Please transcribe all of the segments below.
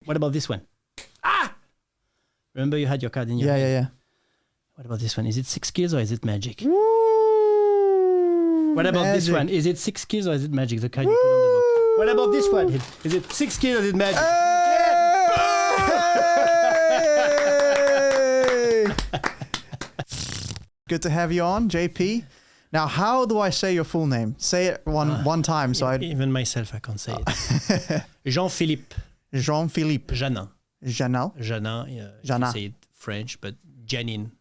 What about this one? Ah! Remember you had your card in your hand? Yeah. What about this one? Is it 6 keys or is it magic? Woo! What about this one? Is it 6 keys or is it magic? The card you put on the box. What about this one? Is it 6 keys or is it magic? Hey! Good to have you on, JP. Now, how do I say your full name? Say it one time. So Even myself, I can't say it. Jean-Philippe. Jean-Philippe. Janin. Janin. Janin. Janin. You say it French, but Janin.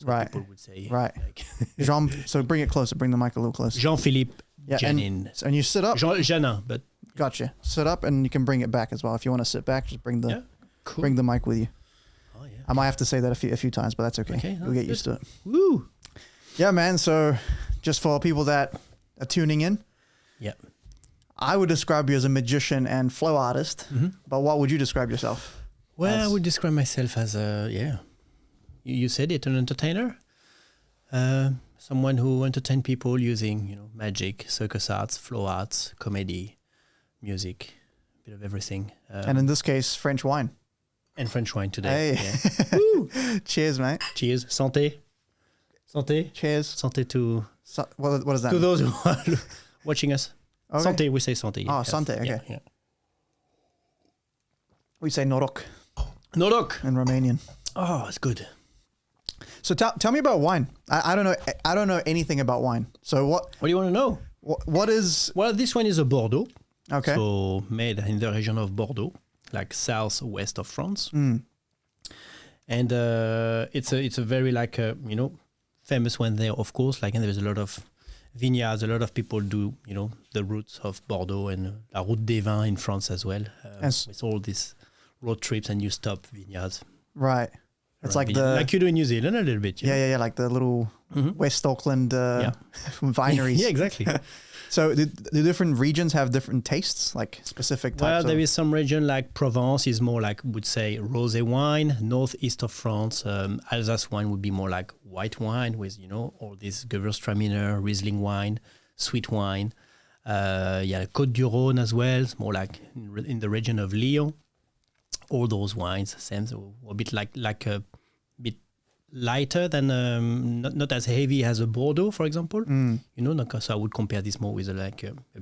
Right. People would say. Right. Like Jean. So bring it closer. Bring the mic a little closer. Jean-Philippe Yeah, Janin. And you sit up. Janin, but Gotcha. Sit up, and you can bring it back as well. If you want to sit back, just bring the mic with you. Oh yeah. I might have to say that a few times, but that's okay. We'll get used to it. Woo! Yeah, man. So just for people that are tuning in, Yeah. I would describe you as a magician and flow artist. But what would you describe yourself? Well, I would describe myself as you said it, an entertainer. Someone who entertain people using, magic, circus arts, flow arts, comedy, music, a bit of everything. And in this case, French wine. And French wine today. Hey. Yeah. Woo! Cheers, mate. Cheers. Santé. Santé. Cheers. Santé to What is that? to those who are watching us. Okay. Santé, we say santé. Oh, santé, okay. Yeah. We say noroc Noroc. in Romanian. Oh, it's good. So tell me about wine. I don't know. I don't know anything about wine. So what What do you want to know? what is Well, this one is a Bordeaux. okay? So made in the region of Bordeaux, like southwest of France. And it's a very famous one there, of course. Like, and there's a lot of vineyards. A lot of people do the routes of Bordeaux and La Route des Vins in France as well. With all these road trips and you stop vineyards. Right. It's like like you do in New Zealand a little bit. yeah, like the little West Auckland wineries. Yeah, exactly. So the different regions have different tastes, like specific types. Well, there is some region like Provence is more like, would say, rosé wine. Northeast of France, Alsace wine would be more like white wine with, all this Gewürztraminer, Riesling wine, sweet wine. Côte du Rhône as well. It's more like in the region of Lyon. All those wines, same, so a bit like a bit lighter than not as heavy as a Bordeaux, for example. So I would compare this more with a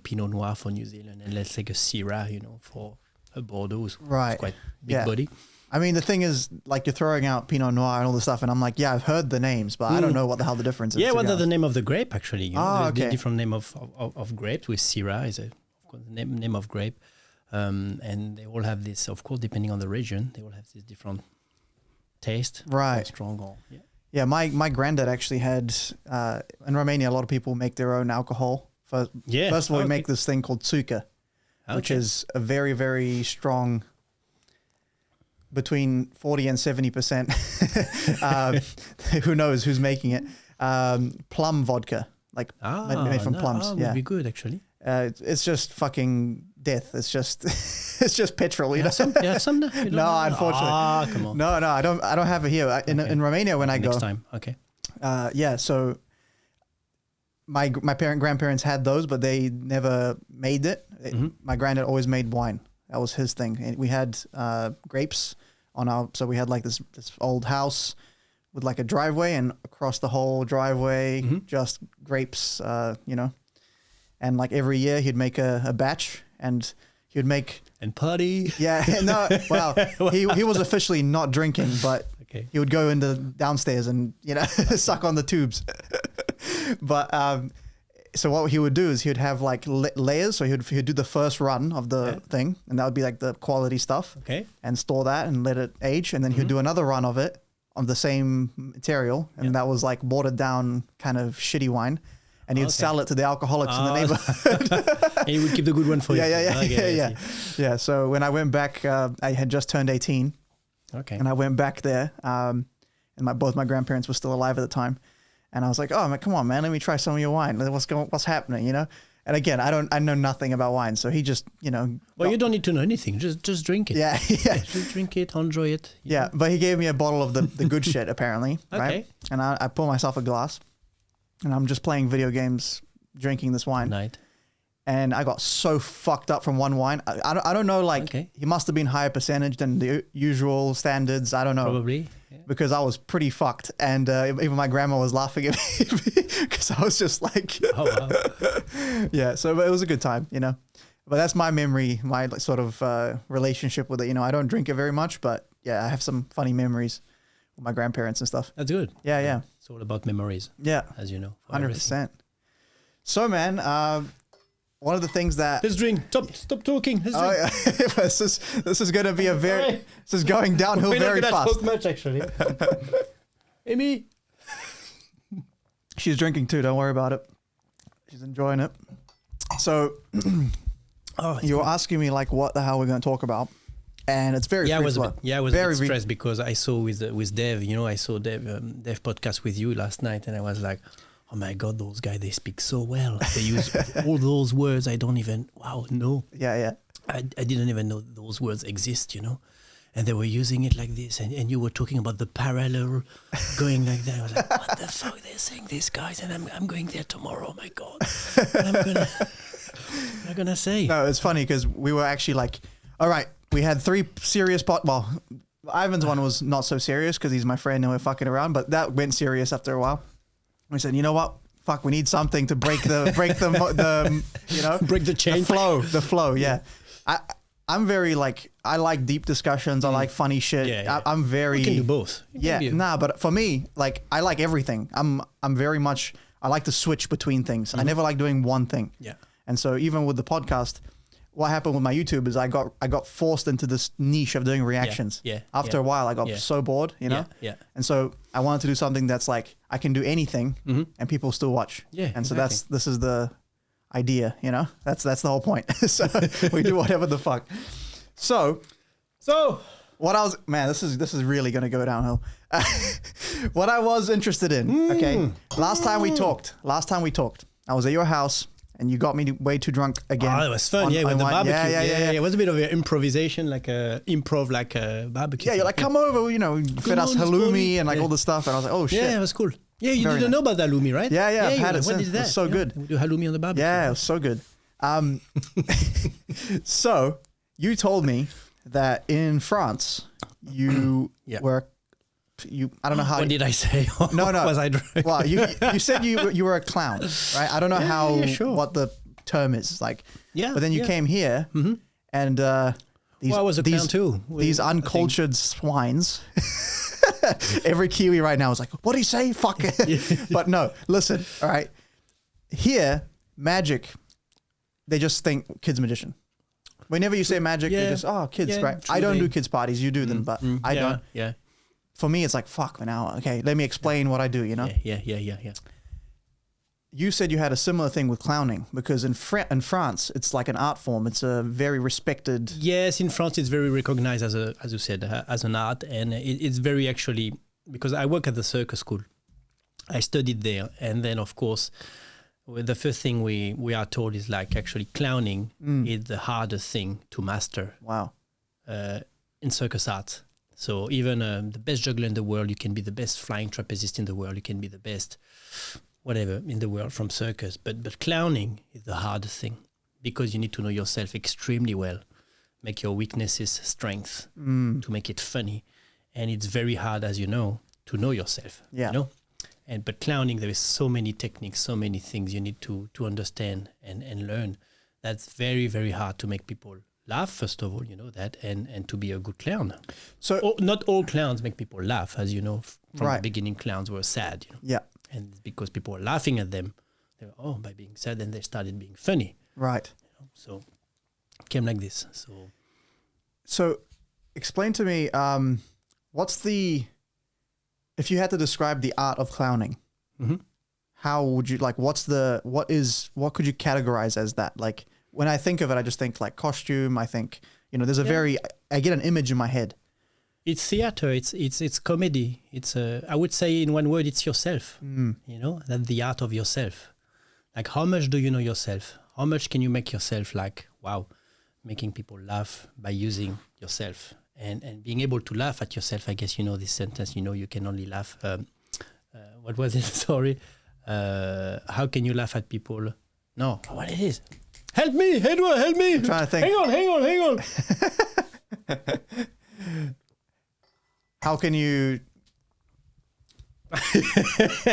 Pinot Noir for New Zealand, and let's take a Syrah, for a Bordeaux. It's quite big body. I mean, the thing is, like, you're throwing out Pinot Noir and all this stuff, and I'm like, yeah, I've heard the names, but I don't know what the hell the difference is. Yeah, well, the name of the grape actually. There's okay. a different name of grapes. With Syrah is of course the name of grape. And they all have this, of course, depending on the region, they all have this different taste. Right. Strong or, Yeah, my granddad actually had, in Romania, a lot of people make their own alcohol. First of all, we make this thing called țuică, which is a very, very strong, between 40 and 70%, who knows who's making it, plum vodka, like made from plums. That would be good, actually. It's just fucking death. It's just petrol. You have some? No, unfortunately. Come on. No, I don't have it here. In Romania when I go. Next time, okay. So my grandparents had those, but they never made it. My granddad always made wine. That was his thing. And we had grapes so we had like this old house with like a driveway, and across the whole driveway, just grapes, And like every year he'd make a batch, and he would make... And party. Yeah, no, well, he was officially not drinking, but he would go into downstairs and, suck on the tubes. But so what he would do is he would have like layers. So he'd do the first run of the thing, and that would be like the quality stuff. Okay. And store that and let it age. And then he'd do another run of it of the same material. And that was like watered down kind of shitty wine. And he would sell it to the alcoholics in the neighborhood. And he would keep the good one for you. Yeah. So when I went back, I had just turned 18. Okay. And I went back there, and both my grandparents were still alive at the time. And I was like, "Oh, come on, man, let me try some of your wine. What's happening, And again, I know nothing about wine, so he just, Well, you don't need to know anything. Just drink it. Yeah. Just drink it, enjoy it. Yeah, but he gave me a bottle of the good shit apparently, right? And I pour myself a glass, and I'm just playing video games, drinking this wine. Night. and I got so fucked up from one wine. I don't know, like he must have been higher percentage than the usual standards. I don't know. Probably. Yeah. Because I was pretty fucked. And even my grandma was laughing at me because I was just like, oh, wow. Yeah, so it was a good time, you know. But that's my memory, my sort of relationship with it. You know, I don't drink it very much, but yeah, I have some funny memories with my grandparents and stuff. That's good. Yeah. It's all about memories. Yeah. As you know. 100%. So, man, one of the things that... Let's drink. Stop talking. Let's drink. Yeah. this is going to be this is going downhill very fast. We're not going to talk much, actually. Amy. She's drinking too. Don't worry about it. She's enjoying it. So, you were asking me, like, what the hell we're going to talk about. And it's very I was a bit very stressed because I saw with Dev, you know, I saw Dev podcast with you last night, and I was like, oh my God, those guys, they speak so well. They use all those words I don't even, no. Yeah. I didn't even know those words exist, you know. And they were using it like this, and you were talking about the parallel going like that. I was like, what the fuck, they're saying these guys, and I'm going there tomorrow, oh my God. What am I gonna say? No, it's funny because we were actually like, all right, we had 3 serious well, Ivan's one was not so serious because he's my friend and we're fucking around, but that went serious after a while. We said, you know what? Fuck, we need something to break the you know, break the chain, the flow. Yeah. I'm very like, I like deep discussions. I like funny shit. Yeah. I'm very. You can do both. But for me, like, I like everything. I'm very much. I like to switch between things. I never like doing one thing. Yeah. And so even with the podcast, what happened with my YouTube is I got forced into this niche of doing reactions. Yeah. After a while, I got so bored, you know. Yeah. And so I wanted to do something that's like I can do anything, and people still watch. Yeah. And so this is the idea, you know. That's the whole point. So we do whatever the fuck. So what I was, man, this is really gonna go downhill. What I was interested in. Okay. Last time we talked, I was at your house. And you got me way too drunk again. Oh, it was fun, with the barbecue. Yeah. It was a bit of an improvisation, like a barbecue. Yeah, you're like, come over, you know, fed us halloumi and like all the stuff. And I was like, oh shit. Yeah, it was cool. Yeah, you didn't know about the halloumi, right? Yeah, I've had it since. It was so good. We do halloumi on the barbecue. Yeah, it was so good. So you told me that in France, you were... I don't know how. What did I say? No. Was I drunk? Well, you said you were a clown, right? I don't know what the term is like. Yeah. But then you came here, and these. Well, I was a clown too. These uncultured swines. Every Kiwi right now is like, "What did he say? Fuck it." But no, listen. All right. Here, magic. They just think kid's magician. Whenever you say magic, they just kids, right? I don't do kids parties. You do them, but I don't. Yeah. For me, it's like, fuck now. Okay, let me explain what I do, you know? Yeah. You said you had a similar thing with clowning because in France, it's like an art form. It's a very respected... Yes, in France, it's very recognized as you said, as an art. And it's very actually... Because I work at the circus school. I studied there. And then, of course, the first thing we are told is like actually clowning is the hardest thing to master. Wow. In circus art. So even the best juggler in the world, you can be the best flying trapezist in the world, you can be the best whatever in the world from circus. But clowning is the hardest thing because you need to know yourself extremely well, make your weaknesses strengths to make it funny. And it's very hard, as you know, to know yourself. Yeah. You know? But clowning, there is so many techniques, so many things you need to understand and learn. That's very, very hard to make people laugh, first of all, you know that, and to be a good clown. So not all clowns make people laugh, as you know. From the beginning, clowns were sad, you know. Yeah. And because people were laughing at them, they were, by being sad, then they started being funny. Right. You know? So it came like this. So explain to me, if you had to describe the art of clowning, how would you, like, what could you categorize as that? Like, when I think of it, I just think like costume. I think, you know, there's I get an image in my head. It's theater. It's comedy. I would say in one word, it's yourself. You know, that's the art of yourself. Like, how much do you know yourself? How much can you make yourself like, wow, making people laugh by using yourself and being able to laugh at yourself. I guess you know this sentence, you know, you can only laugh. What was it? Sorry. How can you laugh at people? No, what it is? Help me, Edward, help me. I'm trying to think. Hang on. How can you?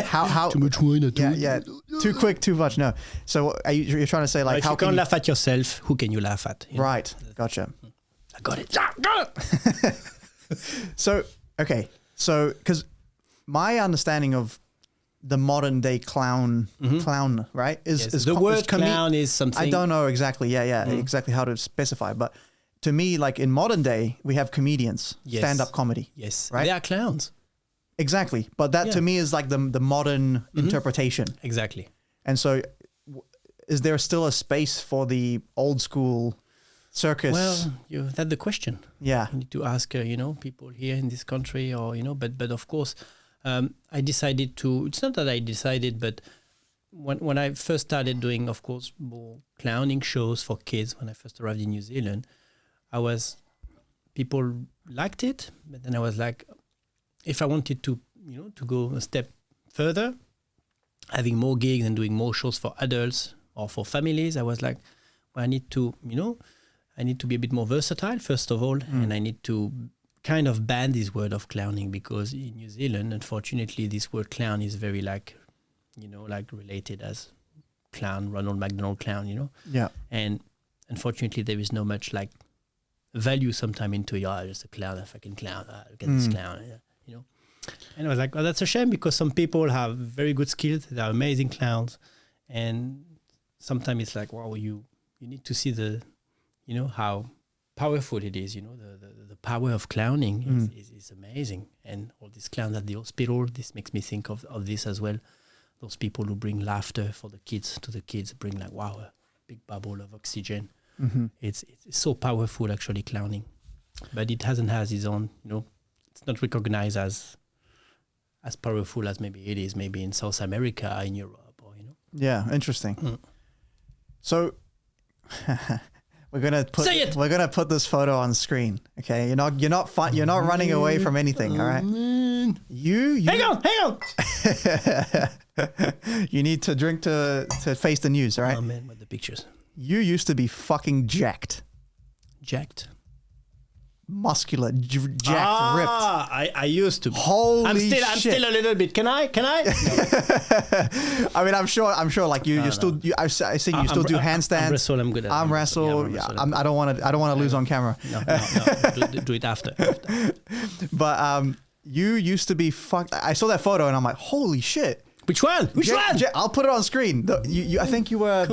How Too much wine. Yeah. Too quick, too much. No. So you're trying to say like, if how you can can't you laugh at yourself, who can you laugh at? You know? Right. Gotcha. I got it. Got it. So okay. So because my understanding of the modern day clown, right, is the word clown is something. I don't know exactly. Exactly how to specify, but to me, like in modern day, we have comedians, stand-up comedy. Yes, right. They are clowns. Exactly, but that to me is like the modern interpretation. Exactly. And so, is there still a space for the old school circus? Well, that's the question. Yeah, you need to ask, people here in this country, or but of course, I decided to. It's not that I decided, but when I first started doing, of course, more clowning shows for kids when I first arrived in New Zealand, people liked it, but then I was like, if I wanted to, to go a step further, having more gigs and doing more shows for adults or for families, I was like, well, I need to be a bit more versatile, first of all, and I need to kind of ban this word of clowning, because in New Zealand, unfortunately, this word clown is very like related as clown, Ronald McDonald clown, Yeah. And unfortunately, there is no much like value sometime into just a clown, a fucking clown, look at this clown, And I was like, that's a shame, because some people have very good skills, they're amazing clowns, and sometimes it's like, wow, you need to see the, how powerful it is, the power of clowning is amazing. And all these clowns at the hospital, this makes me think of this as well. Those people who bring laughter to the kids, bring like, wow, a big bubble of oxygen. It's so powerful, actually, clowning. But it hasn't has its own, it's not recognized as powerful as maybe it is maybe in South America, in Europe, or Yeah, interesting. So we're gonna put this photo on screen. Okay, you're not running away from anything. All right. You hang on. You need to drink to face the news. All right. Oh man, what the pictures. You used to be fucking jacked. Muscular, jacked, ripped. I used to be. Holy shit. I'm still a little bit. Can I? No. I mean, I'm sure. Like you still. I think you still do handstands. Arm wrestle. I'm good at. Arm wrestle. Yeah, I don't want to lose on camera. No. Do it after. But you used to be fucked. I saw that photo and I'm like, holy shit. Which one? I'll put it on screen. I think you were.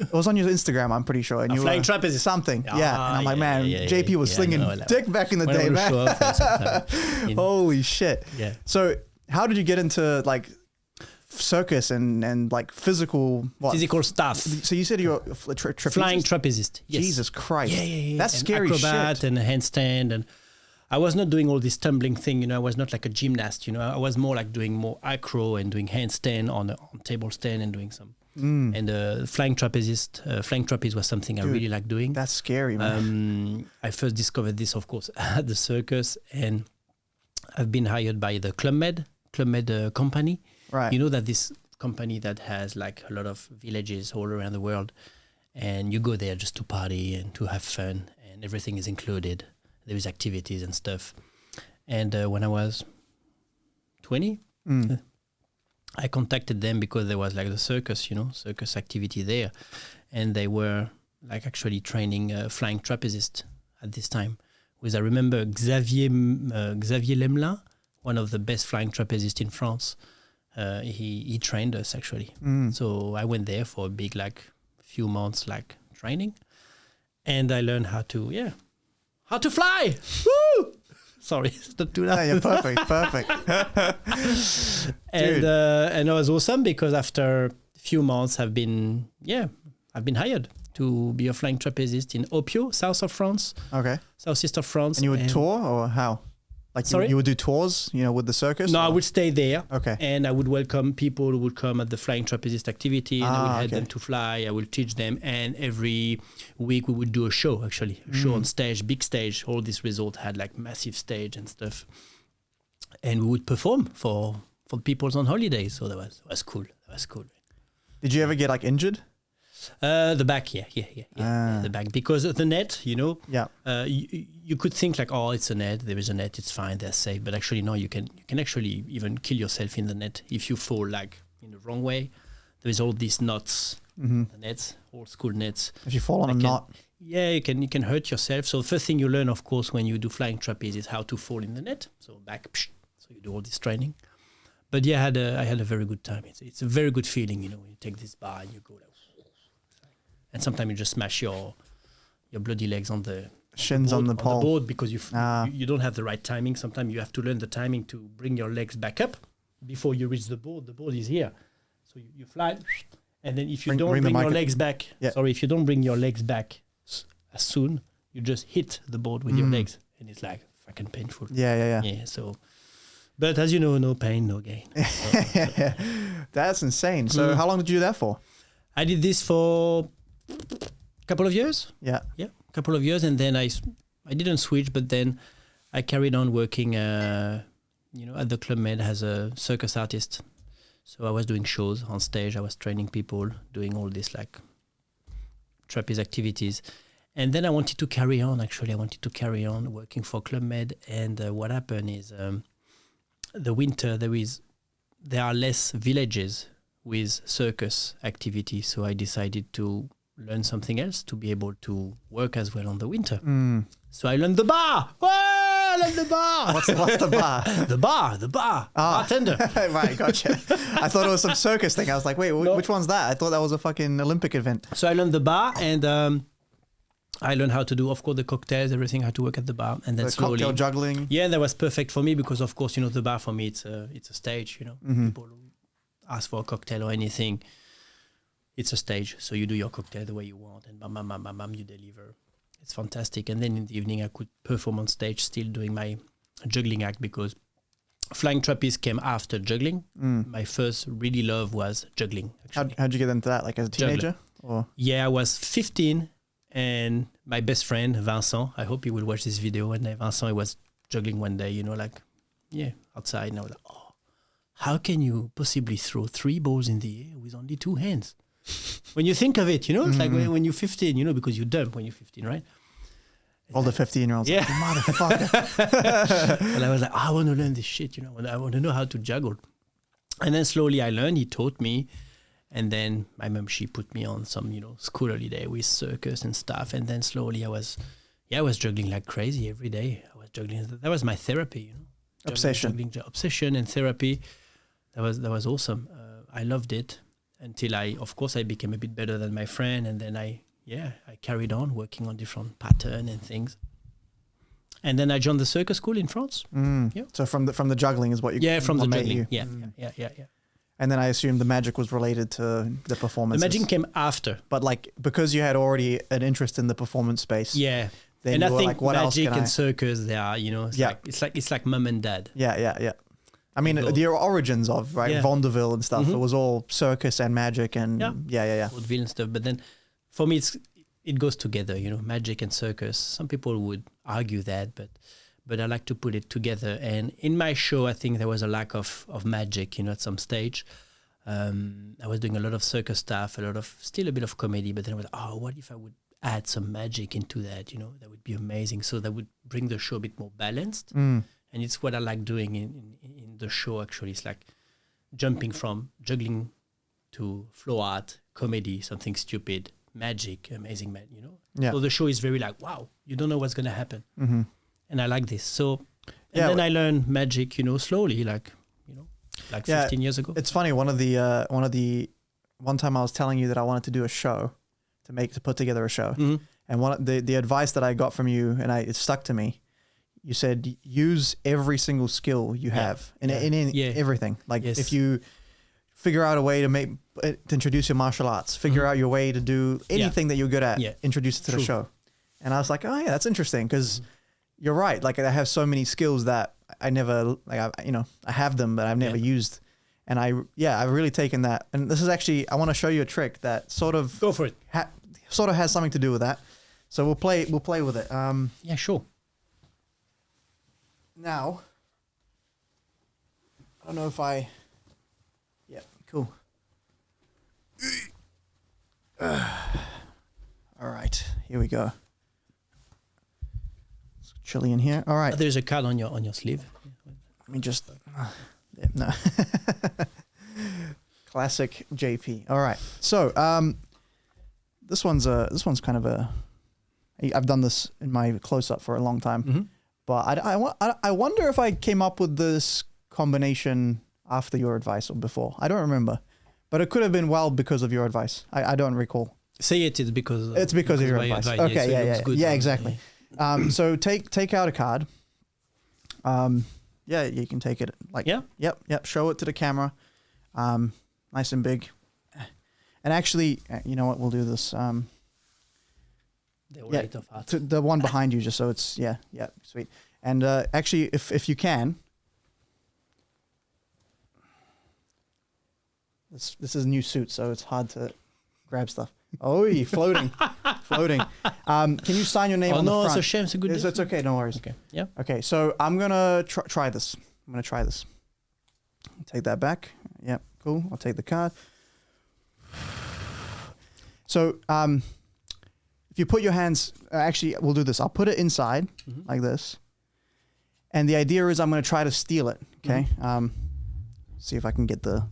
It was on your Instagram, I'm pretty sure. And you flying trapeze. Something. Yeah. And I'm like, man, JP was slinging dick back in the day, man. Holy shit. Yeah. So how did you get into like circus and like physical stuff? So you said you're a flying trapezist. Yes. Jesus Christ. Yeah. That's and scary acrobat shit. And a handstand, and I was not doing all this tumbling thing, I was not like a gymnast, I was more like doing more acro and doing handstand on table stand and doing some. And flying trapeze was something I really like doing. That's scary, man. I first discovered this, of course, at the circus, and I've been hired by the Club Med company. Right. You know that this company that has like a lot of villages all around the world, and you go there just to party and to have fun, and everything is included. There is activities and stuff. And when I was 20, I contacted them because there was like the circus, circus activity there. And they were like actually training flying trapezist at this time. Because I remember Xavier Lemelin, one of the best flying trapezists in France. He trained us actually. So I went there for a big few months training. And I learned how to fly. Woo! Sorry, not too loud. Yeah, perfect. And it was awesome because after a few months I've been hired to be a flying trapezist in Opio, south of France. Okay. Southeast of France. And you would tour or how? Like you would do tours, with the circus? No, I would stay there. Okay. And I would welcome people who would come at the flying trapezist activity, and I would help them to fly. I would teach them, and every week we would do a show, actually. A show on stage, big stage. All this resort had massive stage and stuff. And we would perform for people on holidays. So that was cool. Did you ever get injured? The back, yeah, the back, because of the net, you know. Yeah. You could think like, oh, it's a net. There is a net. It's fine. They're safe. But actually, no. You can actually even kill yourself in the net if you fall like in the wrong way. There is all these knots, the nets, old school nets. If you fall on a knot. Yeah, you can hurt yourself. So the first thing you learn, of course, when you do flying trapeze is how to fall in the net. So back, so you do all this training. But yeah, I had a very good time. It's a very good feeling, you know, when you take this bar and you go like, and sometimes you just smash your bloody legs on the shins on the pole, on the board, because you don't have the right timing. Sometimes you have to learn the timing to bring your legs back up before you reach the board. The board is here, so you fly, and then if you don't bring your legs back, if you don't bring your legs back as soon, you just hit the board with your legs, and it's like fucking painful. Yeah. So, but as you know, no pain, no gain. So. That's insane. So how long did you do that for? I did this for a couple of years. Yeah, a couple of years, and then I didn't switch, but then I carried on working, at the Club Med as a circus artist. So I was doing shows on stage. I was training people, doing all this like trapeze activities. And then I wanted to carry on. Actually, I wanted to carry on working for Club Med. And what happened is the winter, there are less villages with circus activity. So I decided to learn something else to be able to work as well on the winter. So I learned the bar. I learned the bar. What's the bar? the bar. Bartender. Right, gotcha. I thought it was some circus thing. I was like, wait, which one's that? I thought that was a fucking Olympic event. So I learned the bar, and I learned how to do, of course, the cocktails, everything, how to work at the bar, and then the slowly cocktail juggling. Yeah, that was perfect for me because, of course, the bar for me it's a stage. People who ask for a cocktail or anything, it's a stage. So you do your cocktail the way you want, and bam, you deliver. It's fantastic. And then in the evening, I could perform on stage, still doing my juggling act, because flying trapeze came after juggling. My first really love was juggling. How'd you get into that? Like as a teenager? Or? Yeah, I was 15. And my best friend, Vincent, I hope he will watch this video. And Vincent, he was juggling one day, outside. And I was like, oh, how can you possibly throw 3 balls in the air with only 2 hands? When you think of it, it's like when you're 15, because you dump when you're 15, right? All the 15-year-olds. Yeah. Like, motherfucker. And I was like, I want to learn this shit, I want to know how to juggle. And then slowly I learned, he taught me. And then my mom, she put me on some, school holiday with circus and stuff. And then slowly I was juggling like crazy every day. I was juggling. That was my therapy, Obsession and therapy. That was awesome. I loved it until I became a bit better than my friend. And then I carried on working on different patterns and things. And then I joined the circus school in France. Yeah. So from the juggling is what you... Yeah, from the juggling. You. Yeah. And then I assume the magic was related to the performances. The magic came after. But because you had already an interest in the performance space. Yeah. Then and you I were think like, what magic else and circus, they are, it's like mom and dad. Yeah. I mean, the origins of, Vaudeville and stuff, it was all circus and magic and yeah. Vaudeville and stuff. But then for me, it goes together, magic and circus. Some people would argue that, but I like to put it together. And in my show, I think there was a lack of magic, at some stage. I was doing a lot of circus stuff, still a bit of comedy, but then I was like, what if I would add some magic into that? That would be amazing. So that would bring the show a bit more balanced. And it's what I like doing in the show, actually. It's like jumping from juggling to flow art, comedy, something stupid, magic, amazing, Yeah. So the show is very like, wow, you don't know what's going to happen. And I like this. So, then I learned magic, slowly, like 15 years ago. It's funny. One time I was telling you that I wanted to do a show, to put together a show. And the advice that I got from you, and it stuck to me. You said, use every single skill you have in everything. Like if you figure out a way to introduce your martial arts, figure out your way to do anything that you're good at, introduce it to the show. And I was like, oh yeah, that's interesting. Cause you're right. Like I have so many skills that I never, I have them, but I've never used. And I've really taken that. And this is actually, I want to show you a trick that sort of go for it. Sort of has something to do with that. So we'll play with it. Yeah, sure. Now, I don't know if yeah, cool. All right, here we go. It's chilly in here. All right. There's a card on your sleeve. Let me just. Yeah, no. Classic JP. All right. So this one's kind of a. I've done this in my close-up for a long time, but I wonder if I came up with this combination after your advice or before. I don't remember, but it could have been because of your advice. I don't recall. Say it's because of your advice. Okay, so yeah, exactly. So take out a card. Yeah, you can take it like yep. Show it to the camera, nice and big. And actually, you know what? We'll do this. To the one behind you, just so it's sweet. And actually, if you can, this is a new suit, so it's hard to grab stuff. Oh, floating. Can you sign your name on the front? It's a shame. It's a good. It's okay. No worries. Okay. Yeah. Okay. So I'm gonna try this. Take that back. Yep. Cool. I'll take the card. So if you put your hands, actually, we'll do this. I'll put it inside like this, and the idea is I'm gonna try to steal it. Okay. See if I can get the.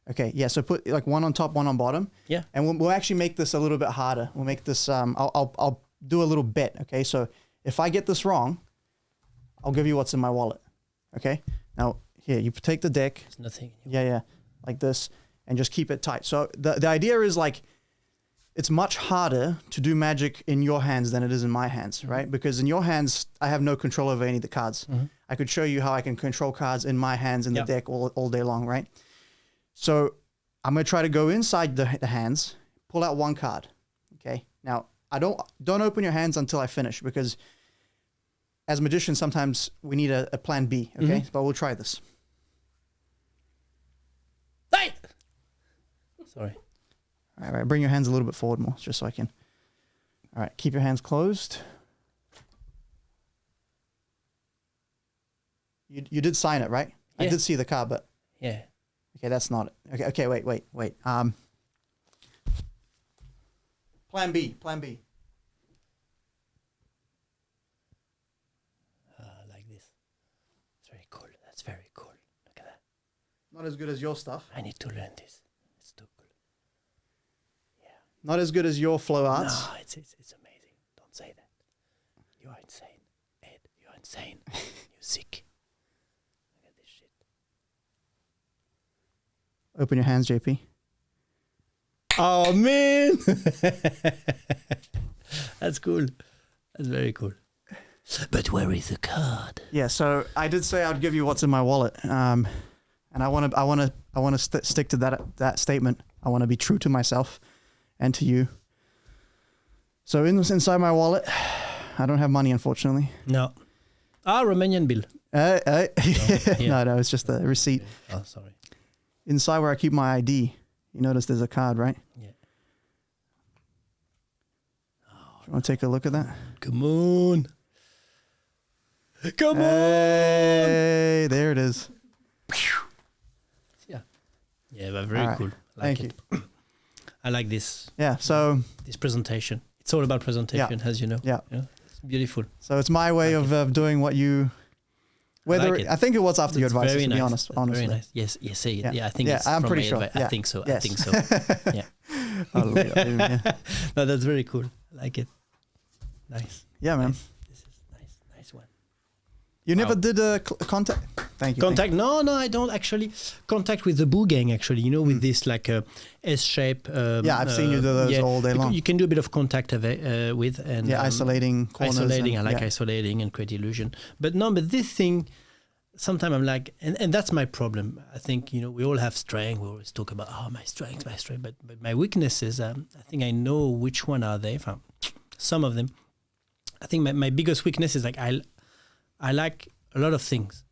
Okay, yeah, so put like one on top, one on bottom. Yeah. And we'll actually make this a little bit harder. We'll make this, I'll do a little bet, okay? So if I get this wrong, I'll give you what's in my wallet, okay? Now, here, you take the deck. There's nothing. Yeah, like this, and just keep it tight. So the idea is like, it's much harder to do magic in your hands than it is in my hands, right? Because in your hands, I have no control over any of the cards. I could show you how I can control cards in my hands in the deck all day long, right? So I'm going to try to go inside the hands, pull out one card. Okay. Now don't open your hands until I finish, because as magicians, sometimes we need a plan B. Okay. But we'll try this. Hey! Sorry. All right. Bring your hands a little bit forward more, just so I can. All right. Keep your hands closed. You did sign it, right? Yeah. I did see the card, but. Yeah. Okay, that's not it. Okay, wait. Plan B. Like this. It's very cool. That's very cool. Look at that. Not as good as your stuff. I need to learn this. It's too cool. Yeah. Not as good as your flow arts. No, it's amazing. Don't say that. You are insane, Ed. You are insane. You're sick. Look at this shit. Open your hands, JP. Oh, man. That's cool. That's very cool. But where is the card? Yeah, so I did say I'd give you what's in my wallet, and I want to stick to that statement. I want to be true to myself and to you. So inside my wallet, I don't have money, unfortunately. No. Romanian bill. No, it's just a receipt. Oh, sorry. Inside where I keep my ID, you notice there's a card, right? Yeah. You want to take a look at that? Come on. Come on. Hey, there it is. Yeah. Yeah, but very cool. Thank you. I like this. Yeah, so. This presentation. It's all about presentation, as you know. Yeah. It's beautiful. So it's my way of doing what you. I think it was after your advice, to be honest. Honestly. Very nice. Yes, say it. Yeah, I think it's I'm from pretty my sure. advice. Yeah. I think so. Yes. I think so. Yeah. Hallelujah. No, that's very cool. I like it. Nice. Yeah, man. This is nice one. You never did a contact? Thank you. Contact? No, I don't actually. Contact with the Boo Gang, actually, with this like S-shape. I've seen you do those all day long. You can do a bit of contact with. And, isolating corners. I like isolating and create illusion. But this thing, sometimes I'm like, and that's my problem. I think, we all have strength. We always talk about, my strength. But my weaknesses, I think I know which one are they. Some of them. I think my biggest weakness is like I like a lot of things,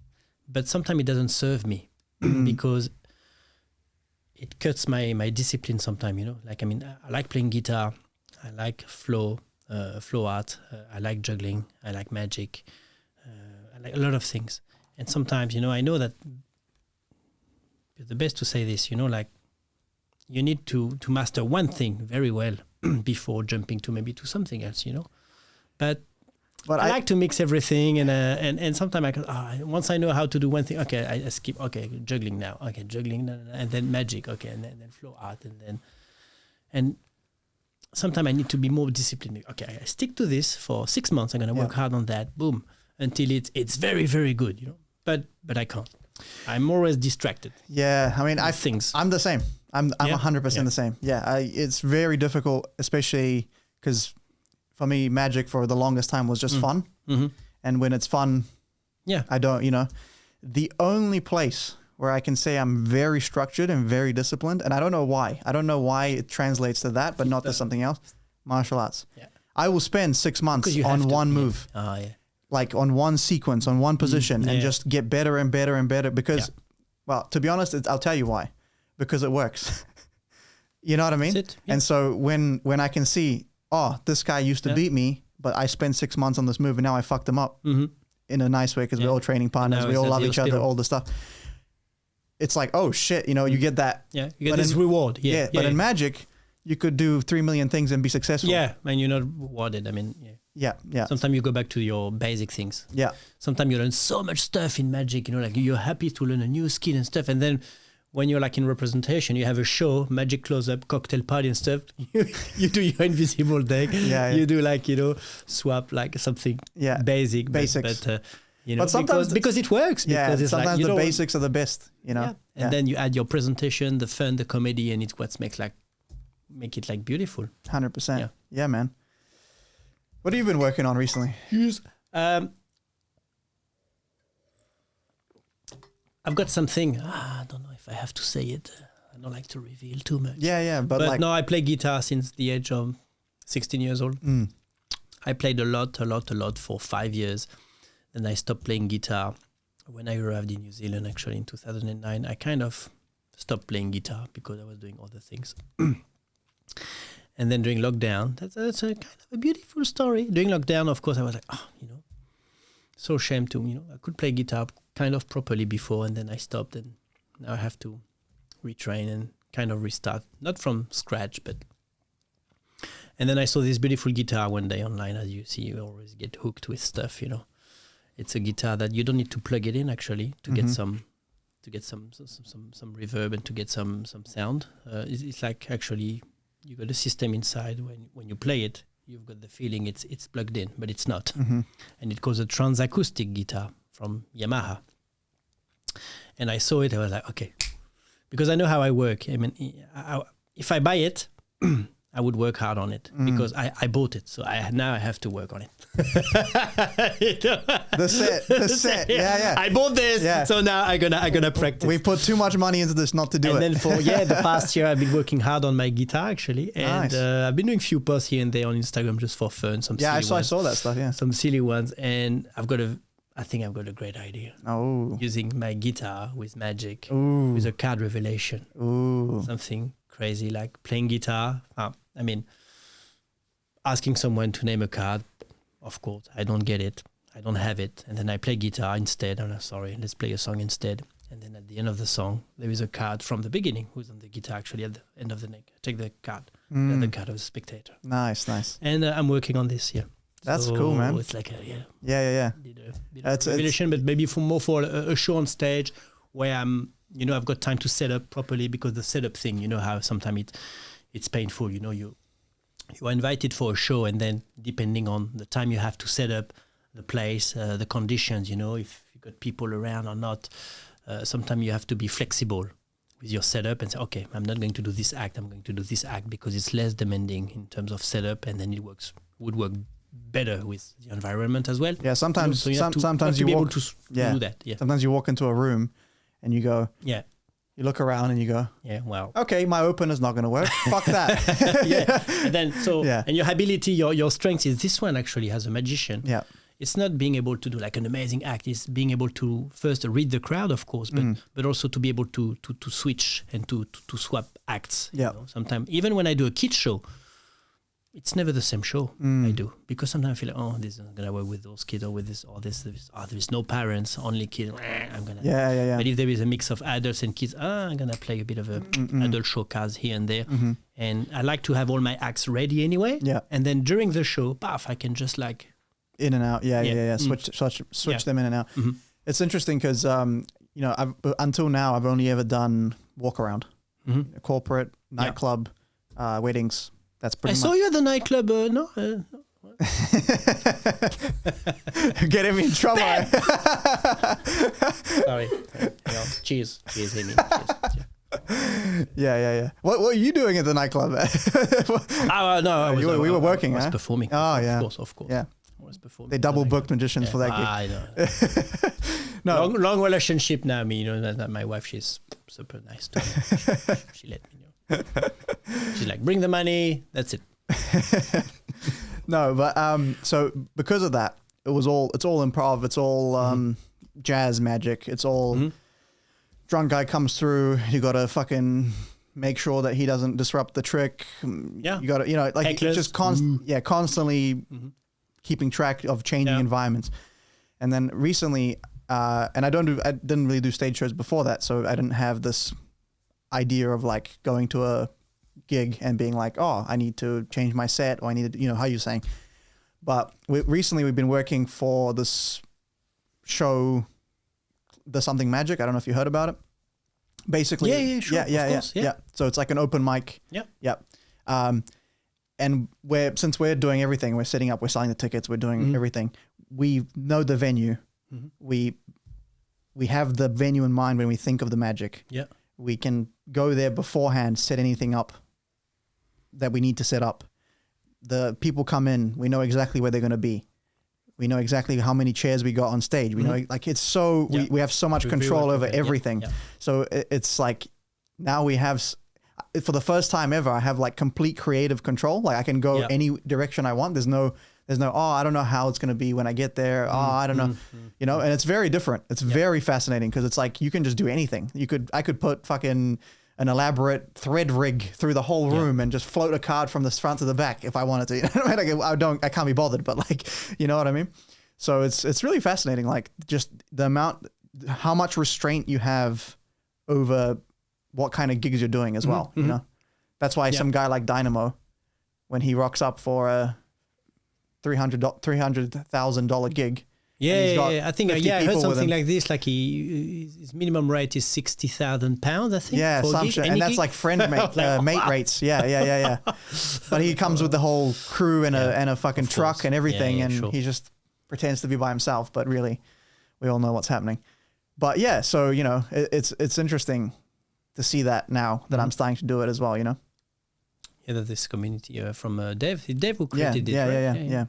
but sometimes it doesn't serve me because it cuts my discipline sometimes, Like, I like playing guitar. I like flow art. I like juggling. I like magic. I like a lot of things. And sometimes, I know that the best to say this, like you need to master one thing very well before jumping to maybe to something else, you know. But I like to mix everything, and sometimes I can, once I know how to do one thing, okay, I skip, okay, juggling now, okay, juggling, and then magic, okay, and then flow art, and sometimes I need to be more disciplined. Okay, I stick to this for 6 months. I'm gonna work hard on that, boom, until it's very, very good, you know. But I can't. I'm always distracted. Yeah, I mean, I'm the same. I'm 100% the same. Yeah, it's very difficult, especially because for me, magic for the longest time was just fun. Mm-hmm. And when it's fun, I don't, you know, the only place where I can say I'm very structured and very disciplined, and I don't know why. I don't know why it translates to that, but not to something else. Martial arts. Yeah. I will spend 6 months on one move. Oh, yeah. Like on one sequence, on one position, and just get better and better and better because, well, to be honest, I'll tell you why. Because it works. You know what I mean? That's it. Yeah. And so when I can see, oh, this guy used to beat me, but I spent 6 months on this move and now I fucked him up in a nice way because we're all training partners. We all love each other, all the stuff. It's like, oh shit, you know, you get that. Yeah, you get this reward. But in magic, you could do 3 million things and be successful. Yeah, and you're not rewarded. I mean, yeah. Sometimes you go back to your basic things. Yeah. Sometimes you learn so much stuff in magic, you know, like you're happy to learn a new skill and stuff. And then when you're like in representation, you have a show, magic close-up, cocktail party and stuff. You do your invisible deck. You do like, you know, swap like something basics. But you know, but sometimes because it works. Because it's sometimes like, the basics are the best, you know. Yeah. And then you add your presentation, the fun, the comedy, and it's what make it like beautiful. 100%. Yeah, man. What have you been working on recently? I've got something. I don't know if I have to say it. I don't like to reveal too much. Yeah, but like, no, I play guitar since the age of 16 years old. I played a lot for 5 years. Then I stopped playing guitar when I arrived in New Zealand. Actually, in 2009, I kind of stopped playing guitar because I was doing other things. And then during lockdown, that's a kind of a beautiful story. During lockdown, of course, I was like, you know, so ashamed to, you know, I could play guitar kind of properly before, and then I stopped, and now I have to retrain and kind of restart, not from scratch, but. And then I saw this beautiful guitar one day online. As you see, you always get hooked with stuff, you know. It's a guitar that you don't need to plug it in actually to get some reverb and to get some sound. It's like actually you got a system inside. When you play it, you've got the feeling it's plugged in, but it's not. And it calls a transacoustic guitar from Yamaha. And I saw it, I was like, okay, because I know how I work. I mean, if I buy it, I would work hard on it because I bought it. So now I have to work on it. The set. Yeah. I bought this, so now I'm gonna practice. We put too much money into this not to do it. And then for the past year I've been working hard on my guitar actually, and I've been doing a few posts here and there on Instagram just for fun. I saw that stuff. Yeah, some silly ones, and I think I've got a great idea. Oh, using my guitar with magic, with a card revelation, something crazy like playing guitar. I mean, asking someone to name a card, of course, I don't get it. I don't have it. And then I play guitar instead. And sorry, let's play a song instead. And then at the end of the song, there is a card from the beginning who's on the guitar actually at the end of the neck. I take the card, the card of the spectator. Nice. And I'm working on this, That's cool, man. It's like Yeah. It's a revelation, but maybe for a show on stage where I've got time to set up properly, because the setup thing, you know how sometimes it's painful. You know, you are invited for a show, and then depending on the time you have to set up the place, the conditions, you know, if you got people around or not, sometimes you have to be flexible with your setup and say, okay, I'm not going to do this act, I'm going to do this act, because it's less demanding in terms of setup, and then would work better with the environment as well. Yeah, sometimes you walk to do that. Yeah. Sometimes you walk into a room and you go, you look around and you go, wow. Okay, my opener's not going to work. Fuck that. And then, and your ability, your strength is this one actually as a magician. Yeah. It's not being able to do like an amazing act. It's being able to first read the crowd, of course, but also to be able to switch and to swap acts. Yeah. Sometimes, even when I do a kids show, it's never the same show. I do, because sometimes I feel like, oh, this is gonna work with those kids or with this or this. There's no parents, only kids. I'm gonna. Yeah. But if there is a mix of adults and kids, I'm gonna play a bit of a adult showcase here and there. And I like to have all my acts ready anyway. Yeah. And then during the show, I can just like in and out. Yeah. Switch them in and out. It's interesting because until now I've only ever done walk around, corporate, nightclub, weddings. That's pretty much. I saw you at the nightclub. No. Get him in trouble. Sorry. Cheers, Amy. Yeah. What were you doing at the nightclub? No, we were working. I was performing. Oh, yeah. Of course. Yeah. I was performing. They double booked magicians for that gig. I know. No. Long relationship now. That my wife, she's super nice to me. She let me know. She's like, bring the money. That's it. No, but so because of that, it's all improv. It's all jazz magic. It's all drunk guy comes through. You got to fucking make sure that he doesn't disrupt the trick. Yeah, you got to like hecklers. Just constantly keeping track of changing environments. And then recently, and I didn't really do stage shows before that, so I didn't have this idea of like going to a gig and being like, oh, I need to change my set, or I need to, how you're saying. But recently we've been working for this show, The Something Magic. I don't know if you heard about it. Basically, yeah. So it's like an open mic. Yeah. And since we're doing everything, we're setting up, we're selling the tickets, we're doing everything. We know the venue. We have the venue in mind when we think of the magic. Yeah. We can go there beforehand, set anything up that we need to set up. The people come in, we know exactly where they're going to be. We know exactly how many chairs we got on stage. We know, like, it's so, we have so much control over everything. Yeah. So it's like, now we have, for the first time ever, I have like complete creative control. Like I can go any direction I want. There's no, oh, I don't know how it's going to be when I get there. Oh, I don't know, and it's very different. It's very fascinating because it's like, you can just do anything. I could put fucking an elaborate thread rig through the whole room and just float a card from the front to the back if I wanted to. I can't be bothered, but like, you know what I mean? So it's really fascinating. Like just how much restraint you have over what kind of gigs you're doing as well. You know, that's why some guy like Dynamo, when he rocks up for a $300,000 gig. I think I heard something like this. Like his minimum rate is £60,000, I think. Yeah, some shit, and that's like mate rates. Yeah. But he comes with the whole crew and a fucking truck and everything, and he just pretends to be by himself. But really, we all know what's happening. But yeah, so it's interesting to see that now that I'm starting to do it as well. Yeah, that this community from Dev who created it. Yeah.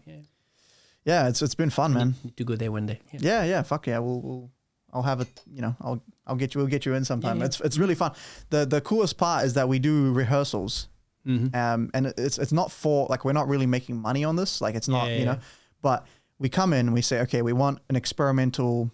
Yeah, it's been fun, man. Need to go there one day. Yeah. Fuck yeah, I'll have it. We'll get you in sometime. Yeah. It's really fun. The coolest part is that we do rehearsals, and it's not for like, we're not really making money on this. Like it's not but we come in, we say, okay, we want an experimental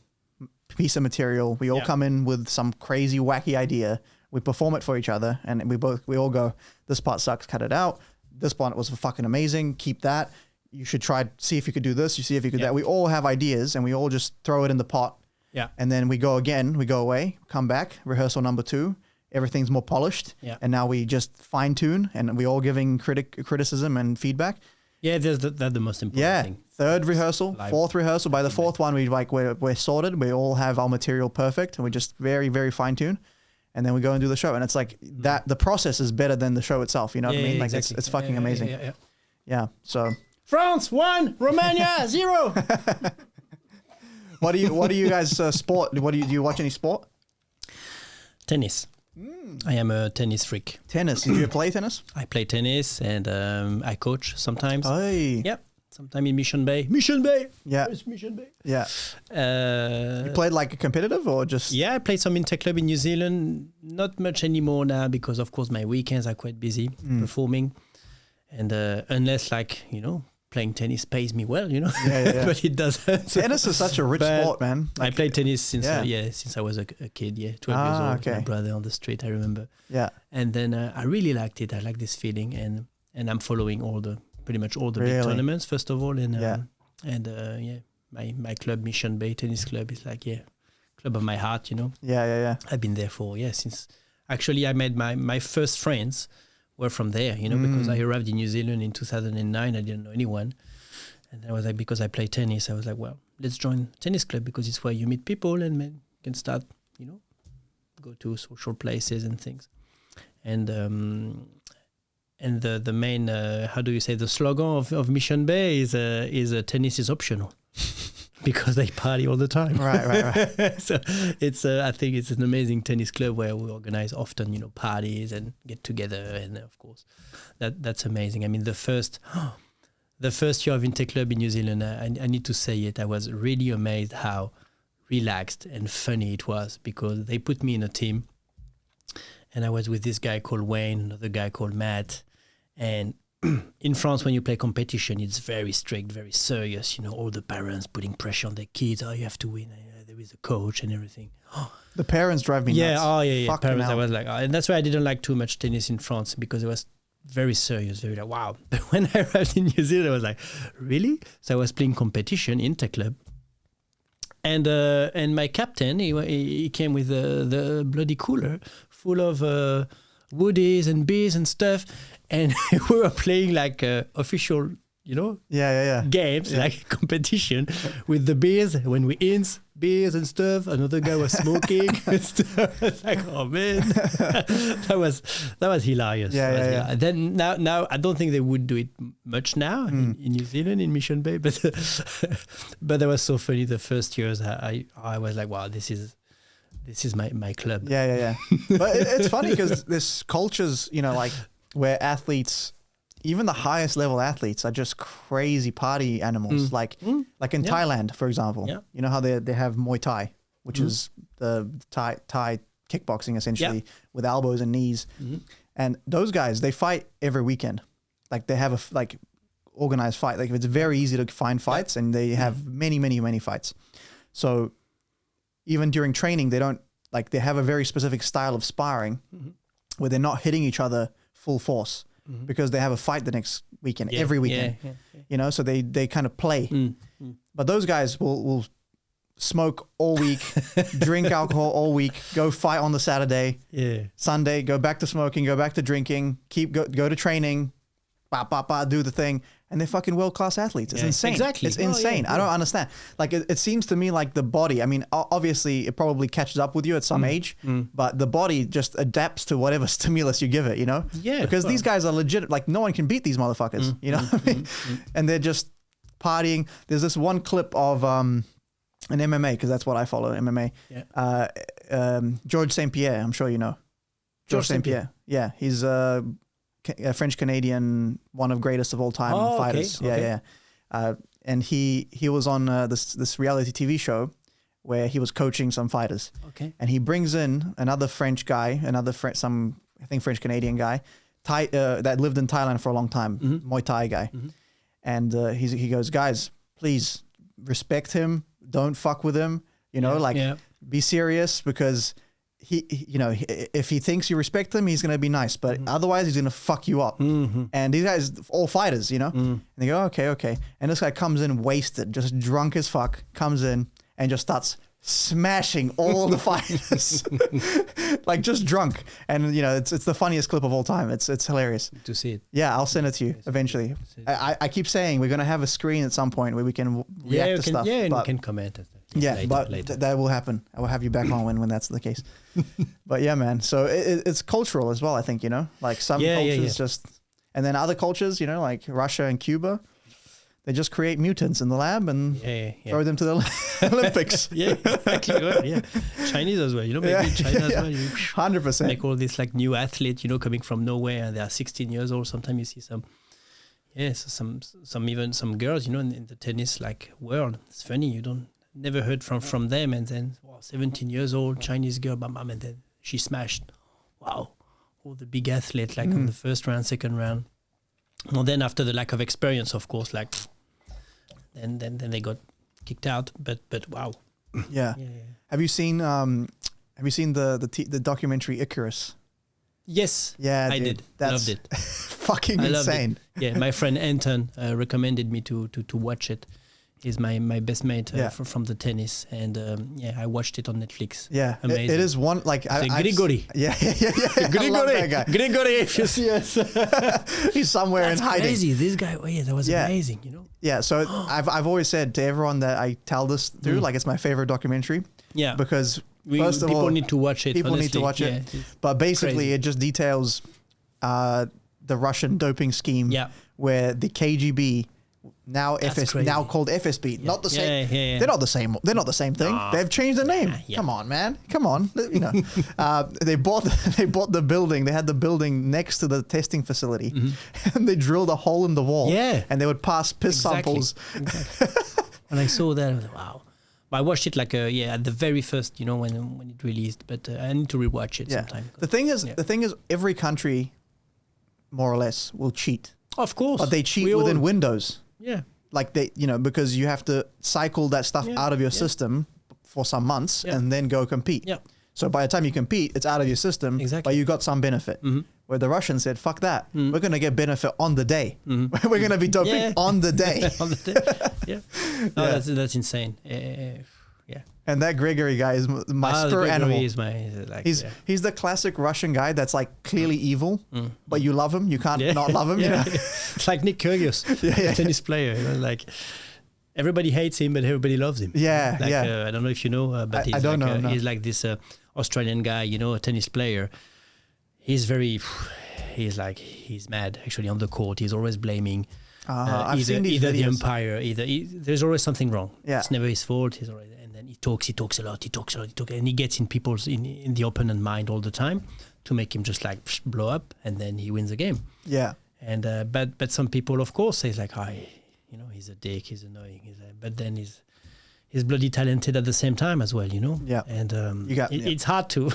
piece of material. We all come in with some crazy wacky idea. We perform it for each other, and we all go, this part sucks, cut it out. This part was fucking amazing, keep that. You should see if you could do this. You see if you could that. We all have ideas, and we all just throw it in the pot. Yeah. And then we go again. We go away, come back, rehearsal number 2. Everything's more polished. Yeah. And now we just fine tune, and we all giving criticism and feedback. Yeah, that's the most important thing. Third rehearsal, fourth rehearsal. By the fourth one, we're sorted. We all have our material perfect, and we just very, very fine tune. And then we go and do the show. And it's like that. The process is better than the show itself. You know what I mean? Like exactly. It's fucking amazing. Yeah. So. France 1, Romania 0. What do you guys sport? Do you watch any sport? Tennis. I am a tennis freak. Tennis. Do you play tennis? I play tennis, and I coach sometimes. Hey. Yep. Sometime in Mission Bay. Yeah. Where's Mission Bay? Yeah. You played like a competitive or just? Yeah, I played some interclub in New Zealand. Not much anymore now because, of course, my weekends are quite busy performing. And unless playing tennis pays me well, but it doesn't. Tennis is such a rich sport, man. Like, I played tennis since I was a kid, 12 years old, with my brother on the street, I remember. Yeah. And then I really liked it. I like this feeling, and I'm following all the pretty much all the big tournaments first of all, and my club, Mission Bay Tennis Club, is like club of my heart, you know. Yeah. I've been there for since actually I made my first friends were from there, you know, because I arrived in New Zealand in 2009. I didn't know anyone, and I was like, because I play tennis, I was like, well, let's join tennis club because it's where you meet people and can start, you know, go to social places and things. And the main how do you say, the slogan of Mission Bay is tennis is optional. Because they party all the time. Right. So it's I think it's an amazing tennis club where we organize often, you know, parties and get together, and of course that's amazing. I mean, the first year of Inter Club in New Zealand, I need to say it, I was really amazed how relaxed and funny it was, because they put me in a team and I was with this guy called Wayne, another guy called Matt, and in France, when you play competition, it's very strict, very serious. You know, all the parents putting pressure on their kids. Oh, you have to win. There is a coach and everything. The parents drive me nuts. Yeah. Parents, I was like, and that's why I didn't like too much tennis in France, because it was very serious, very like, wow. But when I arrived in New Zealand, I was like, really? So I was playing competition, interclub. And my captain, he came with the bloody cooler full of woodies and beers and stuff. And we were playing like official, you know, games, like competition with the beers. When we ins beers and stuff, another guy was smoking and stuff. It's like, oh man, that was hilarious. Yeah. Then now I don't think they would do it much now in New Zealand, in Mission Bay, but that was so funny. The first years I was like, wow, this is my club. Yeah. But it's funny because this cultures, you know, like, where athletes, even the highest level athletes, are just crazy party animals. Like in Thailand, for example, you know how they have Muay Thai, which is the Thai kickboxing essentially with elbows and knees. And those guys, they fight every weekend. Like they have a organized fight. Like it's very easy to find fights, and they have many fights. So even during training, they have a very specific style of sparring where they're not hitting each other full force because they have a fight the next weekend, every weekend, you know, so they kind of play. But those guys will smoke all week, drink alcohol all week, go fight on the Saturday, Sunday, go back to smoking, go back to drinking, go to training, do the thing. And they're fucking world-class athletes. It's insane. Exactly. It's insane. I don't understand. Like, it seems to me like the body, I mean, obviously it probably catches up with you at some age, but the body just adapts to whatever stimulus you give it, you know? Yeah. Because these guys are legit, like, no one can beat these motherfuckers, you know what I mean? And they're just partying. There's this one clip of an MMA, because that's what I follow, MMA. George St. Pierre, I'm sure you know. George St. Pierre. Yeah, he's a French-Canadian, one of greatest of all time fighters. Okay. And he was on this reality TV show where he was coaching some fighters. Okay. And he brings in another French guy, some French-Canadian guy, that lived in Thailand for a long time, Muay Thai guy. And he goes, guys, please respect him. Don't fuck with him. You know, be serious, because he you know, if he thinks you respect him, he's going to be nice, but otherwise he's going to fuck you up. And these guys, all fighters, you know, and they go, okay. And this guy comes in wasted, just drunk as fuck, comes in and just starts smashing all the fighters, like just drunk. And you know, it's the funniest clip of all time. It's hilarious to see it. Yeah, I'll send it to you eventually. I keep saying we're going to have a screen at some point where we can react to stuff. Yeah, and you can comment. Later. That will happen. I will have you back on when that's the case. But yeah, man. So it's cultural as well, I think, you know, like some cultures just, and then other cultures, you know, like Russia and Cuba, they just create mutants in the lab and throw them to the Olympics. Exactly. Chinese as well, you know, maybe China as well. 100%. Like all these like new athletes, you know, coming from nowhere, and they are 16 years old. Sometimes you see some girls, you know, in the tennis like world. It's funny, you never heard from them, and then 17 years old Chinese girl, and then she smashed. Wow, all the big athletes like on the first round, second round. Well, then after the lack of experience, of course, like then they got kicked out. But wow. Yeah. Have you seen the documentary Icarus? Yes. Yeah, I did. Loved it. fucking I loved insane. it. Yeah, my friend Anton recommended me to watch it. He's my best mate from the tennis, and I watched it on Netflix. Yeah, amazing. It is one like Grigori. Yeah. I love that guy. Grigori, if you see us. He's somewhere in hiding. Crazy. This guy, that was amazing. You know. Yeah. So I've always said to everyone that I tell this through, like it's my favorite documentary. Yeah. Because first of all, people need to watch it. People need to watch it. But basically, it just details the Russian doping scheme. Yeah. Where the KGB. Now now called FSB, not the same. Yeah. They're not the same. They're not the same thing. No. They've changed the name. Come on, man. Come on. You know, they bought the building. They had the building next to the testing facility, and they drilled a hole in the wall. Yeah, and they would pass piss samples. Exactly. When I saw that, I was like, wow. But I watched it like at the very first, when it released. But I need to rewatch it sometime. The thing is, every country, more or less, will cheat. Of course, but they cheat within Windows. Yeah. Like they, because you have to cycle that stuff out of your system for some months and then go compete. Yeah. So by the time you compete, it's out of your system, but you got some benefit. Where the Russians said, fuck that. We're going to get benefit on the day. We're going to be doping on the day. On the day. Yeah. No, that's insane. Yeah. And that Gregory guy is my spirit animal. Is he's the classic Russian guy that's like clearly evil, but you love him. You can't not love him. You know? It's like Nick Kyrgios, tennis player. Like everybody hates him, but everybody loves him. Yeah, I don't know if you know, but he's he's like this Australian guy, a tennis player. He's mad actually on the court. He's always blaming. Either the umpire, there's always something wrong. Yeah. It's never his fault. He's always, and then he talks a lot, and he gets in people's in the opponent mind all the time to make him just like blow up, and then he wins the game. Yeah. And but some people, of course, say like, he's a dick, he's annoying, but then he's bloody talented at the same time as well, Yeah. And it's hard to,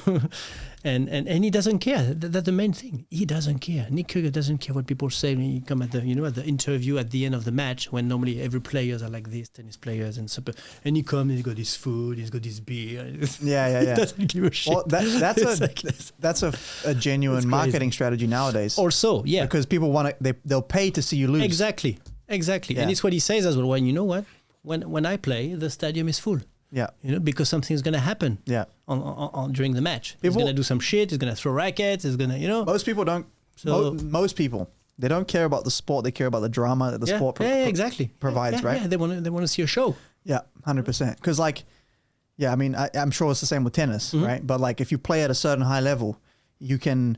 and he doesn't care. That's the main thing. He doesn't care. Nick Kyrgios doesn't care what people say when he come at the at the interview at the end of the match, when normally every players are like this, tennis players and super, and he comes, he's got his food, he's got his beer. He doesn't give a shit. Well, that's a genuine marketing strategy nowadays. Also, yeah, because people they'll pay to see you lose. Exactly. Yeah. And it's what he says as well. When you know what. When I play, the stadium is full. Yeah. Because something's going to happen. Yeah. On during the match. He's going to do some shit. He's going to throw rackets. He's going to, Most people don't. So most people, they don't care about the sport. They care about the drama that the sport provides, right? Yeah, they want to see a show. Yeah, 100%. Because I mean, I'm sure it's the same with tennis, right? But like, if you play at a certain high level, you can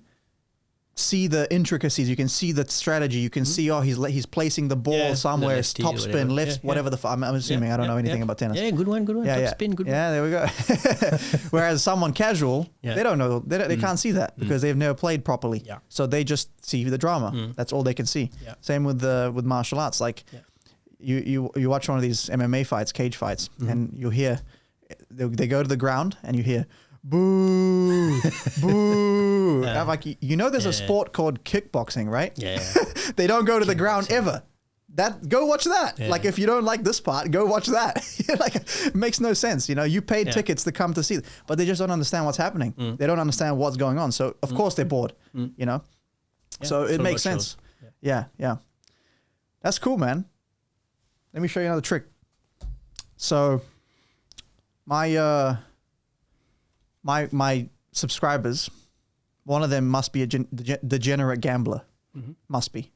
see the intricacies, you can see the strategy, you can see he's placing the ball somewhere, top spin, left, whatever the I'm assuming. I don't know anything about tennis. Yeah, good one. Top spin, good one. Yeah, there we go. Whereas someone casual, they don't know, they can't see that because they've never played properly. Yeah. So they just see the drama. That's all they can see. Yeah. Same with martial arts. Like you watch one of these MMA fights, cage fights, and you hear they go to the ground and you hear boo, boo. Yeah. I'm like, there's a sport called kickboxing, right? Yeah. They don't go to the ground ever. Go watch that. Yeah. Like, if you don't like this part, go watch that. Like, it makes no sense. You paid tickets to come to see it, but they just don't understand what's happening. They don't understand what's going on. So of course they're bored, Yeah, so it makes sense. Yeah. That's cool, man. Let me show you another trick. So my subscribers, one of them must be a degenerate gambler. Must be.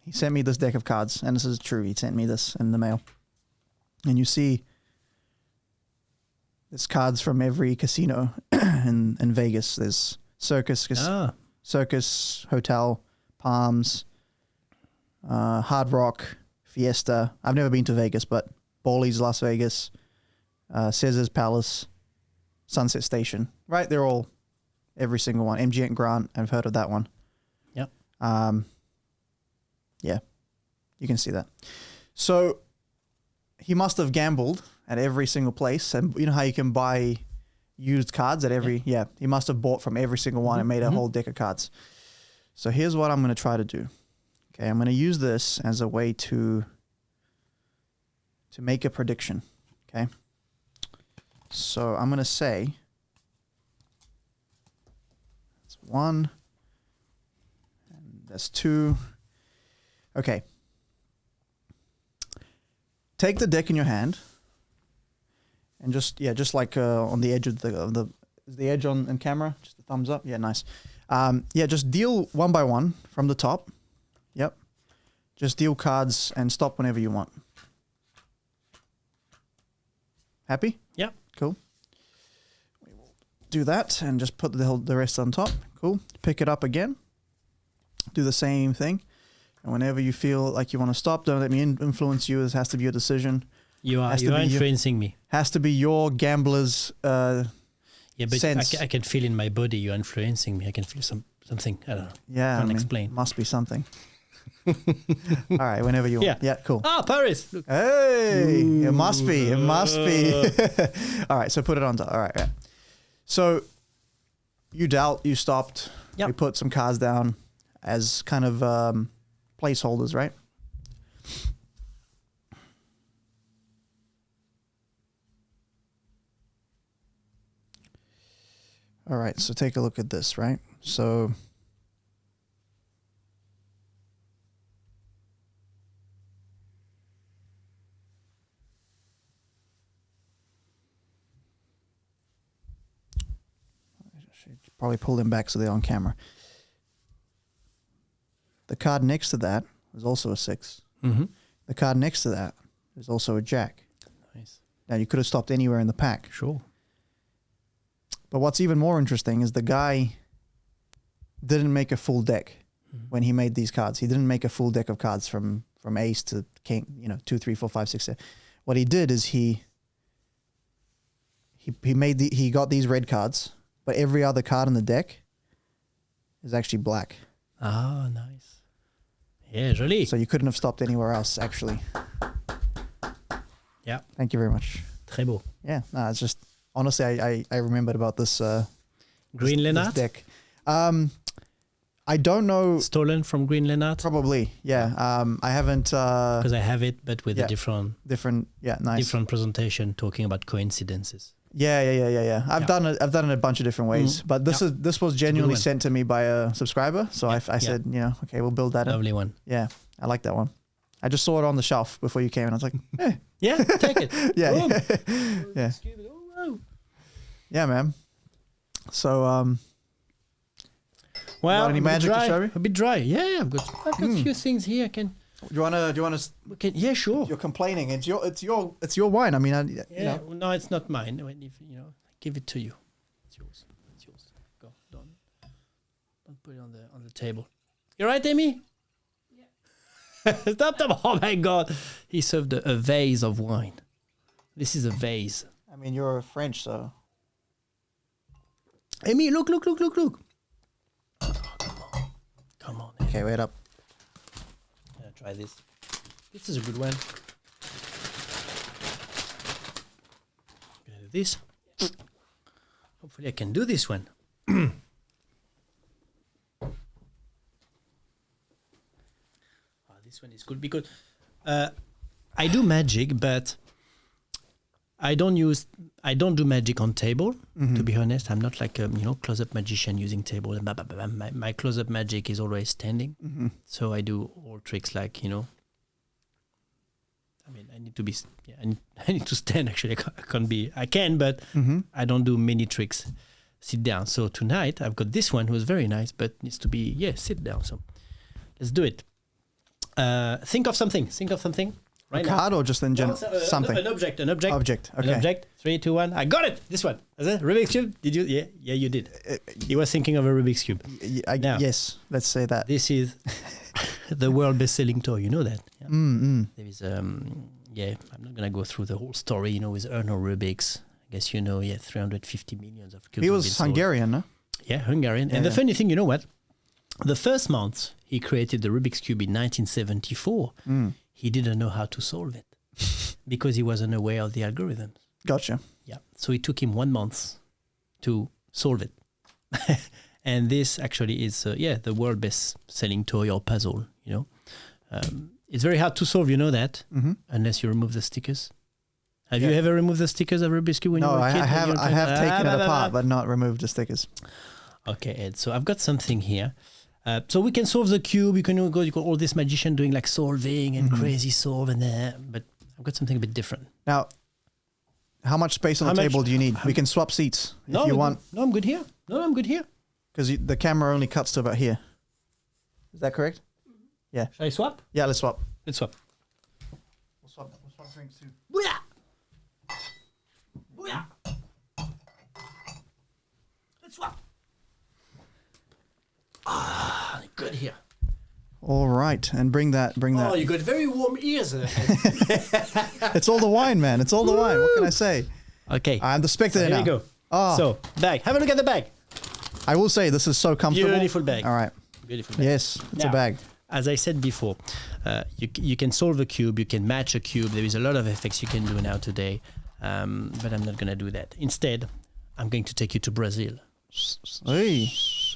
He sent me this deck of cards, and this is true. He sent me this in the mail. And you see, there's cards from every casino in Vegas. There's Circus Hotel, Palms, Hard Rock, Fiesta. I've never been to Vegas, but Bally's Las Vegas, Caesar's Palace, Sunset Station, right? They're all, every single one. MGM and Grant, I've heard of that one. Yep. Yeah, you can see that. So he must have gambled at every single place. And you know how you can buy used cards at every, he must have bought from every single one and made a whole deck of cards. So here's what I'm going to try to do. Okay, I'm going to use this as a way to make a prediction. Okay. So I'm going to say it's 1, and That's 2. Okay. Take the deck in your hand, and just like on the edge of the is the edge on camera. Just a thumbs up. Yeah, nice. Just deal one by one from the top. Yep. Just deal cards and stop whenever you want. Happy? Yeah. Cool. We will do that and just put the rest on top. Cool. Pick it up again. Do the same thing. And whenever you feel like you want to stop, don't let me influence you. This has to be your decision. You are influencing me. Has to be your gambler's yeah, but sense. I can feel in my body you're influencing me. I can feel something. I don't know. Yeah. Can't explain. Must be something. All right, whenever you want. Yeah, cool. Ah, Paris. Look. Hey, ooh. It must be. It must be. All right, so put it on top. All right, yeah. So you dealt, you stopped. Yep. We put some cards down as kind of placeholders, right? All right, so take a look at this, right? So probably pull them back so they're on camera. The card next to that is also a 6. Mm-hmm. The card next to that is also a jack. Nice. Now, you could have stopped anywhere in the pack. Sure. But what's even more interesting is the guy didn't make a full deck when he made these cards. He didn't make a full deck of cards from ace to king, 2, 3, 4, 5, 6, 7. What he did is he got these red cards, but every other card in the deck is actually black. Ah, nice. Yeah, joli. So you couldn't have stopped anywhere else, actually. Yeah. Thank you very much. Très beau. Yeah, no, it's just, honestly, I remembered about this Green Lennart? this deck. I don't know. Stolen from Green Lennart? Probably, yeah. I haven't... Because I have it, but with a different, nice. different presentation talking about coincidences. Yeah. I've done it a bunch of different ways, but this was genuinely sent to me by a subscriber. So I said, okay, we'll build that. Lovely one. Yeah, I like that one. I just saw it on the shelf before you came, and I was like, eh. Yeah, take it. Yeah, yeah. Yeah, man. So, well, any magic to show me? A bit dry. Yeah, I've got a few things here. Do you wanna? Yeah, sure. You're complaining. It's your wine. I mean, No, it's not mine. If give it to you. It's yours. Go. Don't put it on the table. You right, Amy? Yeah. Stop. Oh my God! He served a vase of wine. This is a vase. I mean, you're French, so. Amy, look. Oh, come on. Okay, wait up. I'm gonna try this. This is a good one. I'm gonna do this. Hopefully I can do this one. This one is good because I do magic, but I don't do magic on table. Mm-hmm. To be honest, I'm not like a close-up magician using table. My close-up magic is always standing. Mm-hmm. So I do all tricks like I need to be. Yeah, I need to stand. Actually, I can, but I don't do many tricks. Sit down. So tonight I've got this one, who's very nice, but needs to be sit down. So let's do it. Think of something. Right, a card or just in general? Something. An object. Object. Okay. An object. 3, 2, 1. I got it. This one. Is it Rubik's cube? Did you? Yeah, you did. He was thinking of a Rubik's cube. Yes, let's say that. This is the world best-selling toy. You know that. Yeah? There is. I'm not gonna go through the whole story. With Erno Rubiks. I guess 350 million of cubes. He was Hungarian, no? Yeah, Hungarian. And the funny thing, you know what? The first month he created the Rubik's cube in 1974. He didn't know how to solve it because he wasn't aware of the algorithms. Gotcha. Yeah. So it took him 1 month to solve it. And this actually is, the world best-selling toy or puzzle, It's very hard to solve, that, unless you remove the stickers. Have you ever removed the stickers of Rubik's Cube when you were a kid? No, I have taken it apart, but not removed the stickers. Okay, Ed. So I've got something here. So we can solve the cube. You can go all this magician doing like solving and crazy solve and but I've got something a bit different. Now, how much space on the table do you need? We can swap seats if you want. No, I'm good here. Because the camera only cuts to about here. Is that correct? Yeah. Shall I swap? Yeah, let's swap. Let's swap. We'll swap drinks too. Booyah! Booyah! Let's swap. Good here. All right, and bring that. Oh, you got very warm ears. It's all the wine, man. It's all the wine. What can I say? Okay. I'm the spectator Here now. you go. Oh. So, bag. Have a look at the bag. I will say this is so comfortable. Beautiful bag. All right. Beautiful bag. Yes, it's a Now, bag. As I said before, you can solve a cube, you can match a cube. There is a lot of effects you can do now today, but I'm not going to do that. Instead, I'm going to take you to Brazil. Hey.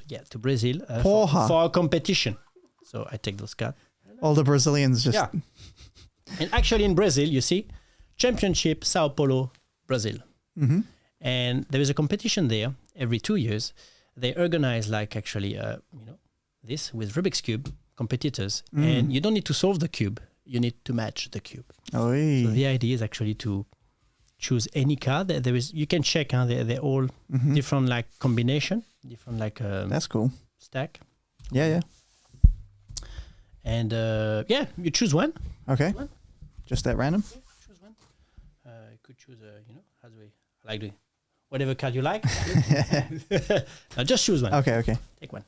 Yeah, to Brazil for a competition. So I take those cards. All the Brazilians just... Yeah. And actually in Brazil, you see, Championship Sao Paulo, Brazil. Mm-hmm. And there is a competition there every 2 years. They organize like actually, this with Rubiks Cube competitors. And you don't need to solve the cube. You need to match the cube. Oh, So the idea is actually to choose any card. You can check, they're all different like combination, different like that's cool. stack. Yeah. And you choose one. Okay. One. Just at random? Yeah, choose one. You could choose, like doing whatever card you like. Now just choose one. Okay. Take one.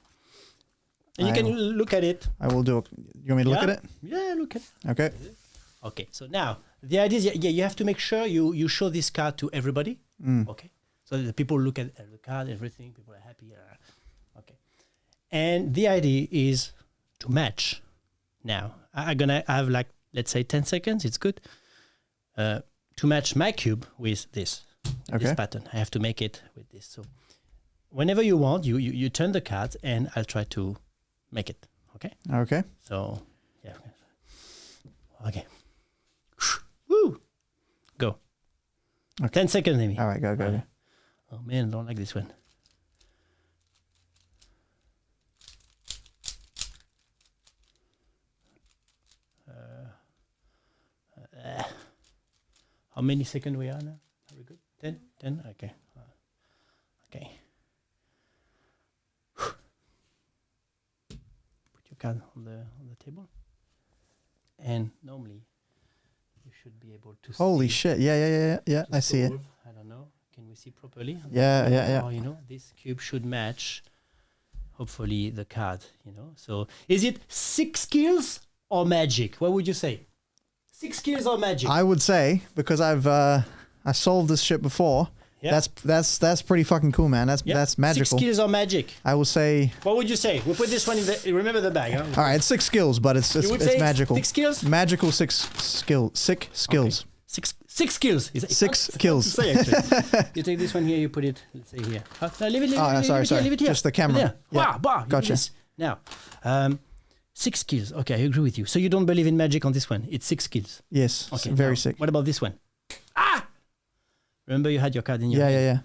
And you can look at it. I will do it. You want me to look at it? Yeah, look at it. Okay. Okay, so now the idea is, you have to make sure you show this card to everybody. Okay, so the people look at the card, everything. People are happy. Okay, and the idea is to match. Now I'm gonna have like, let's say 10 seconds. It's good to match my cube with this pattern. I have to make it with this. So whenever you want, you turn the cards, and I'll try to make it. Okay. So yeah. Okay. Woo! Go. Okay. 10 seconds, Amy. All right, go. Oh man, I don't like this one. How many seconds we are now? Are we good? 10? 10? Okay. Okay. Put your card on the table. And normally you should be able to Holy see. shit. Yeah. I see it. I don't know. Can we see properly? Yeah. Or, this cube should match, hopefully, the card, So is it 6 skills or magic? What would you say? 6 skills or magic? I would say, because I solved this shit before. Yeah. That's pretty fucking cool, man. That's magical. 6 skills or magic? I will say. What would you say? We'll put this one in remember the bag, huh? All right, it's 6 skills, but it's magical. 6 skills? Magical 6 skills. 6 skills. Okay. 6 skills. 6 skills. Say, actually. You take this one here, you put it, let's say here. No, leave it sorry. Leave it here. Just the camera. Yeah. Gotcha. Yes. Now, 6 skills. Okay, I agree with you. So you don't believe in magic on this one. It's 6 skills. Yes. Okay. Very now, sick. What about this one? Remember you had your card in your hand? Yeah.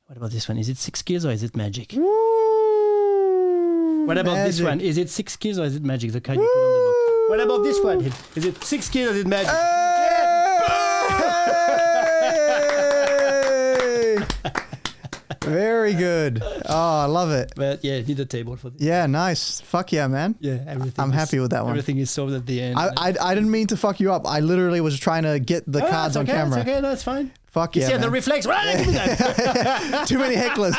What about this one? Is it 6 skills or is it magic? Woo, what about this one? Is it 6 skills or is it magic? The card you put on the box. What about this one? Is it 6 skills or is it magic? Very good. Oh, I love it. But yeah, need a table for this. Yeah, nice. Fuck yeah, man. Yeah, everything. I'm happy with that one. Everything is solved at the end. I didn't mean to fuck you up. I literally was trying to get the cards on camera. It's okay, that's fine. Fuck You yeah, see man. the reflex? Give me that. Too many hecklers.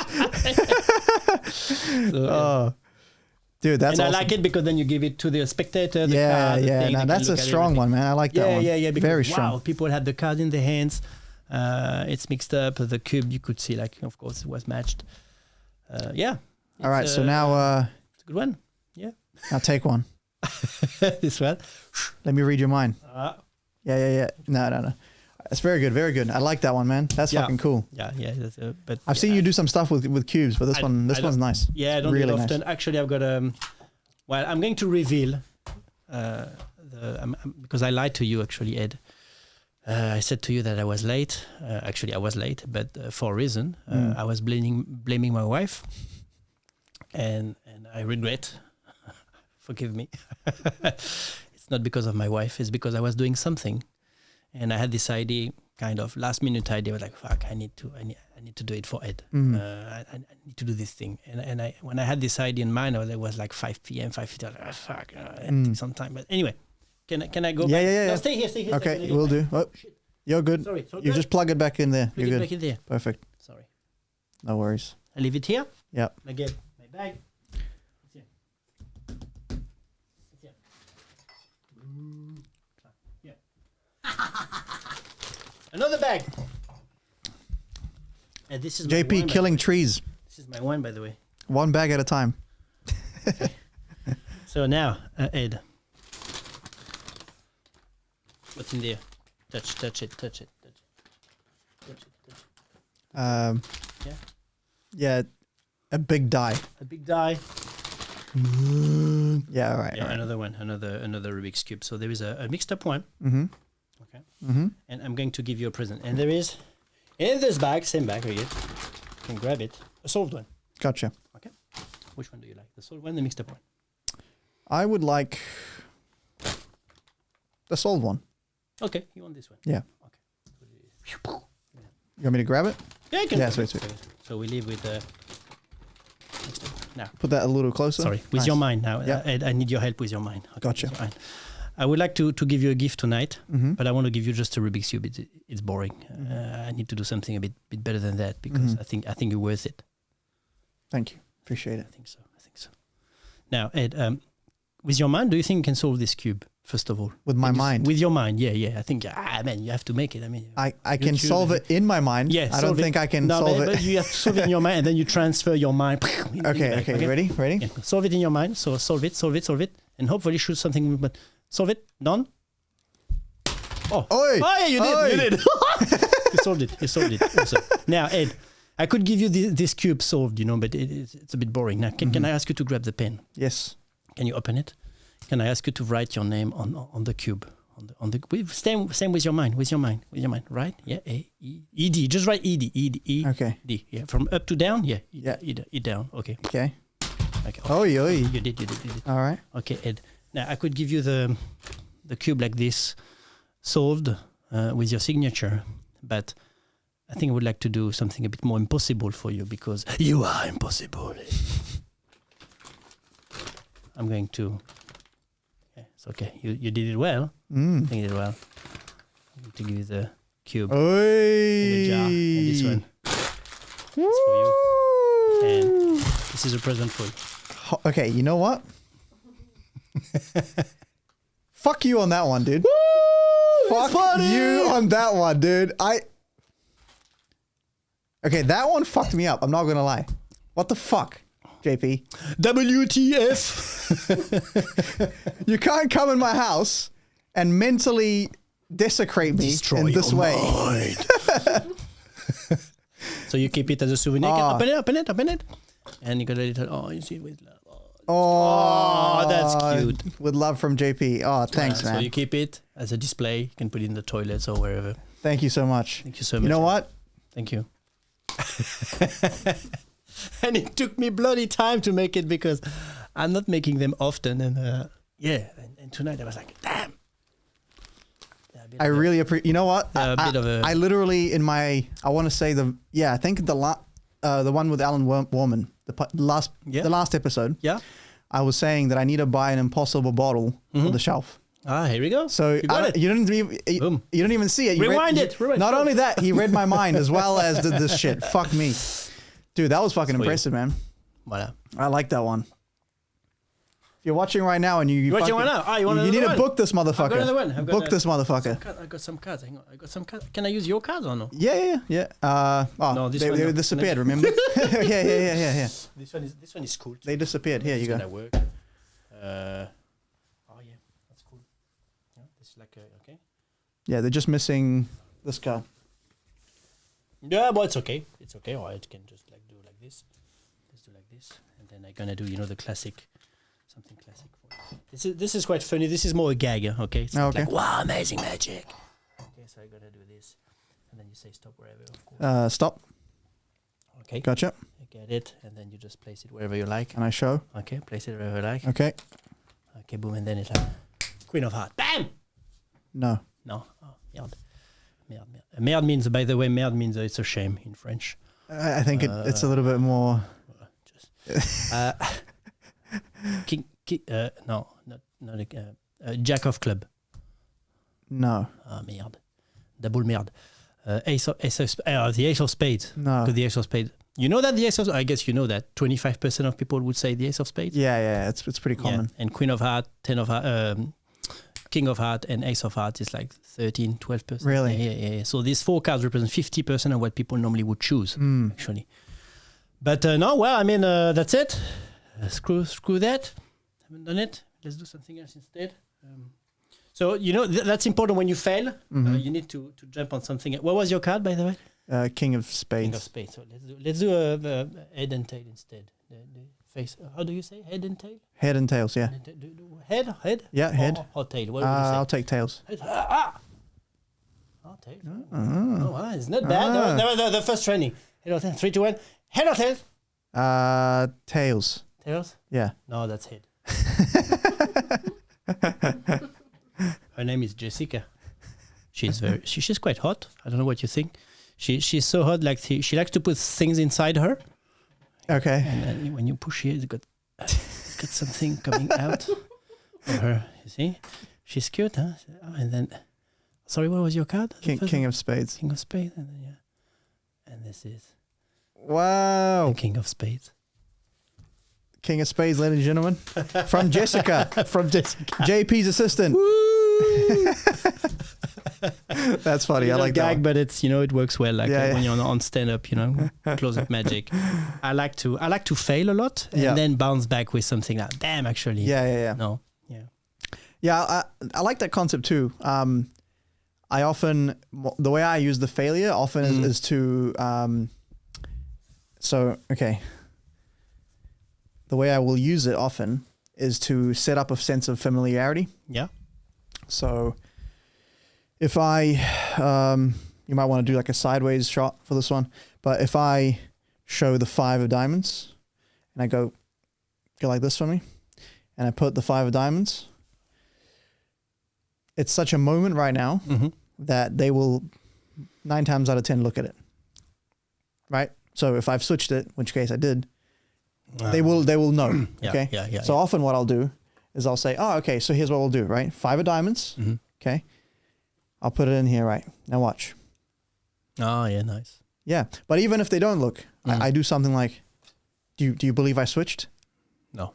Oh, dude, that's and awesome. I like it because then you give it to the spectator. The card, the thing, Now they that's can a look at strong everything. one, man. I like that one. Yeah. Because, very strong. wow, people had the card in their hands. It's mixed up. The cube, you could see, like, of course, it was matched. All right, so now it's a good one. Yeah. now take one. This one. Let me read your mind. Yeah. No. That's very good. Very good. I like that one, man. That's fucking cool. Yeah. But I've seen you do some stuff with cubes, but this one's nice. Yeah, I don't really do it often. Nice. Actually, I've got I'm going to reveal because I lied to you, actually, Ed. I said to you that I was late. Actually, I was late, but for a reason. I was blaming my wife, and I regret Forgive me. It's not because of my wife. It's because I was doing something, and I had this idea, kind of last minute idea. I was like, "Fuck! I need to do it for Ed. I need to do this thing." And when I had this idea in mind, it was like 5 p.m. 5:50. I was like, "Fuck! It takes some time." But anyway, can I go? Yeah, back? yeah. No, stay here. Okay, we'll do. Oh, you're good. Sorry. You just plug it back in there. Plug You're it good. back in there. Perfect. Sorry. No worries. I leave it here. Yeah. Again, my bag. It's here. It's here. Yeah. Another bag. And this is my JP wine, killing trees. This is my wine, by the way. One bag at a time. So now, Ed. What's in there? Touch it. Yeah. Yeah, a big die. A big die. Yeah, all right. Yeah, all right. another Rubik's Cube. So there is a mixed up one. Mm-hmm. Okay. Mm-hmm. And I'm going to give you a present. And there is, in this bag, same bag right here, you can grab it, a solved one. Gotcha. Okay. Which one do you like? The solved one, the mixed up one? I would like the sold one. Okay, you want this one? Yeah. Okay. You want me to grab it? Yeah, you can. Yeah, sweet. So we leave with the mixed up one. Now. Put that a little closer. Sorry, with Nice. your mind now. Yeah. Ed, I need your help with your mind. Okay, Gotcha. with your mind. I would like to give you a gift tonight, Mm-hmm. but I want to give you just a Rubik's Cube. It's boring. I need to do something a bit better than that because I think you're worth it. Thank you. Appreciate it. I think so. Now, Ed, with your mind, do you think you can solve this cube? First of all, With my mind. With your mind, yeah. I think, man, you have to make it. I mean, I can YouTube, solve it in my mind. Yeah, I don't think I can solve but it. you have to solve it in your mind, and then you transfer your mind. Okay. Ready? Yeah. Solve it in your mind. So solve it, and hopefully shoot something. But solve it. Done. Oh, Oi! oh yeah, you did. You solved it. Awesome. Now, Ed, I could give you this cube solved, but it's a bit boring. Now, can I ask you to grab the pen? Yes. Can you open it? Can I ask you to write your name on the cube? Same with your mind. Right? Yeah. E D. Just write E D. Okay. D. Yeah. From up to down. Yeah. Yeah. E down. Okay. Okay. Okay. Oi. You did. All right. Okay, Ed. Now I could give you the cube like this, solved with your signature, but I think I would like to do something a bit more impossible for you because you are impossible. I'm going to. Yeah, it's okay. You did it well. I think you did it well. I'm going to give you the cube and the jar, and this one is for you, and this is a present for you. Okay, you know what? Fuck you on that one, dude. Fuck you on that one, dude. Okay, that one fucked me up. I'm not gonna lie. What the fuck, JP? WTF? You can't come in my house and mentally desecrate me Destroy in this your way. mind. So you keep it as a souvenir. Open it. And you got a little, you see it with love. Oh, that's cute. With love from JP. Oh, thanks, man. So you keep it as a display. You can put it in the toilets or wherever. Thank you so much. Thank you so much. You know what? Thank you. And it took me bloody time to make it because I'm not making them often. And and tonight I was like, damn. I really appreciate. You know what? I literally in my. I want to say I think the one with Alan Warman, the last episode. Yeah. I was saying that I need to buy an impossible bottle for the shelf. Here we go. So you didn't even see it. Rewind it. Not only that, he read my mind as well as did this shit. Fuck me, dude. That was fucking impressive, man. Voilà. I like that one. If you're watching right now and you watching right now? You need to book this motherfucker. I've got another one. Book this motherfucker. I got some cards. Hang on. I got some cards. Can I use your cards or no? Yeah. No, this they one, no. disappeared. Remember? yeah. This one is cool. They disappeared. Here you go. Gonna work. Yeah, that's cool. Yeah, this is like okay. Yeah, they're just missing this card. Yeah, but it's okay. It's okay. Or I can just like do like this. Just do like this, and then I'm gonna do the classic, something classic for you. This is quite funny. This is more a gag. Okay. It's not like wow, amazing magic. Okay, so I'm gonna do this, and then you say stop wherever. Of course. Stop. Okay. Gotcha. You get it, and then you just place it wherever you like. Can I show? Okay, place it wherever you like. Okay. Okay, boom, and then it's like Queen of Hearts. Bam! No. No. Oh, merde. Merde means, by the way, merde means it's a shame in French. I think it's a little bit more. No, not Jack of Club. No. Ah, merde. Double merde. The Ace of Spades. No. Because the Ace of Spades. You know that the Ace of... I guess you know that 25% of people would say the Ace of Spades. Yeah. It's pretty common. Yeah. And Queen of Hearts, King of Hearts, and Ace of Hearts is like 13, 12%. Really? Yeah. So these 4 cards represent 50% of what people normally would choose, actually. But no, well, I mean, that's it. Screw that. Haven't done it. Let's do something else instead. So, you know, that's important when you fail. You need to jump on something. What was your card, by the way? King of Spades. King of Spades. So let's do a head and tail instead. The face. How do you say head and tail? Head and tails, yeah. Head? Yeah, head. Or tail? What would you say? I'll take tails. Oh, tail. Oh, wow, it's not bad. No, the first training. Head or tail. 3, 2, 1. Head or tail? Tails. Tails? Yeah. No, that's head. Her name is Jessica. She's quite hot. I don't know what you think. She's so hot, like she likes to put things inside her. Okay. And then when you push here, it's got something coming out of her. You see? She's cute, huh? And then, sorry, what was your card? King of Spades. King of Spades. And then, yeah. And this is Wow. King of Spades. King of Spades, ladies and gentlemen. From Jessica. From Jessica. JP's assistant. That's funny. I like gag, that. but it's, you know, it works well. Like when you're on stand up, you know, close-up magic. I like to fail a lot and then bounce back with something like, damn, actually. Yeah. No. Yeah, I like that concept too. I often, the way I use the failure often is to, the way I will use it often is to set up a sense of familiarity. Yeah. So if I, you might want to do like a sideways shot for this one, but if I show the 5 of diamonds and I go like this for me, and I put the 5 of diamonds, it's such a moment right now that they will 9 times out of 10 look at it. Right? So if I've switched it, which case I did, they will know. Okay. Yeah. So often what I'll do is I'll say, oh, okay, so here's what we'll do, right? 5 of diamonds. Okay. I'll put it in here, right? Now watch. Oh, yeah, nice. Yeah. But even if they don't look, I do something like, do you believe I switched? No.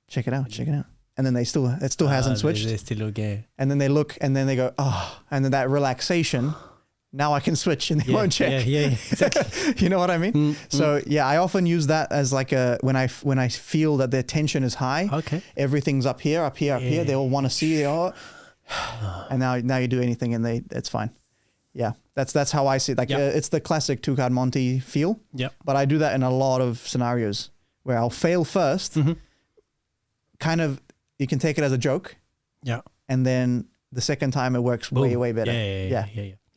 Check it out. And then it still hasn't switched. They still look gay. And then they look and then they go, oh, and then that relaxation, now I can switch and they won't check. Yeah, exactly. You know what I mean? So yeah, I often use that as like when I feel that their tension is high. Okay. Everything's up here. They all want to see it. And now you do anything and it's fine. Yeah, that's how I see it. Like it's the classic 2-card Monty feel. Yeah. But I do that in a lot of scenarios where I'll fail first. Kind of, you can take it as a joke. Yeah. And then the second time it works way better. Yeah.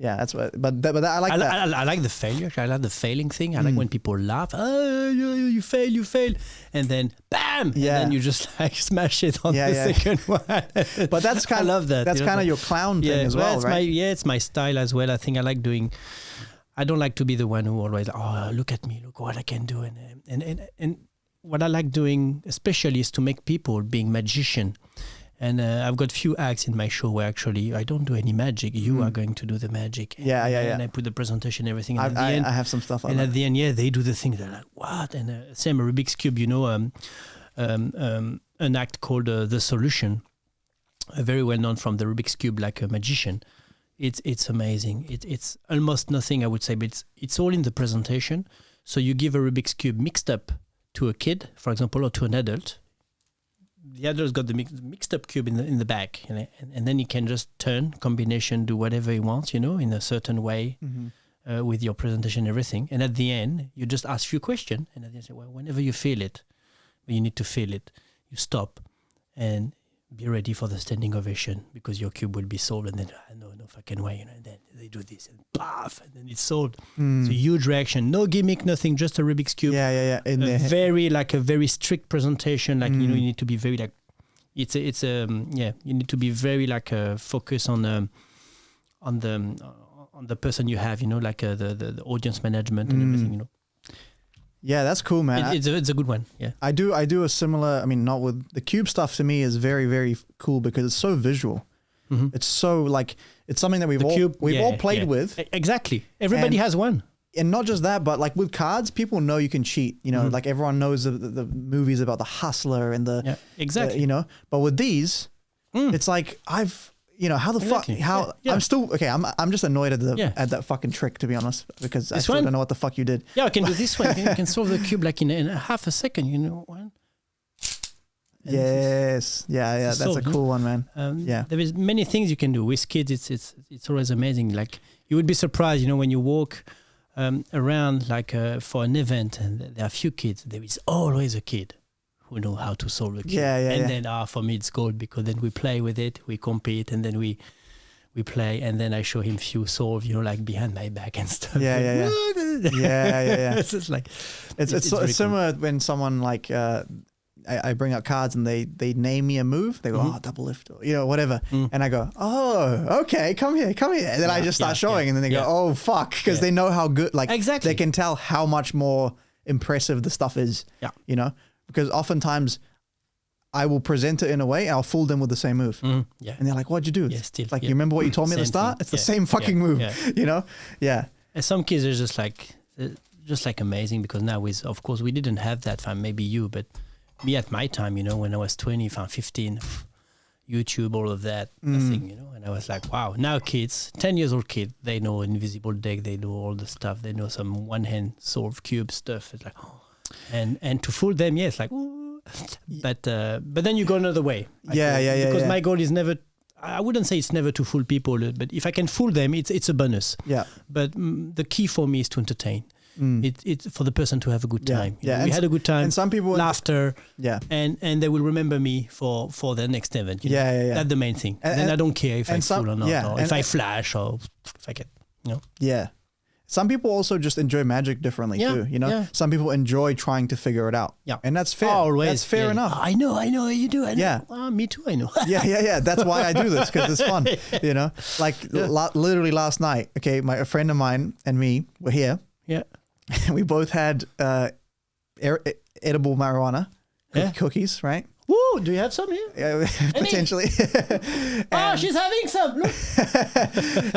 Yeah, that's what. But I like that. I like the failure. I like the failing thing. I like when people laugh. Oh, you fail, and then bam, and then you just like smash it on the second one. But that's kind of, I love that. That's kind of your clown thing as well, right? It's my style as well. I think I like doing. I don't like to be the one who always look at me, look what I can do, and what I like doing especially is to make people being magician. And I've got few acts in my show where actually I don't do any magic. You are going to do the magic. Yeah. And I put the presentation, everything. And at the end, I have some stuff on and that. at the end, they do the thing. They're like, what? And same Rubiks Cube, you know, an act called The Solution, very well known from the Rubiks Cube, like a magician. It's amazing. It's almost nothing, I would say, but it's all in the presentation. So you give a Rubiks Cube mixed up to a kid, for example, or to an adult. The adult's got the mixed up cube in the back, and then he can just turn, combination, do whatever he wants, you know, in a certain way with your presentation and everything. And at the end, you just ask few questions, and at the end, say, well, whenever you feel it, you need to feel it, you stop and be ready for the standing ovation because your cube will be solved. And then, no fucking way, you know, and then they do this and paf, and then it's solved. It's a huge reaction. No gimmick, nothing, just a Rubik's Cube. Yeah. A very strict presentation. Like, you know, you need to be very like, it's yeah. You need to be very like focused on the person you have. You know, like the audience management and everything. You know. Yeah, that's cool, man. It's a good one. Yeah. I do a similar. I mean, not with the cube stuff. To me, is very very cool because it's so visual. Mm-hmm. It's so like it's something that we've all played with. Exactly. Everybody has one. And not just that, but like with cards, people know you can cheat. You know, like everyone knows the movies about the hustler and the exactly. You know, but with these, it's like how the fuck I'm still okay. I'm just annoyed at that fucking trick, to be honest, because I still don't know what the fuck you did. Yeah, I can do this one. You can solve the cube like in half a second. You know one. Yes. Yeah. That's a cool one, man. There is many things you can do with kids. It's always amazing. Like you would be surprised, you know, when you walk around like for an event and there are a few kids, there is always a kid who know how to solve the cube. And then for me it's gold because then we play with it, we compete, and then we play, and then I show him few solve, you know, like behind my back and stuff. Yeah. It's just like it's similar cool. When someone like I bring out cards and they name me a move. They go, double lift, or, you know, whatever. And I go, oh, okay, come here. And then I just start showing, and then they go, oh, fuck, because they know how good, like, they can tell how much more impressive the stuff is, you know, because oftentimes I will present it in a way, and I'll fool them with the same move. And they're like, what'd you do? Like, you remember what you told me at the start? It's the same fucking move, you know? Yeah. And some kids are just like amazing, because now of course, we didn't have that time, maybe you, but me at my time, you know, when I was 20, 15, YouTube, all of that, nothing, you know, and I was like, wow, now kids, 10 years old kid, they know invisible deck, they know all the stuff, they know some one-hand solve cube stuff. It's like, and to fool them, it's like, ooh. But then you go another way. Because my goal is never, I wouldn't say it's never to fool people, but if I can fool them, it's a bonus. Yeah. But the key for me is to entertain. It's for the person to have a good time. You know, we had a good time. And some people laughter. And they will remember me for their next event. You know? That's the main thing. And I don't care if I fool or not, or if I flash, or if I get, you know. Yeah. Some people also just enjoy magic differently too. You know, some people enjoy trying to figure it out. Yeah. And that's fair. Always. That's fair enough. I know you do. I know. Yeah. Me too. I know. Yeah. That's why I do this, because it's fun. You know, like literally last night. Okay, a friend of mine and me were here. Yeah. And we both had edible marijuana cookies, right? Woo! Do you have some here? Potentially. She's having some. Look.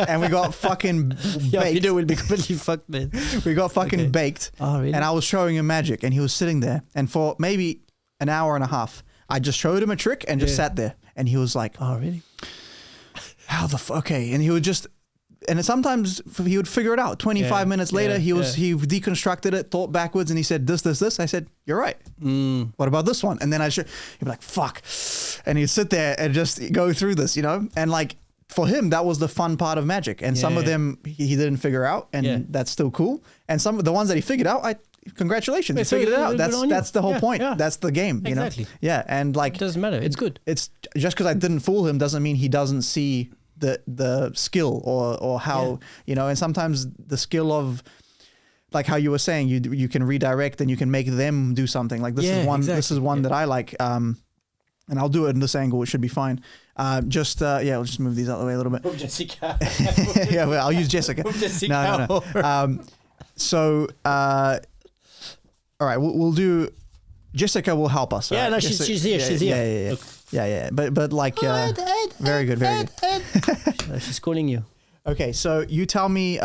And we got fucking baked. Yeah, video will be completely fucked, man. We got fucking baked. Oh, really? And I was showing him magic, and he was sitting there. And for maybe an hour and a half, I just showed him a trick and just sat there. And he was like, "Oh, really? How the fuck?" Okay. And he would just. And sometimes he would figure it out. 25 minutes later, he deconstructed it, thought backwards, and he said, this. I said, you're right. What about this one? And then he'd be like, fuck. And he'd sit there and just go through this, you know? And like, for him, that was the fun part of magic. And some of them he didn't figure out, and that's still cool. And some of the ones that he figured out, congratulations, you figured it out. That's the whole point. Yeah. That's the game, you know? Yeah, and like... It doesn't matter. It's good. It's just because I didn't fool him doesn't mean he doesn't see... the skill or how, you know, and sometimes the skill of, like how you were saying, you can redirect and you can make them do something. Like this is one that I like, and I'll do it in this angle. It should be fine. We'll just move these out of the way a little bit. Move Jessica. Well, I'll use Jessica. Move Jessica. No. All right, we'll do. Jessica will help us. Yeah, no, she's here. She's here. Yeah. But like, very good. She's calling you. Okay, so you tell me.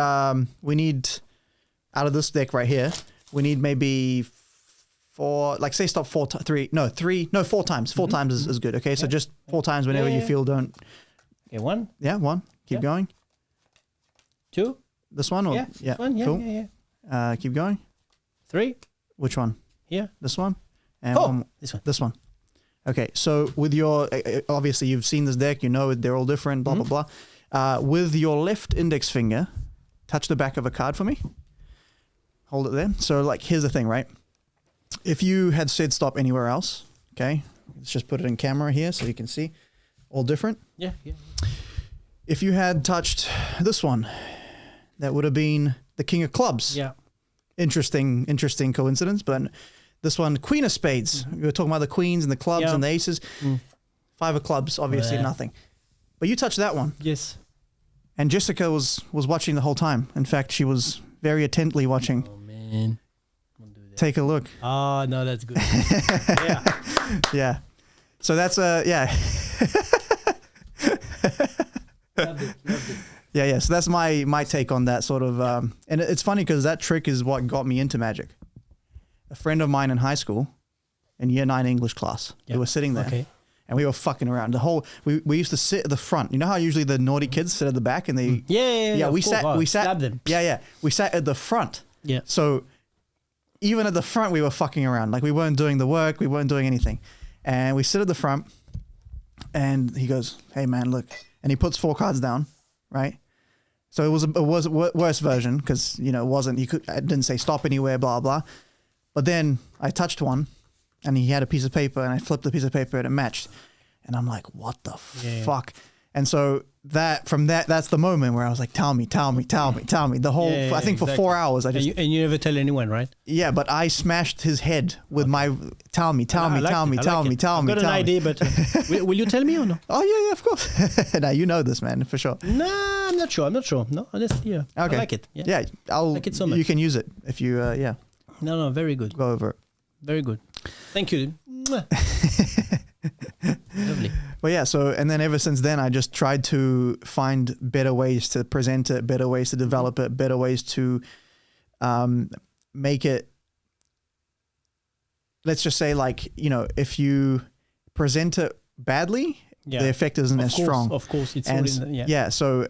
We need out of this deck right here. We need maybe 4. Like, say stop 4 times. 4 times is good. Okay, so just 4 times whenever you feel. Don't. Okay, 1. Yeah, 1. Keep going. 2. This one. Or, this one. Cool. Yeah. Keep going. 3. Which one? Here. This one. And this one. Okay, so with your, obviously you've seen this deck, you know they're all different, blah, blah, blah. With your left index finger, touch the back of a card for me. Hold it there. So like, here's the thing, right? If you had said stop anywhere else, okay, let's just put it in camera here so you can see, all different. Yeah. If you had touched this one, that would have been the King of Clubs. Yeah. Interesting coincidence, but... This one, Queen of Spades. We were talking about the queens and the clubs and the aces. 5 of clubs, obviously nothing. But you touched that one. Yes. And Jessica was watching the whole time. In fact, she was very attentively watching. Oh, man. Don't do that. Take a look. Oh, no, that's good. Yeah. Yeah. So that's, yeah. Loved it. Yeah. So that's my take on that sort of, and it's funny because that trick is what got me into magic. A friend of mine in high school, in year 9 English class, we were sitting there. Okay. And we were fucking around. We used to sit at the front. You know how usually the naughty kids sit at the back and they we sat Stab them. we sat at the front. Yeah. So even at the front we were fucking around. Like we weren't doing the work, we weren't doing anything. And we sit at the front and he goes, "Hey man, look." And he puts 4 cards down, right? So it was a worse version because it wasn't I didn't say stop anywhere, blah blah. But then I touched one. And he had a piece of paper, and I flipped the piece of paper, and it matched. And I'm like, "What the fuck?" And so that's the moment where I was like, "Tell me." The whole, I think for 4 hours, I just and you never tell anyone, right? Yeah, but I smashed his head with my tell me. I've got an idea, but will you tell me or no? Oh yeah, of course. Now you know this, man, for sure. No, I'm not sure. No, honestly, yeah. Okay. I like it. Yeah, I'll like it so much. You can use it if you No, very good. Go over it. Very good. Thank you. Lovely. But yeah, so and then ever since then, I just tried to find better ways to present it, better ways to develop it, better ways to make it. Let's just say, like, if you present it badly, the effect isn't as strong. Of course, it's all in the, yeah. So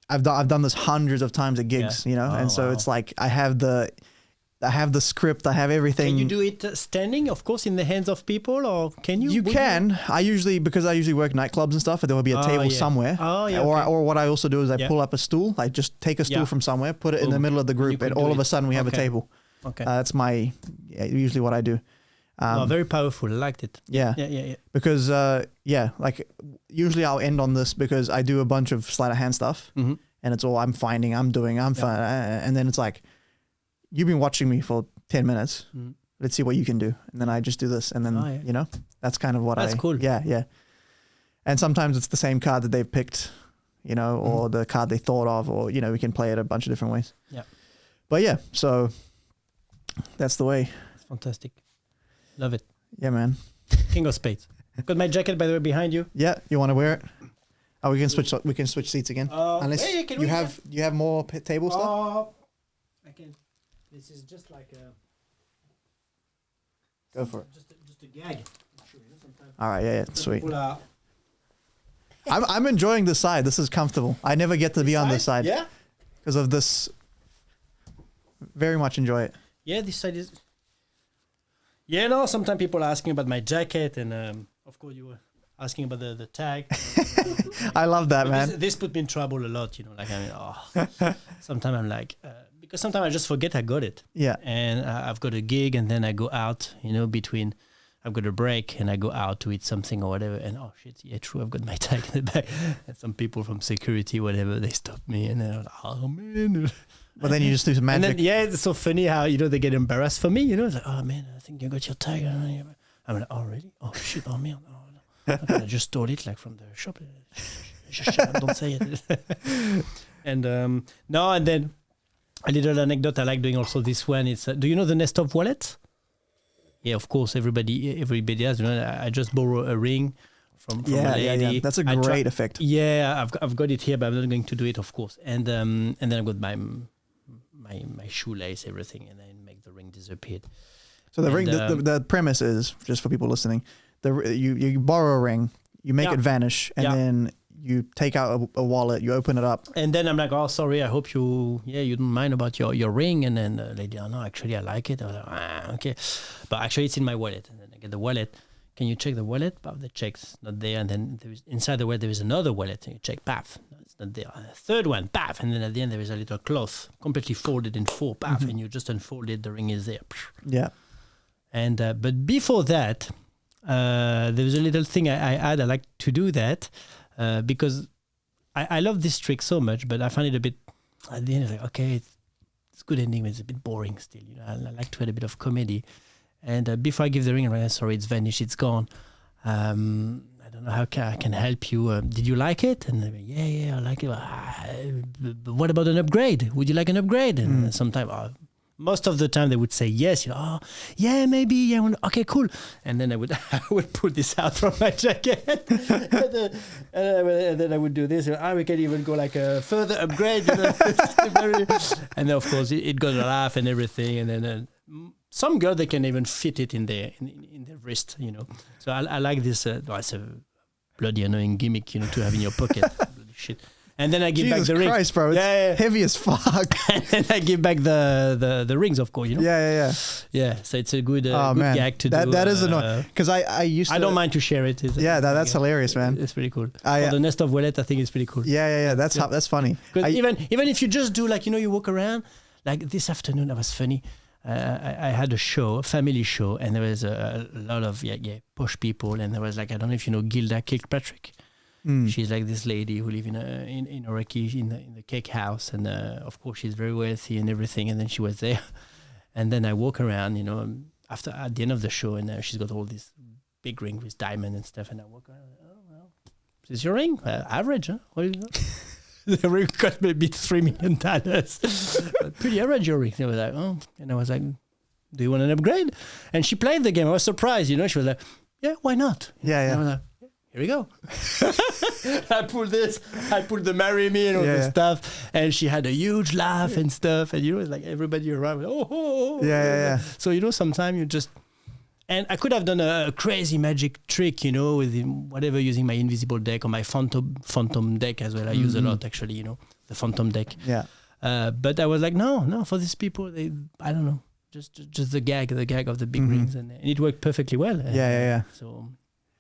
I've done this hundreds of times at gigs, and so it's like I have the script, I have everything. Can you do it standing, of course, in the hands of people, or can you? You can. I usually work nightclubs and stuff, and there will be a table somewhere. Oh, yeah. Or what I also do is I pull up a stool. I just take a stool from somewhere, put it in the middle of the group, and all of a sudden we have a table. Okay. That's usually what I do. Very powerful. I liked it. Yeah. Because like usually I'll end on this because I do a bunch of sleight of hand stuff, and it's all I'm finding, I'm doing, I'm fine, and then it's like, you've been watching me for 10 minutes. Let's see what you can do. And then I just do this. And then, that's kind of what That's cool. Yeah. And sometimes it's the same card that they've picked, or the card they thought of, or, we can play it a bunch of different ways. Yeah. But yeah, so that's the way. It's fantastic. Love it. Yeah, man. King of Spades. Got my jacket, by the way, behind you. Yeah. You want to wear it? Oh, we can switch seats again. Unless you have more table stuff. I can. This is just like a. Go for it. Just a gag. All right, yeah, sweet. I'm enjoying this side. This is comfortable. I never get to be on this side. Yeah. Because of this. Very much enjoy it. Yeah, this side is. Yeah, no. Sometimes people are asking about my jacket, and of course you were asking about the tag. I love that, man. This put me in trouble a lot. Sometimes I'm like. Because sometimes I just forget I got it. Yeah. And I've got a gig and then I go out, between, I've got a break and I go out to eat something or whatever. And oh shit, yeah, true, I've got my tag in the bag. And some people from security, whatever, they stop me and then I'm like, oh man. But then you just do some magic. And then, it's so funny how, they get embarrassed for me, It's like, oh man, I think you got your tag. I'm like, oh really? Oh shit, oh man. Oh, no. I just stole it like from the shop. Shut up, don't say it. And and then, a little anecdote I like doing also this one. It's do you know the Nest of Wallets? Yeah, of course. Everybody has. I just borrow a ring from a lady. Yeah. That's a great effect. Yeah, I've got it here, but I'm not going to do it, of course. And then I've got my shoelace, everything, and then make the ring disappear. So the ring, the premise is, just for people listening, you borrow a ring, you make it vanish, and then you take out a wallet, you open it up. And then I'm like, oh, sorry, I hope you don't mind about your ring. And then the lady, oh, no, actually, I like it. I was like, okay. But actually, it's in my wallet. And then I get the wallet. Can you check the wallet? But the check's not there. And then inside the wallet, there is another wallet. And you check, paf, no, it's not there. A third one, paf. And then at the end, there is a little cloth, completely folded in 4, paf. And you just unfold it, the ring is there. Yeah. And but before that, there was a little thing I like to do that. Because I love this trick so much, but I find it a bit, at the end, it's like, okay, it's good ending, but it's a bit boring still. I like to add a bit of comedy. And before I give the ring, I'm like, sorry, it's vanished, it's gone. I I don't know how I can help you. Did you like it? And yeah, I like it. But what about an upgrade? Would you like an upgrade? And sometimes, most of the time, they would say yes. Oh, yeah, maybe. Yeah, okay, cool. And then I would pull this out from my jacket, and then I would do this. We can even go like a further upgrade. And then of course it got a laugh and everything. And then some girl, they can even fit it in their wrist. So I like this. It's a bloody annoying gimmick, to have in your pocket. Bloody shit. And then I give back the rings. Jesus Christ, bro. It's heavy as fuck. And then I give back the rings, of course, Yeah. Yeah, so it's a good gag to do. That is annoying. Because I used to... I don't mind to share it. That's hilarious, man. It's pretty cool. For the nest of wallet, I think it's pretty cool. Yeah. That's funny. Because even if you just do, like, you walk around, like this afternoon, that was funny. I had a family show, and there was a lot of posh people, and there was like, I don't know if you know Gilda Kilpatrick. She's like this lady who lives in Oraki in the cake house, and of course she's very wealthy and everything. And then she was there, and then I walk around, at the end of the show, and she's got all this big ring with diamond and stuff, and I walk around. Oh well, is this your ring? Average, huh? What do you know? The ring cost maybe $3 million. Pretty average your ring. They were like, oh, and I was like, do you want an upgrade? And she played the game. I was surprised, She was like, yeah, why not? Yeah. And I was like, here we go. I pulled the marry me and all this stuff, and she had a huge laugh and stuff, and it's like everybody around, Yeah. So sometimes you just, and I could have done a crazy magic trick, with whatever, using my invisible deck or my phantom deck as well. I use a lot actually, the phantom deck. Yeah. But I was like, no, for these people, I don't know, just the gag of the big rings, and it worked perfectly well. Yeah. So.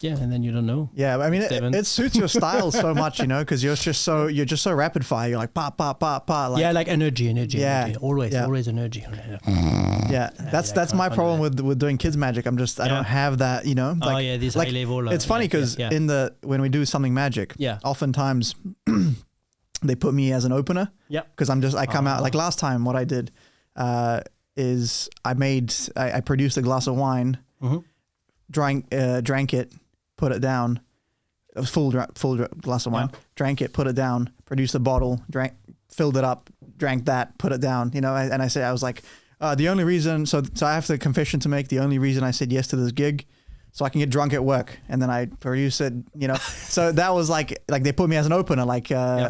Yeah, and then you don't know. Yeah, I mean, it suits your style so much, because you're just so rapid fire. You're like pop. Like, like energy. Always energy. Yeah, that's my problem with doing kids magic. I don't have that, Like, this high level. It's funny because when we do something magic, oftentimes they put me as an opener. Yeah, because I come out like last time. What I did is I produced a glass of wine, drank it. Put it down, it was full glass of wine, drank it, put it down, produced a bottle, filled it up, drank that, put it down, and I was like, the only reason, so I have the confession to make, the only reason I said yes to this gig, so I can get drunk at work, and then I produce it, so that was like they put me as an opener,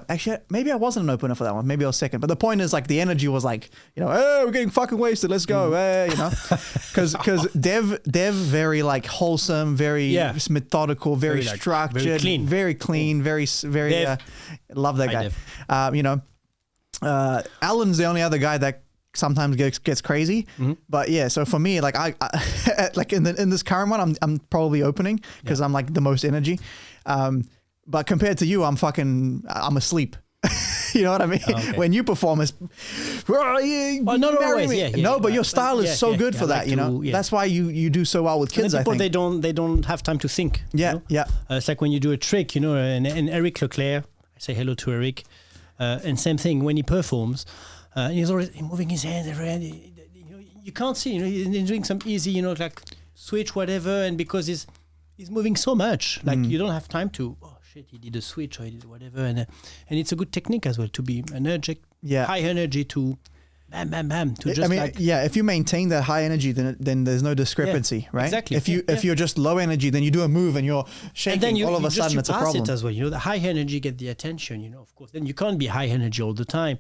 actually, maybe I wasn't an opener for that one, maybe I was second, but the point is like the energy was like, hey, we're getting fucking wasted, let's go, because Dev very like wholesome, very methodical, very structured, very clean, very love that guy. Alan's the only other guy that sometimes gets crazy, but so for me, like I like in this current one, I'm probably opening because I'm like the most energy, but compared to you, I'm asleep. You know what I mean? Okay. When you perform, it's not always. No, but your style is so good for that. That's why you do so well with kids. People, I think they don't have time to think. It's like when you do a trick, and Eric Leclerc. I say hello to Eric, and same thing when he performs. He's always moving his hands everywhere. You can't see, he's doing some easy, like switch, whatever. And because he's moving so much, like you don't have time to, oh shit, he did a switch or he did whatever. And it's a good technique as well to be energetic, high energy to bam, bam, bam. To just if you maintain that high energy, then there's no discrepancy, right? Exactly. If you're just low energy, then you do a move and you're shaking, and then all of a sudden it's a problem. It as well. The high energy get the attention, of course. Then you can't be high energy all the time.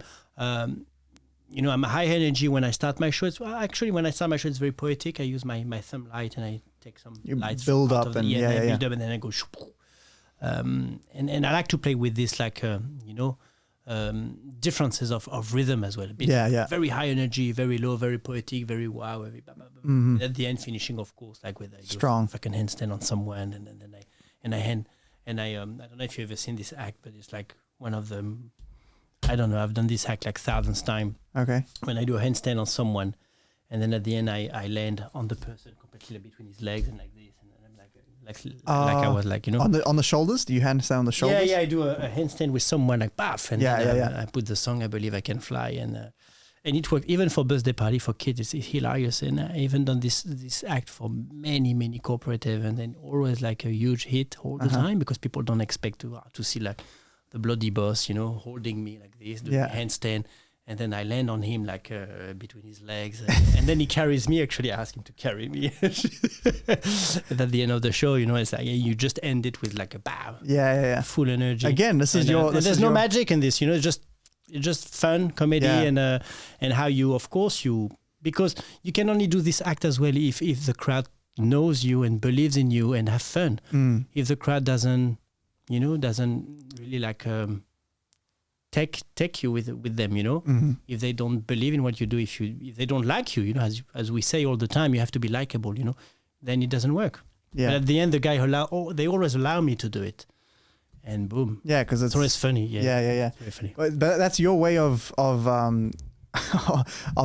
I'm a high energy when I start my show. Actually, when I start my show, it's very poetic. I use my thumb light and I take some lights build up and build up and then I go. And I like to play with this, like differences of rhythm as well. Very high energy, very low, very poetic, very wow. Very blah, blah, blah. And at the end, finishing, of course, like with strong. If I can handstand on someone, and I don't know if you've ever seen this act, but it's like one of them. I don't know. I've done this hack like thousands times. Okay. When I do a handstand on someone, and then at the end I land on the person completely between his legs and like this, and then I'm like I was like on the shoulders. Do you handstand on the shoulders? Yeah. I do a handstand with someone like baff, and then I put the song "I Believe I Can Fly," and And it works even for birthday party for kids. It's hilarious. And I even done this act for many corporate events, and always like a huge hit all the time, because people don't expect to see like the bloody boss, holding me like this, doing a handstand. And then I land on him like between his legs. And then he carries me. Actually, I ask him to carry me. And at the end of the show, it's like you just end it with like a bow. Yeah. Full energy. Again, this is your... There's no magic in this, it's just fun, comedy, and how you, of course, because you can only do this act as well if the crowd knows you and believes in you and have fun. If the crowd doesn't really like... take you with them, if they don't believe in what you do, if they don't like you, as we say all the time, you have to be likable, then it doesn't work. But at the end, the guy they always allow me to do it, and boom. Yeah, because it's always funny. Yeah. Very funny. But that's your way of of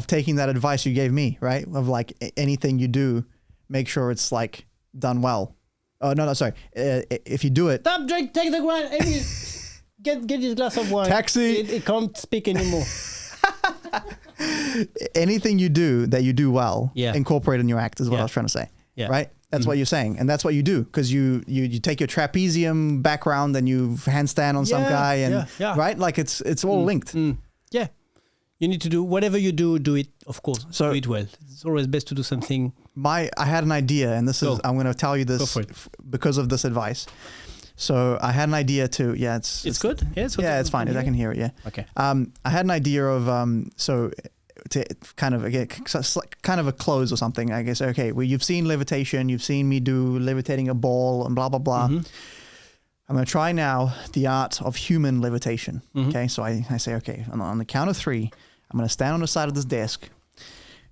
taking that advice you gave me, right? Of like anything you do, make sure it's like done well. Oh no, sorry. If you do it, stop, drink, take the wine. Get his glass of wine. Taxi. It can't speak anymore. Anything you do well, incorporate in your act is what I was trying to say. Yeah. Right? That's what you're saying. And that's what you do. Because you take your trapezium background and you handstand on some guy and right? Like it's all linked. Yeah. You need to do whatever you do it, of course. So do it well. It's always best to do something. I had an idea, and I'm going to tell you this because of this advice. So I had an idea to, it's good. It's fine. I can hear it. Yeah. Okay. I had an idea of, to kind of a close or something, I guess. Okay. Well, you've seen levitation. You've seen me do levitating a ball and blah, blah, blah. I'm going to try now the art of human levitation. Okay. So I say, okay, on the count of 3, I'm going to stand on the side of this desk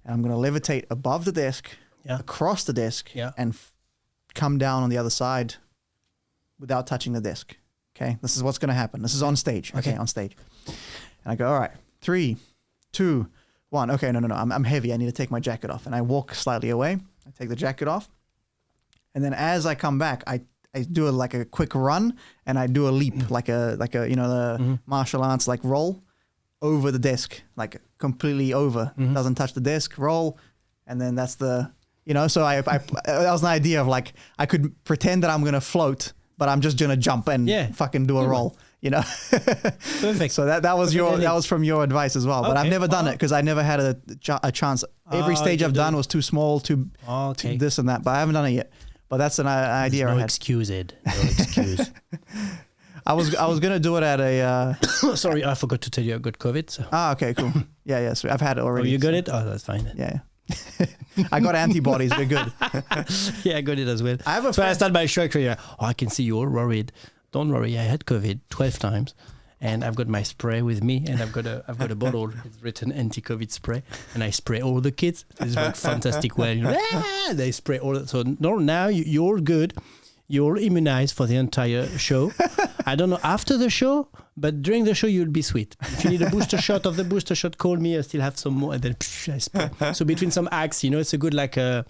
and I'm going to levitate above the desk, across the desk and come down on the other side without touching the disc. Okay, this is what's going to happen. This is on stage. Okay, on stage. And I go, all right, 3, 2, 1. Okay, no. I'm heavy. I need to take my jacket off. And I walk slightly away. I take the jacket off. And then as I come back, I do like a quick run and I do a leap, like a the martial arts like roll over the disc, like completely over. Doesn't touch the disc, roll. And then that's the, so I that was an idea of like, I could pretend that I'm going to float, but I'm just gonna jump and fucking do a roll, Perfect. So that was from your advice as well. But I've never done it because I never had a chance. Every stage I've done was too small, too this and that. But I haven't done it yet. But that's an idea I had. Excuse. I was gonna do it at a. Sorry, I forgot to tell you I got COVID. So. Okay, cool. Yeah. So I've had it already. Oh, you got it? Oh, that's fine. Yeah. I got antibodies. We're good. Yeah, I got it as well. So I start by showing you. I can see you're all worried. Don't worry. I had COVID 12 times, and I've got my spray with me, and I've got a bottle. It's written anti-COVID spray, and I spray all the kids. This works fantastic well. They spray all. So now you're all good. You're all immunized for the entire show. I don't know after the show, but during the show you'll be sweet. If you need a booster shot of the booster shot, call me. I still have some more, and then I spray. So between some acts, it's a good like a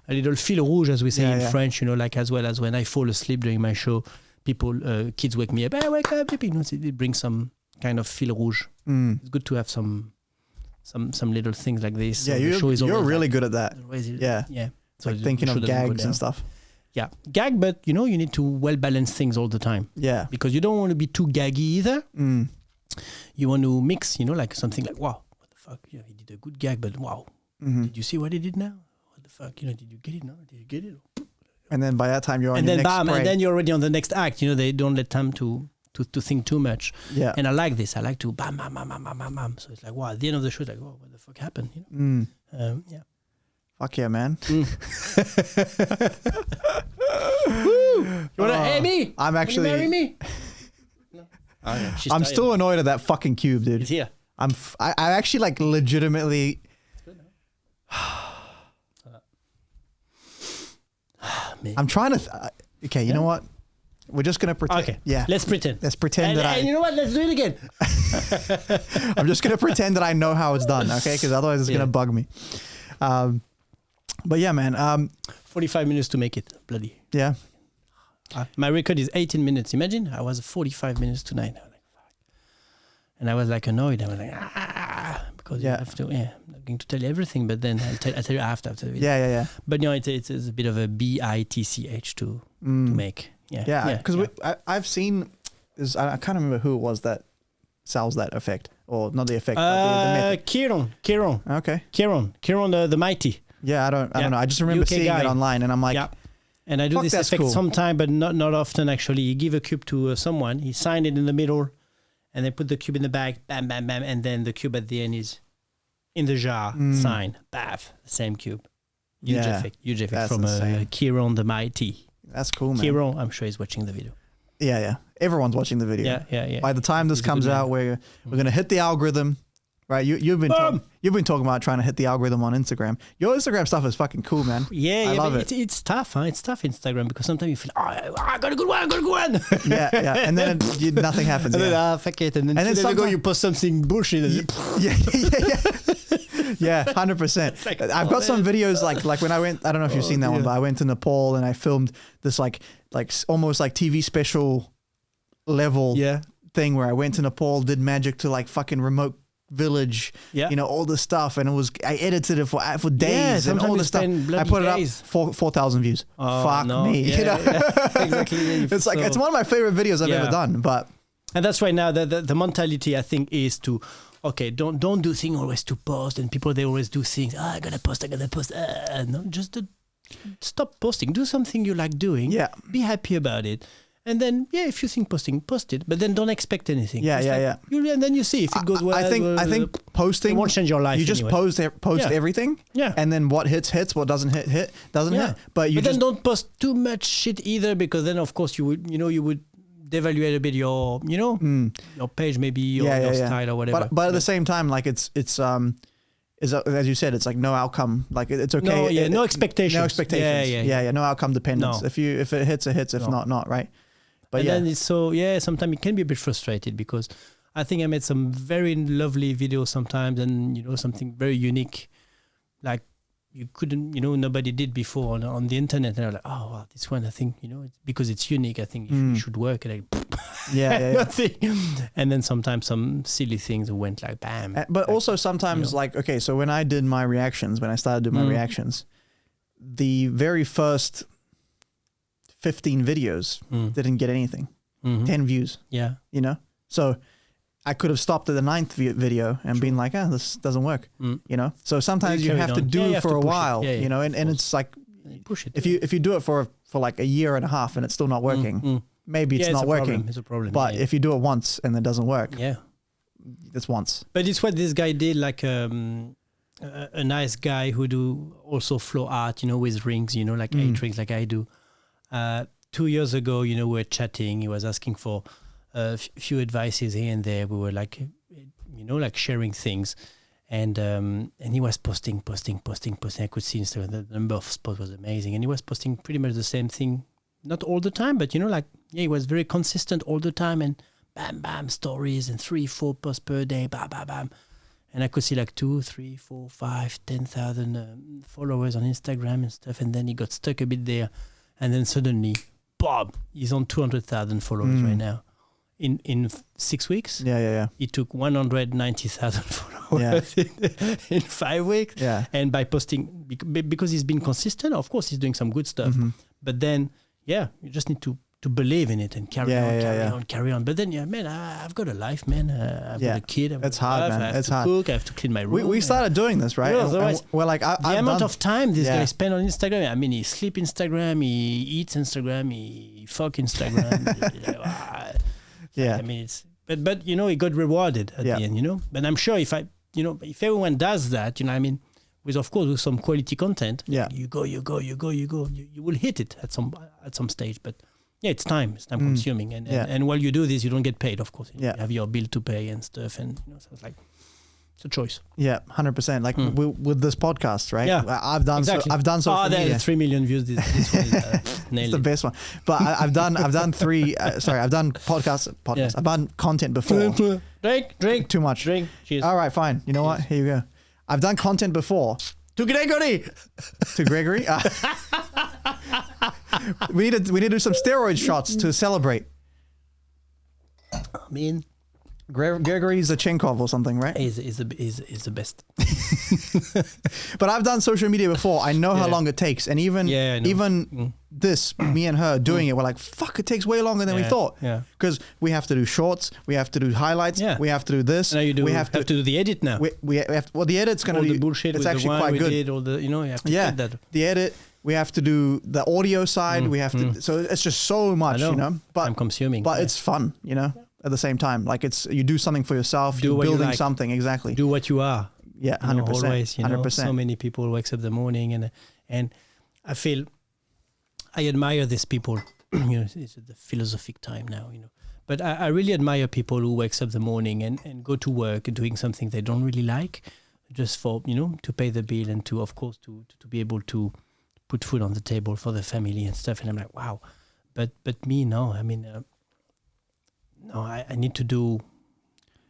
little fil rouge, as we say in French. Like as well as when I fall asleep during my show, kids wake me up. Hey, wake up! It brings some kind of fil rouge. It's good to have some little things like this. Yeah, you're really good at that. Yeah. So like thinking of gags and stuff. Yeah, gag, but you need to well balance things all the time. Yeah, because you don't want to be too gaggy either. You want to mix, like something like, wow, what the fuck? Yeah, he did a good gag, but wow, did you see what he did now? What the fuck? Did you get it now? Did you get it? And then by that time you're on and your then next bam, spray. And then you're already on the next act. They don't let time to think too much. Yeah, and I like this. I like to bam, bam, bam, bam, bam, bam, bam. So it's like, wow, at the end of the show, it's like, wow, what the fuck happened? Yeah. Fuck yeah, man. You want to marry me? I'm actually. Marry me? No. I'm still annoyed at that fucking cube, dude. It's here. I actually like legitimately. I'm trying to. Okay, you know what? We're just gonna pretend. Okay. Yeah. Let's pretend. Let's pretend and you know what? Let's do it again. I'm just gonna pretend that I know how it's done. Okay, because otherwise it's gonna bug me. But yeah, man. 45 minutes to make it. Bloody. Yeah. My record is 18 minutes. Imagine I was 45 minutes tonight. I was like, fuck. And I was like annoyed. I was like, course. You have to. Yeah, I'm not going to tell you everything, but then I'll tell you after the video. Yeah. But it's a bit of a BITCH to make. Yeah. Because I've seen. I can't remember who it was that sells that effect, or not the effect. But the method. Kieran. Okay. Kieran the Mighty. Yeah, I don't know. I just remember UK seeing it online, and I'm like. Yeah. And I do this effect sometime, but not often actually. You give a cube to someone, he signed it in the middle, and they put the cube in the bag, bam, bam, bam, and then the cube at the end is in the jar, sign, bath, same cube. Huge effect from Kieran the Mighty. That's cool, man. Kieran, I'm sure he's watching the video. Yeah. Everyone's watching the video. Yeah. By the time this comes out, we're gonna hit the algorithm. Right, you've been talking about trying to hit the algorithm on Instagram. Your Instagram stuff is fucking cool, man. Yeah, I love it. It's tough, huh? It's tough Instagram because sometimes you feel, I got a good one. Yeah, and then nothing happens. And then fuck it, and then sometimes you post something bullshit. Yeah. Yeah, 100%. I've got some videos like when I went. I don't know if you've seen that one, but I went to Nepal and I filmed this like almost like TV special level thing where I went to Nepal, did magic to like fucking remote village, all this stuff, and I edited it for days and all this stuff. I put it up 4,000 views. Fuck me, exactly. It's like it's one of my favorite videos I've ever done. And that's right now the mentality I think is to don't do things always to post, and people they always do things. I gotta post. No, just stop posting. Do something you like doing. Yeah, be happy about it. And then, if you think posting, post it. But then don't expect anything. Yeah. And then you see if it goes well. I think posting it won't change your life. You just post everything. Yeah. And then what hits, what doesn't hit. But then don't post too much shit either, because then of course you would devaluate a bit your page maybe or your style or whatever. But at the same time, like it's as you said, it's like no outcome. Like it's okay. No expectations. No expectations. Yeah. No outcome dependence. No. If it hits, it hits. If not, right? But then it's sometimes it can be a bit frustrated because I think I made some very lovely videos sometimes, and something very unique, like you couldn't, nobody did before on the internet. And I'm like, oh, wow, this one, I think, because it's unique, I think it should work. And nothing. And then sometimes some silly things went like bam. But also sometimes so when I did my reactions, when I started doing my reactions, the very first 15 videos didn't get anything. 10 views. Yeah. So I could have stopped at the 9th video and been like, this doesn't work. So sometimes you have to do it for a while, and it's like, push it. If you do it for like a year and a half and it's still not working, maybe it's not working. It's a problem. But if you do it once and it doesn't work, it's once. But it's what this guy did, like a nice guy who do also flow art, with rings, like 8 rings like I do. 2 years ago, we were chatting. He was asking for a few advices here and there. We were like sharing things, and he was posting. I could see Instagram, the number of spots was amazing, and he was posting pretty much the same thing, not all the time, but he was very consistent all the time, and bam stories and 3-4 posts per day, bam. And I could see like 2, 3, 4, 5, 10,000 followers on Instagram and stuff, and then he got stuck a bit there. And then suddenly, Bob, he's on 200,000 followers right now. In 6 weeks, he took 190,000 followers in 5 weeks. Yeah. And by posting, because he's been consistent, of course he's doing some good stuff. But then, you just need to believe in it and carry on. But then, man, I've got a life, man. I've got a kid. It's hard, man. I have to cook. I have to clean my room. We started doing this, right? And we're like, the amount of time this guy spent on Instagram. I mean, he sleep Instagram, he eats Instagram, he fuck Instagram. I mean, it's but he got rewarded at the end, But I'm sure if everyone does that, with some quality content, you go, you will hit it at some stage, but. Yeah, it's time consuming, and while you do this, you don't get paid. Of course, you have your bill to pay and stuff, and so it's like it's a choice. Yeah, 100%. Like with this podcast, right? Yeah, I've done social media. There's 3 million views. This one is it's the best one. But I've done I've done podcasts. Yeah. I've done content before. Drink too much. Drink. Cheers. All right, fine. You know what? Here you go. I've done content before. To Gregory. We need to do some steroid shots to celebrate. I mean, Gregory Zachenkov or something, right? Is the best. But I've done social media before. I know how long it takes, and even this, me and her doing it, we're like, fuck, it takes way longer than we thought. Yeah, because we have to do shorts, we have to do highlights, we have to do this. Now we have to do the edit now. We have well, the edit's gonna all be the bullshit. It's with actually the quite good. did, all the, you have to put that. The edit. We have to do the audio side. We have to. So it's just so much, But I'm consuming. But it's fun, At the same time, like you do something for yourself. You're building something exactly. Do what you are. Yeah, 100%. Always, 100%. So many people wakes up in the morning, and I feel I admire these people. It's the philosophic time now, But I really admire people who wakes up in the morning and go to work doing something they don't really like, just for to pay the bill and to, of course, to be able to put food on the table for the family and stuff. And I'm like, wow. But me, no. I mean, no, I need to do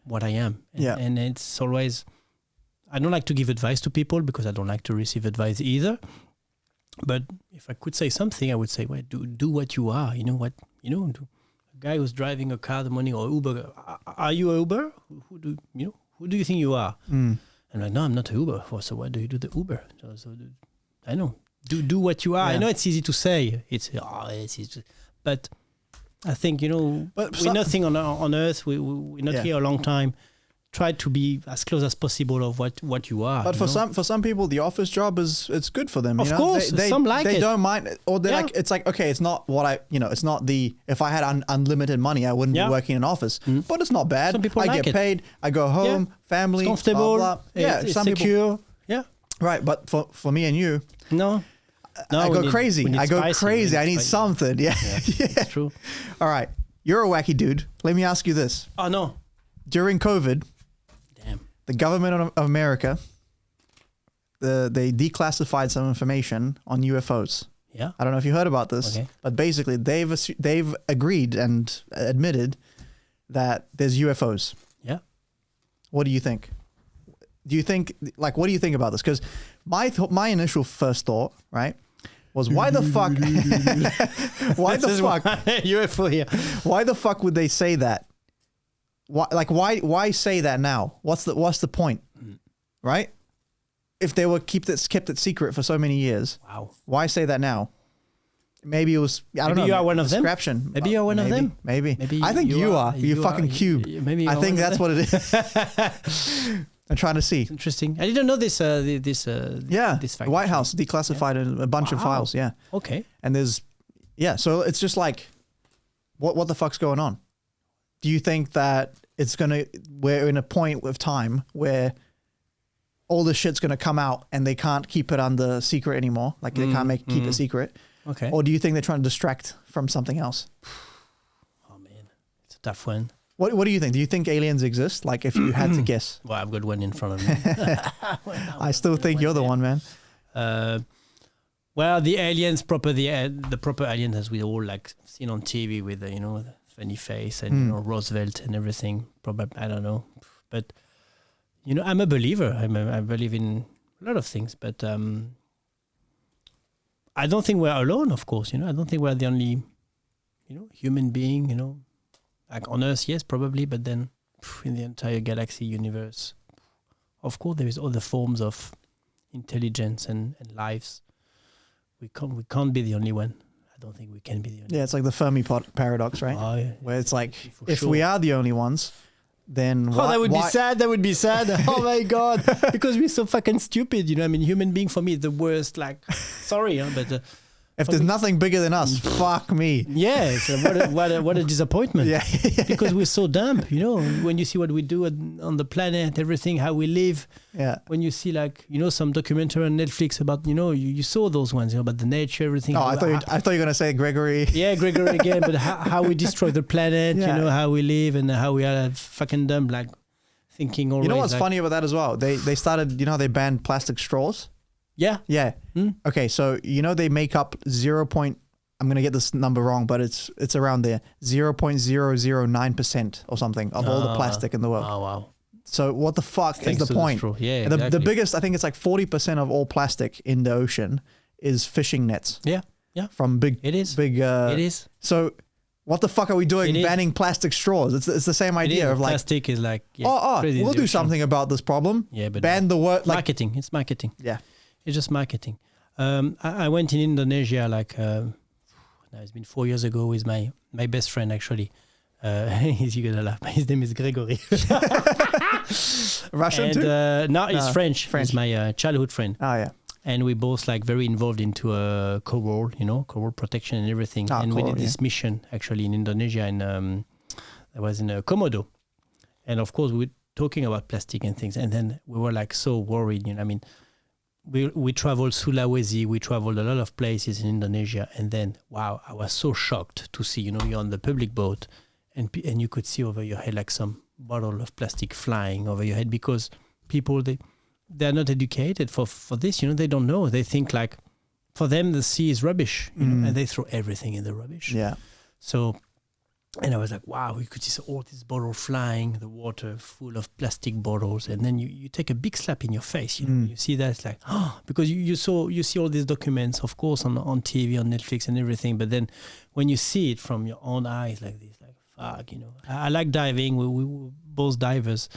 what I am. And it's always, I don't like to give advice to people because I don't like to receive advice either. But if I could say something, I would say, well, do what you are. A guy who's driving a car in the morning or Uber, are you a Uber? Who do you think you are? I'm like, no, I'm not a Uber. So why do you do the Uber? I know. Do what you are. I know it's easy to say. It's easy but I think, we're nothing on earth. We're not here a long time. Try to be as close as possible of what you are. But for some people, the office job it's good for them. Of course, some like they it. don't mind, or they're like, it's like, okay, it's not what it's not if I had unlimited money, I wouldn't be working in an office. But it's not bad. Some people I like get paid. I go home, family, it's comfortable. Blah, blah. It's some secure. People, right. But for me and you, no, I go crazy. I go crazy. I need something. Yeah, it's true. All right, you're a wacky dude. Let me ask you this. Oh no, during COVID. The government of America, they declassified some information on UFOs. Yeah, I don't know if you heard about this, but basically they've agreed and admitted that there's UFOs. Yeah. What do you think? What do you think about this? Because my initial first thought, right, was why the fuck? Why the fuck? UFO here. Why the fuck would they say that? Why say that now? What's the point? Right? If they were kept it secret for so many years. Wow. Why say that now? Maybe it was I don't know. Maybe you are one of them. Maybe you are one of them. Maybe I think you are. You fucking cube. Maybe I think that's what it is. I'm trying to see. Interesting. I didn't know this. This fact. White House declassified a bunch of files. Yeah. Okay. And there's so it's just like what the fuck's going on? Do you think that we're in a point of time where all this shit's gonna come out and they can't keep it under secret anymore? Like they can't keep it secret. Okay. Or do you think they're trying to distract from something else? Oh man, it's a tough one. What do you think? Do you think aliens exist? Like if you had to guess. Well, I've got one in front of me. I still think you're the one, man. Well, the aliens, the proper aliens as we all like seen on TV with the funny face and Roosevelt and everything. Probably, I don't know, but I'm a believer. I believe in a lot of things, but I don't think we're alone. Of course, I don't think we're the only human being. Like on Earth, yes, probably, but then in the entire galaxy, universe, of course, there is other forms of intelligence and lives. We can't be the only one. I don't think we can be the only one. Yeah, it's like the Fermi paradox, right? Oh, yeah. Where it's like, if we are the only ones, then why? Oh, that would be sad. That would be sad. Oh my God. Because we're so fucking stupid. Human being for me is the worst. Like, sorry, but... if there's nothing bigger than us, fuck me. Yeah, so what a disappointment. Yeah. Because we're so dumb, when you see what we do on the planet, everything, how we live. Yeah. When you see some documentary on Netflix about, you saw those ones, about the nature, everything. Oh, I thought you were going to say Gregory. Yeah, Gregory again, but how we destroy the planet, how we live and how we are fucking dumb, like thinking always. You know what's funny about that as well? They started, they banned plastic straws. Yeah. Yeah. Okay, so they make up I'm going to get this number wrong, but it's around there, 0.009% or something of all the plastic in the world. Oh, wow. So what the fuck is the point? Yeah, exactly. The biggest, I think it's like 40% of all plastic in the ocean is fishing nets. Yeah. Yeah. From big... It is. Big... it is. So what the fuck are we doing banning plastic straws? It's the same idea of like plastic is like we'll do something about this problem. Yeah, but ban the word like marketing. It's marketing. Yeah, it's just marketing. I went in Indonesia like now it's been 4 years ago with my best friend actually. You're gonna laugh. His name is Gregory. Russian too? No, he's French. He's my childhood friend. Oh yeah. And we both like very involved into coral, coral protection and everything. And we did this mission actually in Indonesia, and I was in Komodo. And of course, we were talking about plastic and things. And then we were like so worried. I mean, we traveled Sulawesi, we traveled a lot of places in Indonesia. And then, wow, I was so shocked to see, you're on the public boat and you could see over your head like some bottle of plastic flying over your head because people, they're not educated for this, they don't know. They think like, for them, the sea is rubbish, and they throw everything in the rubbish. Yeah. So, and I was like, wow, you could see all these bottles flying, the water full of plastic bottles. And then you take a big slap in your face, you see that, it's like, because you see all these documents, of course, on TV, on Netflix and everything. But then when you see it from your own eyes like this, like, fuck, I like diving. We were both divers.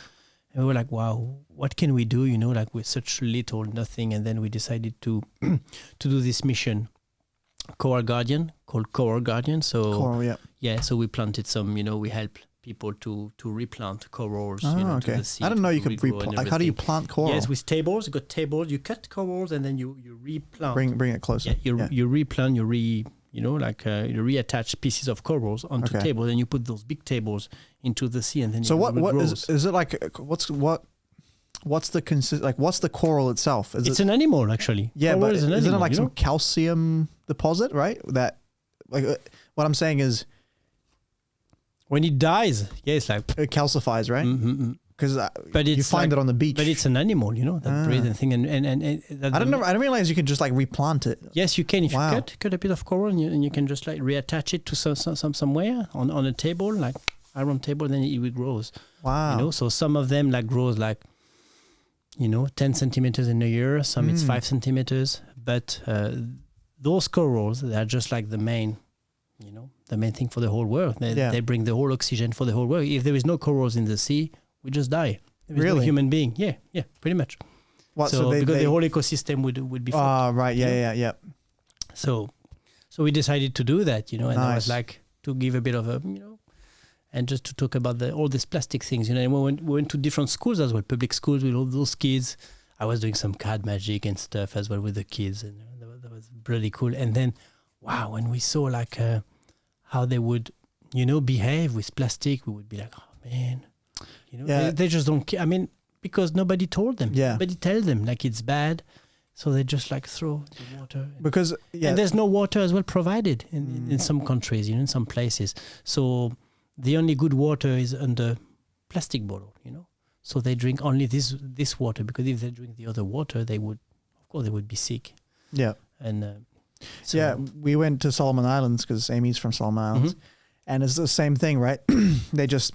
And we were like, wow, what can we do, like with such little, nothing. And then we decided to do this mission, called Coral Guardian. So, Coral, yeah. Yeah, so we planted some, we help people to replant corals, to the sea. I didn't know you could replant. Like, how do you plant coral? Yes, with tables. You got tables, you cut corals and then you replant. Bring it closer. Yeah, you replant, you reattach pieces of corals onto tables, and you put those big tables into the sea, and then so what is it like? What's the coral itself? It's an animal actually. Yeah, coral but isn't it like some calcium deposit, right? That like what I'm saying is when it dies, it's like it calcifies, right? Because you find it on the beach. But it's an animal, that breathing thing, and I didn't realize you could just like replant it. Yes, you can. If you cut a bit of coral, and you can just like reattach it to somewhere on a table, like iron table, then it grows. Wow. So some of them like grows like 10 centimeters in a year. Some it's 5 centimeters. But those corals, they are just like the main thing for the whole world. They bring the whole oxygen for the whole world. If there is no corals in the sea, we just die. There is no human being. Yeah, pretty much. Because the whole ecosystem would be fucked. Right. Yeah. So we decided to do that, and I was like to give a bit of a, and just to talk about all these plastic things, and we went to different schools as well, public schools with all those kids. I was doing some card magic and stuff as well with the kids, and that was really cool. And then, wow, when we saw like how they would, behave with plastic, we would be like, oh man. They just don't care. I mean, because nobody told them. Yeah. Nobody tell them like it's bad. So they just like throw the water. And there's no water as well provided in some countries, in some places. So the only good water is under plastic bottle, So they drink only this water, because if they drink the other water, they would be sick. Yeah. And we went to Solomon Islands because Amy's from Solomon Islands, and it's the same thing, right? They just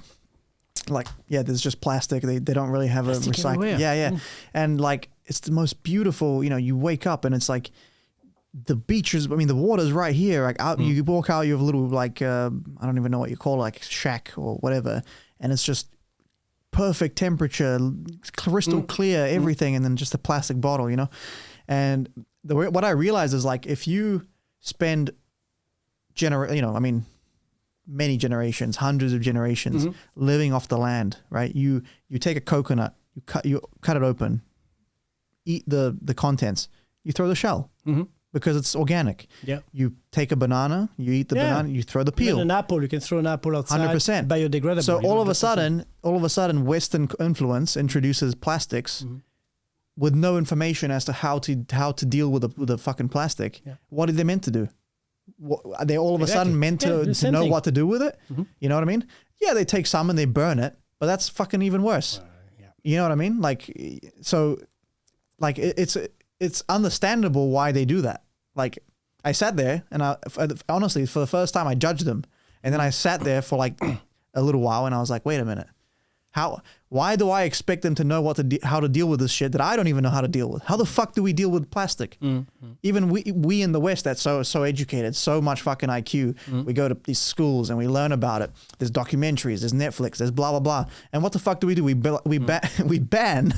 there's just plastic. They don't really have a recycle. Yeah. And like it's the most beautiful. You wake up and it's like the beaches. I mean, the water's right here. Like out, you walk out, you have a little like I don't even know what you call it, like shack or whatever, and it's just perfect temperature, crystal clear, everything, and then just a plastic bottle, And what I realized is like if you spend many generations, hundreds of generations living off the land, right? You take a coconut, you cut it open, eat the contents, you throw the shell because it's organic. Yeah. You take a banana, you eat the banana, you throw the peel. Even an apple, you can throw an apple outside. 100%. Biodegradable. So all of a sudden, Western influence introduces plastics with no information as to how to deal with the fucking plastic. Yeah. What are they meant to do? Are they all of a sudden meant to know what to do with it? You know what I mean? Yeah, they take some and they burn it, but that's fucking even worse. You know what I mean? Like, so, like it's understandable why they do that. Like, I sat there and honestly, for the first time, I judged them, and then I sat there for like a little while, and I was like, wait a minute, Why do I expect them to know how to deal with this shit that I don't even know how to deal with? How the fuck do we deal with plastic? Even we in the West that's so educated, so much fucking IQ. We go to these schools and we learn about it. There's documentaries, there's Netflix, there's blah blah blah. And what the fuck do? We ban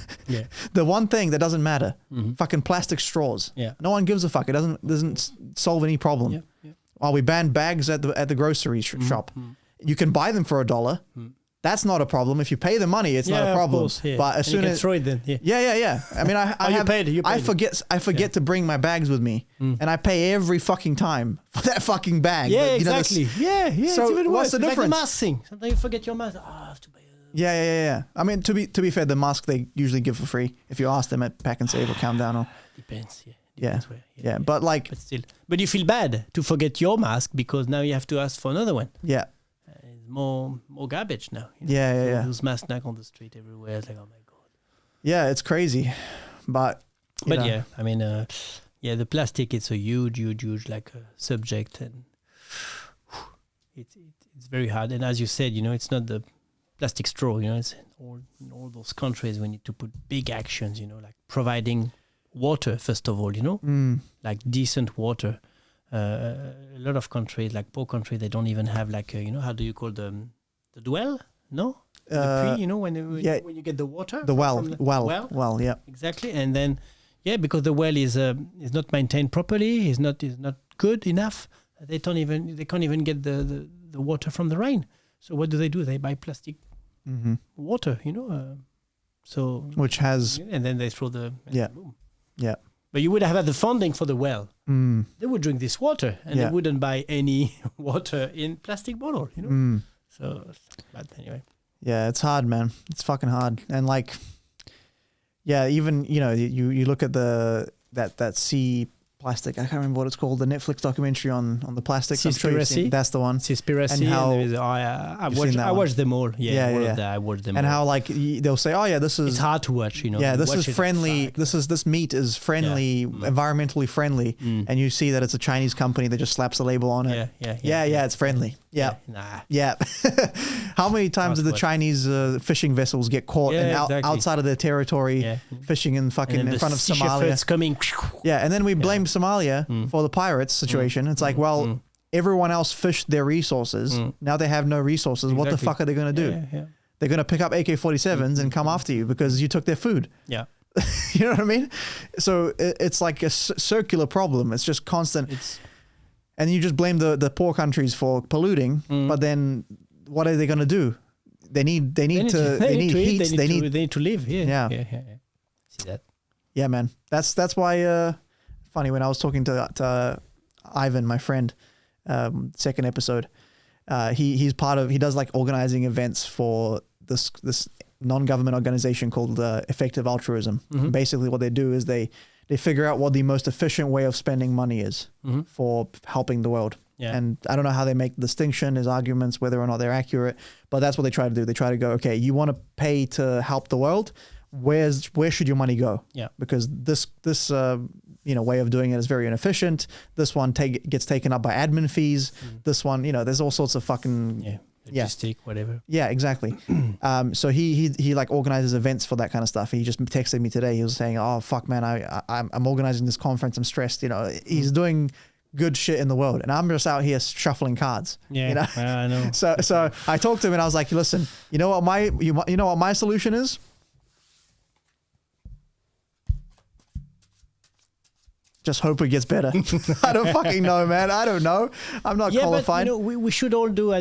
the one thing that doesn't matter. Fucking plastic straws. Yeah. No one gives a fuck. It doesn't solve any problem. Yeah. While we ban bags at the grocery shop, you can buy them for $1. That's not a problem. If you pay the money, it's not a problem. Course, yeah. But as soon as throw it then, I mean, I forget to bring my bags with me, and I pay every fucking time for that fucking bag. Yeah, but, exactly. So it's even what's the difference? Like the mask thing. Sometimes you forget your mask. I have to pay. Yeah. I mean, to be fair, the mask they usually give for free if you ask them at Pack and Save or Countdown or depends. Yeah. But still, but you feel bad to forget your mask because now you have to ask for another one. Yeah. More garbage now. Yeah. Those masks now on the street everywhere. It's like, oh my god. Yeah, it's crazy, but yeah, I mean, the plastic. It's a huge like subject, and it's very hard. And as you said, it's not the plastic straw. It's in all those countries we need to put big actions. Like providing water first of all. Like decent water. A lot of countries, like poor countries, they don't even have like how do you call the well? No, the pre, when you get the water. The well, yeah, exactly. And then because the well is not maintained properly, is not good enough. They can't even get the water from the rain. So what do? They buy plastic water, so which has and then they throw boom. Yeah. But you would have had the funding for the well. They would drink this water, and they wouldn't buy any water in plastic bottle. So, but anyway. Yeah, it's hard, man. It's fucking hard, and even you look at that sea plastic. I can't remember what it's called. The Netflix documentary on the plastic. Seaspiracy. That's the one. Seaspiracy. And how I watched them all. I watched them. And all. how they'll say, oh yeah, this is. It's hard to watch. Yeah, this is friendly. This meat is friendly, environmentally friendly, and you see that it's a Chinese company that just slaps a label on it. Yeah, it's friendly. Yeah. Yeah. How many times did the Chinese fishing vessels get caught outside of their territory, fishing in front of Somalia? It's coming. Yeah, and then we blame Somalia for the pirates situation. It's like, well, everyone else fished their resources. Now they have no resources. What the fuck are they going to do? They're going to pick up AK-47s and come after you because you took their food. Yeah. You know what I mean? So it's like a circular problem. It's just constant. And you just blame the poor countries for polluting, but then what are they going to do? They need heat. They need to live. Yeah. See that? Yeah, man. That's why. Funny, when I was talking to Ivan, my friend, second episode, he does like organizing events for this non-government organization called Effective Altruism. Basically, what they do is they figure out what the most efficient way of spending money is for helping the world. Yeah. And I don't know how they make the distinction. There's arguments whether or not they're accurate, but that's what they try to do. They try to go, okay, you want to pay to help the world. Where should your money go? Yeah. Because this way of doing it is very inefficient. This one gets taken up by admin fees. This one, there's all sorts of fucking logistic, whatever. Yeah, exactly. So he like organizes events for that kind of stuff. He just texted me today. He was saying, "Oh fuck, man, I'm organizing this conference. I'm stressed." He's doing good shit in the world, and I'm just out here shuffling cards. Yeah, I know. So I talked to him and I was like, "Listen, you know what my solution is." Just hope it gets better. I don't fucking know, man. I don't know. I'm not qualified. But, we should all do, a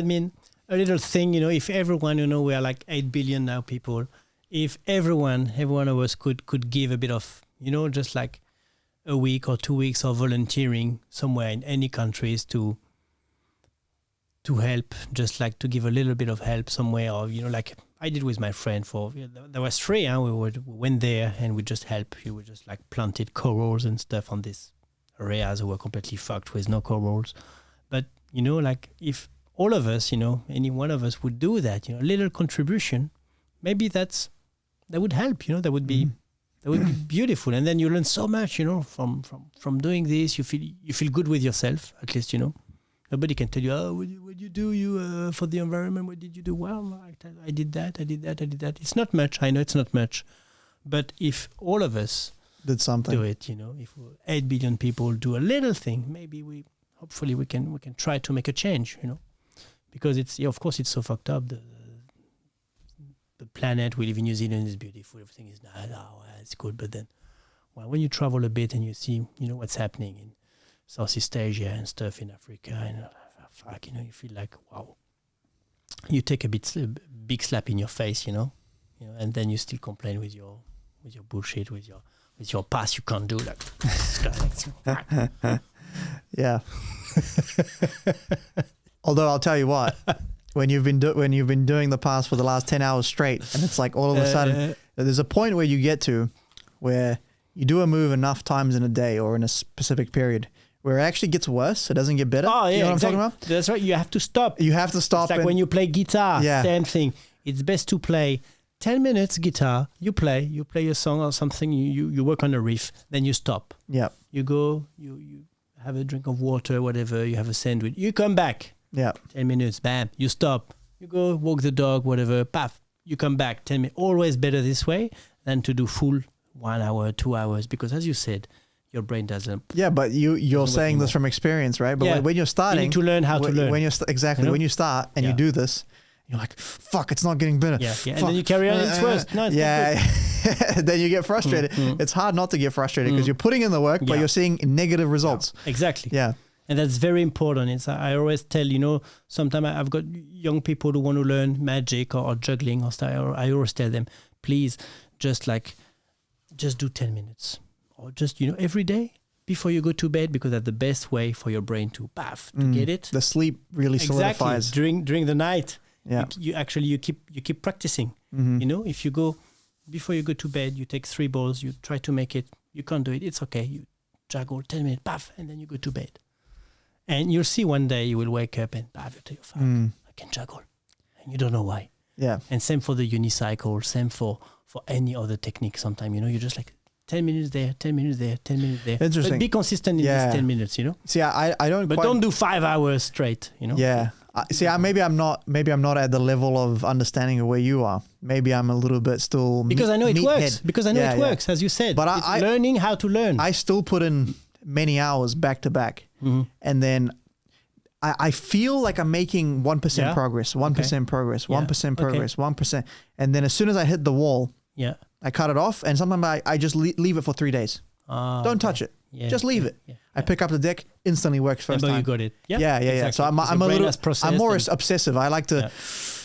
little thing, if everyone, we are like 8 billion now people, if every one of us could give a bit of, just like a week or 2 weeks of volunteering somewhere in any countries to help, just like to give a little bit of help somewhere, or, like I did with my friend there was 3, we went there and we just helped. We just like planted corals and stuff on these areas who were completely fucked with no corals. But, like if all of us, any one of us would do that, a little contribution, maybe that would help, that would be beautiful. And then you learn so much, from doing this. You feel good with yourself, at least, Nobody can tell you, oh, what you do for the environment? What did you do? Well, I did that. It's not much. I know it's not much. But if all of us did something, do it, if 8 billion people do a little thing, maybe hopefully we can try to make a change, because of course it's so fucked up. The planet we live in, New Zealand, is beautiful. Everything is nice. It's good. But then, when you travel a bit and you see, what's happening in Southeast Asia and stuff in Africa, and you feel like, wow. You take a big slap in your face, and then you still complain with your bullshit, with your past you can't do like. Yeah. Although I'll tell you what, when you've been doing the past for the last 10 hours straight, and it's like all of a sudden there's a point where you get to where you do a move enough times in a day or in a specific period where it actually gets worse. It doesn't get better. Oh, yeah, you know what I'm talking about? That's right. You have to stop. It's like when you play guitar, yeah. Same thing. It's best to play 10 minutes guitar. You play a song or something. You work on a riff. Then you stop. Yeah. You go. You have a drink of water, whatever. You have a sandwich. You come back. Yeah. 10 minutes. Bam. You stop. You go walk the dog, whatever. Paf. You come back. 10 minutes. Always better this way than to do full 1 hour, 2 hours. Because as you said, your brain doesn't. Yeah, but you're saying this from experience, right? But when you're starting, you need to learn how to learn. When you're when you start and you do this, you're like, fuck, it's not getting better. Yeah. And then you carry on. It's worse. No, it's not good. Then you get frustrated. It's hard not to get frustrated because you're putting in the work, but you're seeing negative results. Yeah. Exactly. Yeah. And that's very important. I always tell, sometimes I've got young people who want to learn magic or juggling or stuff. I always tell them, please, just do 10 minutes. Or just, every day before you go to bed, because that's the best way for your brain to get it. The sleep really solidifies. During the night. Yeah. You keep practicing. Mm-hmm. If you go before you go to bed, you take 3 balls, you try to make it, you can't do it, it's okay. You juggle 10 minutes, and then you go to bed. And you'll see one day you will wake up and you tell you, I can juggle. And you don't know why. Yeah. And same for the unicycle, same for any other technique sometimes, you're just like 10 minutes there, 10 minutes there, 10 minutes there. Interesting. But be consistent in these 10 minutes, See, I don't. But don't do 5 hours straight, Yeah. Maybe I'm not at the level of understanding of where you are. Maybe I'm a little bit still. Because I know it works. Because I know it works, as you said. But it's learning how to learn. I still put in many hours back to back, and then I feel like I'm making 1% progress, 1% progress, 1% progress, 1%, and then as soon as I hit the wall, I cut it off, and sometimes I just leave it for 3 days. Don't touch it. Yeah, just leave it. Yeah, I pick up the deck, instantly works first time. You got it. Yeah, exactly. So I'm I'm more obsessive. I like to,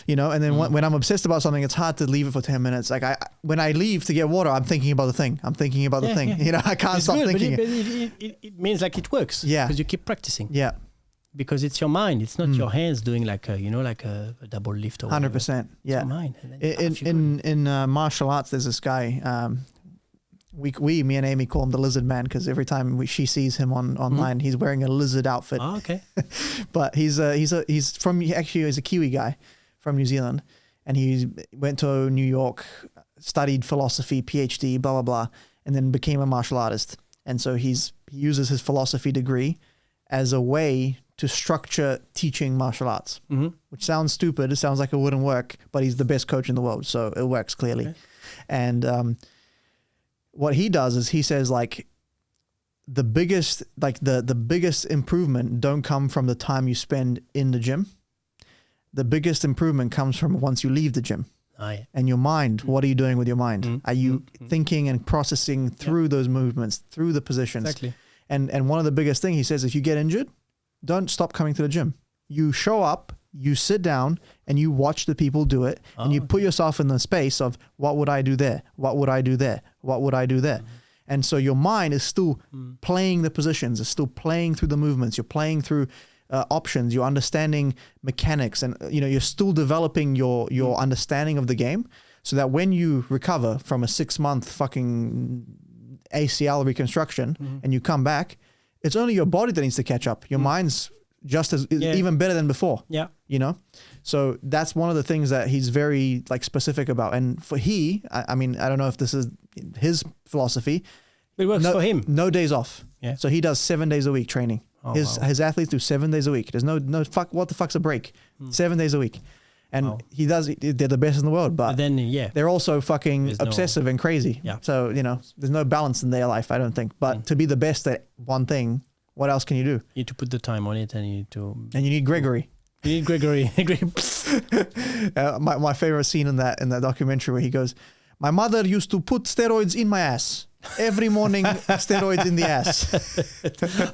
and then when I'm obsessed about something, it's hard to leave it for 10 minutes. Like when I leave to get water, I'm thinking about the thing. I'm thinking about the thing. I can't stop thinking. But it means like it works. Yeah. Because you keep practicing. Yeah. Because it's your mind. It's not your hands doing like a double lift or 100%. Yeah. It's your mind. In martial arts, there's this guy. Me and Amy call him the Lizard Man because every time she sees him online, he's wearing a lizard outfit. Oh, okay. But he's a Kiwi guy from New Zealand, and he went to New York, studied philosophy, PhD, blah blah blah, and then became a martial artist. And so he uses his philosophy degree as a way to structure teaching martial arts, which sounds stupid. It sounds like it wouldn't work, but he's the best coach in the world, so it works clearly. Okay. And what he does is he says like the biggest improvement don't come from the time you spend in the gym. The biggest improvement comes from once you leave the gym. Oh, yeah. And your mind, what are you doing with your mind? Are you thinking and processing through those movements, through the positions? Exactly. And one of the biggest things he says, if you get injured, don't stop coming to the gym. You show up, you sit down, and you watch the people do it, and you put yourself in the space of what would I do there? What would I do there? What would I do there? And so your mind is still playing the positions, it's still playing through the movements, you're playing through options, you're understanding mechanics, and you're still developing your understanding of the game, so that when you recover from a 6-month fucking ACL reconstruction and you come back, it's only your body that needs to catch up. Your mind's just as even better than before. Yeah. So that's one of the things that he's very specific about. And for I mean, I don't know if this is his philosophy. It works for him. No days off. Yeah. So he does 7 days a week training. Oh, His athletes do 7 days a week. There's no fuck. What the fuck's a break? 7 days a week, and they're the best in the world. But then they're also fucking obsessive and crazy. Yeah. So there's no balance in their life, I don't think. But to be the best at one thing, what else can you do? You need to put the time on it, and you need Gregory. You need Gregory. My favorite scene in that documentary where he goes, "My mother used to put steroids in my ass. Every morning, steroids in the ass."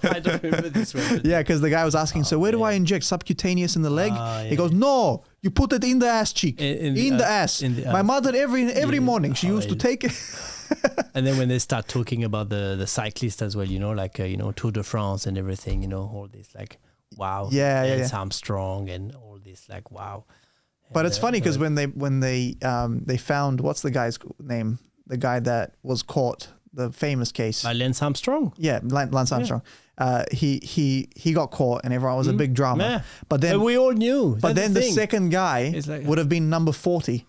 I don't remember this one. Yeah, because the guy was asking, so where do I inject? Subcutaneous in the leg? He goes, no, you put it in the ass cheek. In the ass. My mother, every morning, she used to take it. And then when they start talking about the cyclist as well, like, Tour de France and everything, all this, like, wow. Lance Armstrong and all this, like, wow. But it's funny because when they found, what's the guy's name? The guy that was caught, the famous case. Lance Armstrong? Yeah, Lance Armstrong. He got caught and everyone was a big drama. Yeah. But then we all knew. But then the second guy would have been number 40.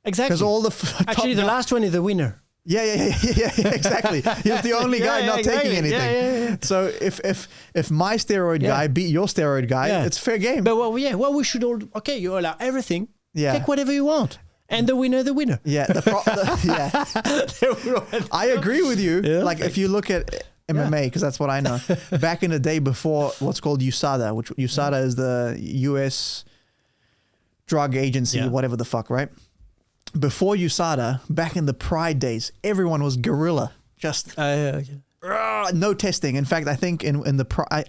Exactly. Because all the actually the last one is the winner. Yeah, exactly. He was the only guy not taking anything. Yeah. So if my steroid guy beat your steroid guy, it's fair game. But we should all you allow everything. Yeah. Take whatever you want. And the winner. Yeah, I agree with you. Yeah. Like if you look at MMA, because that's what I know. Back in the day before what's called USADA, which USADA is the U.S. drug agency, whatever the fuck, right? Before USADA, back in the Pride days, everyone was guerrilla. Just no testing. In fact, I think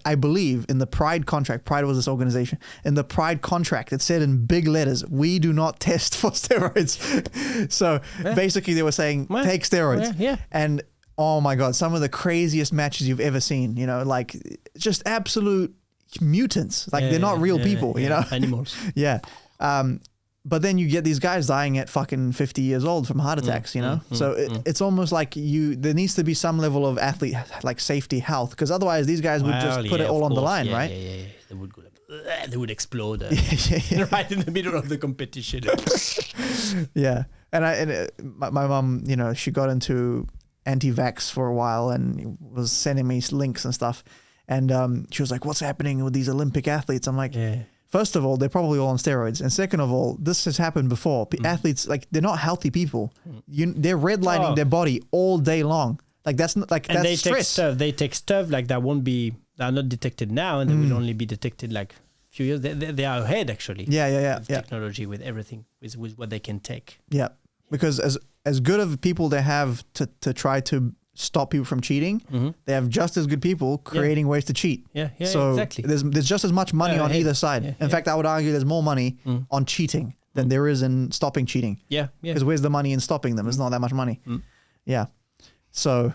I believe in the Pride contract, Pride was this organization, in the Pride contract, it said in big letters, we do not test for steroids. So basically they were saying, take steroids. And oh my God, some of the craziest matches you've ever seen, like just absolute mutants. Like they're not real people, Animals. Yeah. But then you get these guys dying at fucking 50 years old from heart attacks, So it's almost like there needs to be some level of athlete, like safety, health, because otherwise these guys would just put it all on the line, right? Yeah. They would explode right in the middle of the competition. Yeah. And my mom, she got into anti-vax for a while and was sending me links and stuff. And she was like, what's happening with these Olympic athletes? I'm like... First of all, they're probably all on steroids, and second of all, this has happened before. Athletes, like they're not healthy people. They're redlining their body all day long. Like that's not like and that's stress. They take stuff like that they're not detected now, and they will only be detected like a few years. They are ahead actually. Yeah. Technology with everything with what they can take. Yeah, because as good of people they have to try to stop people from cheating, they have just as good people creating ways to cheat. So exactly. There's just as much money on either side. In fact, I would argue there's more money on cheating than there is in stopping cheating. Because where's the money in stopping them? There's not that much money. Yeah. So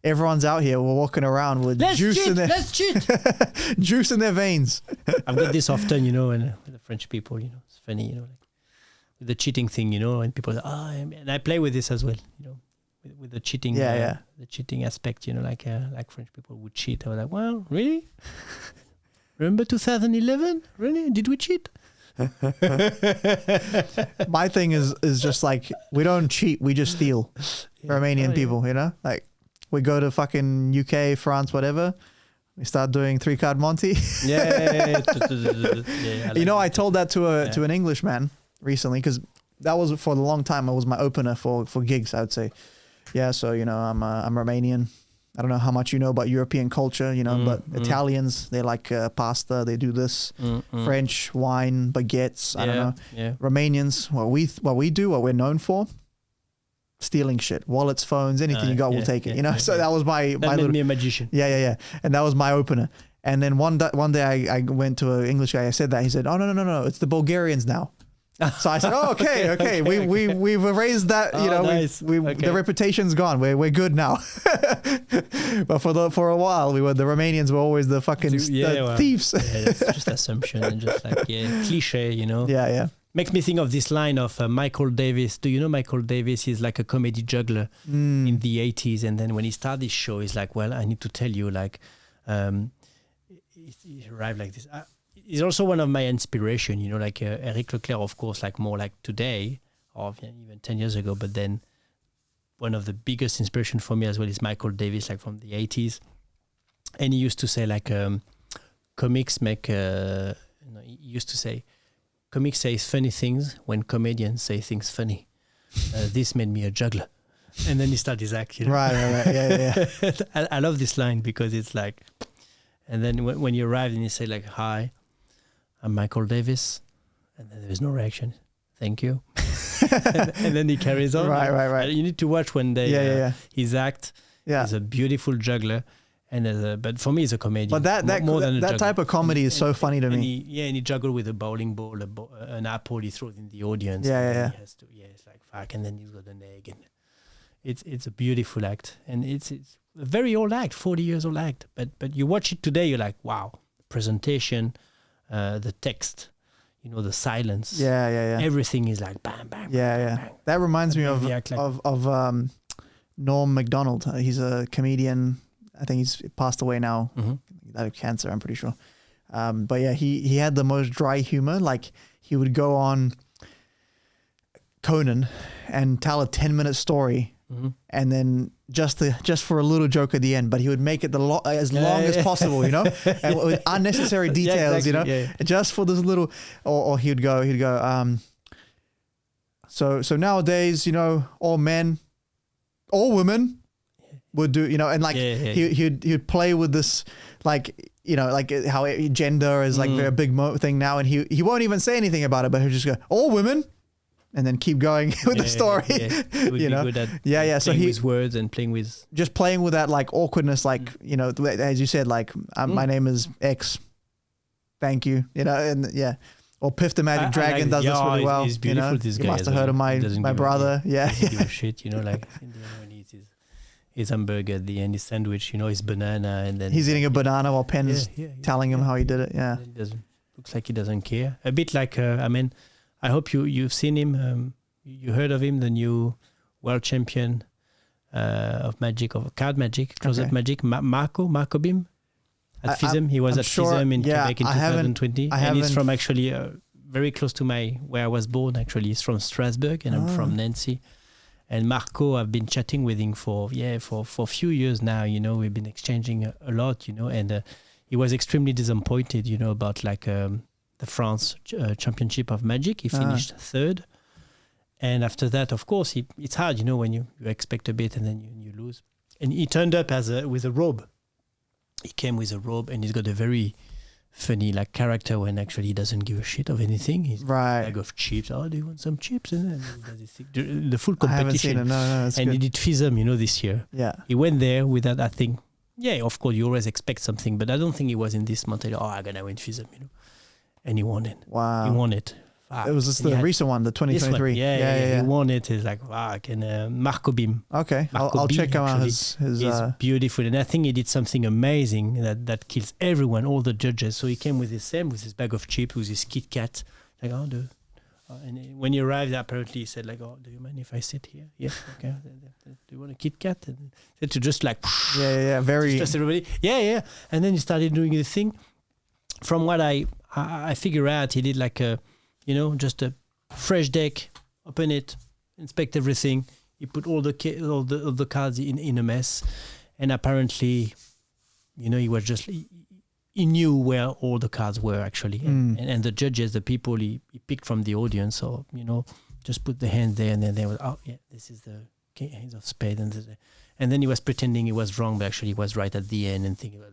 everyone's out here, we're walking around with juice in their veins. I've got this often, and with the French people, it's funny, like with the cheating thing, and people say, and I play with this as well, with the cheating, the cheating aspect, like French people would cheat. I was like, well, really? Remember 2011? Really? Did we cheat? My thing is just like, we don't cheat, we just steal. Romanian people, like we go to fucking UK, France, whatever. We start doing 3-card Monty. I told that to an Englishman recently, because that was for a long time. It was my opener for gigs, I would say. Yeah, so I'm Romanian. I don't know how much you know about European culture, but Italians, they like pasta. They do this. French wine, baguettes. I don't know. Yeah. Romanians, what we're known for, stealing shit, wallets, phones, anything you got, we'll take it. So that was my made me a magician. Yeah, and that was my opener. And then one day I went to an English guy. I said that. He said, "Oh no, it's the Bulgarians now." So I said, "Oh, okay. We've erased that. Nice. The reputation's gone. We're good now." But for a while, the Romanians were always the fucking thieves. It's just assumption and just like cliche, Yeah. Makes me think of this line of Michael Davis. Do you know Michael Davis? He's like a comedy juggler in the 80s, and then when he started this show, he's like, "Well, I need to tell you, like, he arrived like this." He's also one of my inspiration, like Eric Leclerc, of course, like more like today or even 10 years ago. But then one of the biggest inspiration for me as well is Michael Davis, like from the 80s. And he used to say like, comics make, he used to say, comics says funny things when comedians say things funny. This made me a juggler. And then he started his act. Right. Yeah. I love this line because it's like, and then when you arrive and you say like, hi, I'm Michael Davis. And then there is no reaction. Thank you. And then he carries on. Right. You need to watch one day his act. Yeah. He's a beautiful juggler. And but for me, he's a comedian. But that type of comedy is so funny to me. And he juggled with a bowling ball, an apple he throws in the audience. Yeah. He has to, it's like fuck, and then he's got an egg, and it's a beautiful act, and it's a very old act, 40 years old act. But you watch it today, you're like, wow, presentation, the text, the silence. Yeah. Everything is like bam, bam. Yeah. Bam. That reminds me of Norm Macdonald. He's a comedian. I think he's passed away now. Mm-hmm. He died of cancer, I'm pretty sure. But yeah, he had the most dry humor. Like he would go on Conan and tell a 10-minute story, and then just for a little joke at the end. But he would make it as long as possible, and with unnecessary details, just for this little. Or he'd go. So nowadays, all men, all women would do, and like he'd play with this, like like how gender is like very big thing now, and he won't even say anything about it, but he'll just go, all women, and then keep going with the story. He would be good at so playing with words and playing with that like awkwardness, like as you said, like my name is X, thank you, and or Piff the Magic Dragon does this really well. He's beautiful. This guy you must have heard of my brother. He doesn't give a shit, like when he eats his hamburger at the end, his sandwich, his banana, and then he's eating a banana while Penn's telling him how he did it. Yeah, looks like he doesn't care. A bit like I hope you've seen him. You heard of him, the new world champion of magic, of card magic, close-up magic, Marco Bim at FISM. He was at FISM in Quebec in 2020, and he's from actually very close to where I was born. Actually, he's from Strasbourg, and I'm from Nancy. And Marco, I've been chatting with him for a few years now. We've been exchanging a lot. And he was extremely disappointed. About like the France Championship of Magic. He finished third, and after that, of course, it's hard. When you expect a bit and then you lose. And he turned up with a robe. He came with a robe, and he's got a very funny like character when actually he doesn't give a shit of anything. He's got a bag of chips. Oh, do you want some chips? And then he does this thing. The full competition. I haven't seen it. No, and he did FISM, this year. Yeah. He went there with that, I think. Yeah, of course, you always expect something, but I don't think he was in this mentality. Oh, I'm gonna win FISM, And he won it. Wow. He won it. It was just the recent one, the 2023. Yeah. He won it. It's like, fuck. And Marco Bim. Okay. I'll check out his he's beautiful. And I think he did something amazing that kills everyone, all the judges. So he came with his bag of chips, with his Kit Kat. Like, and when he arrived, apparently he said, like, oh, do you mind if I sit here? Yeah, okay. Do you want a Kit Kat? And said to just like, very. Just everybody. Yeah. And then he started doing the thing. From what I figure out, he did like just a fresh deck, open it, inspect everything. He put all the cards in a mess, and apparently, he was just he knew where all the cards were actually, and the judges, the people he picked from the audience, or just put the hand there, and then they were, oh yeah, this is the hands of spade, and then he was pretending he was wrong, but actually he was right at the end, and thinking like,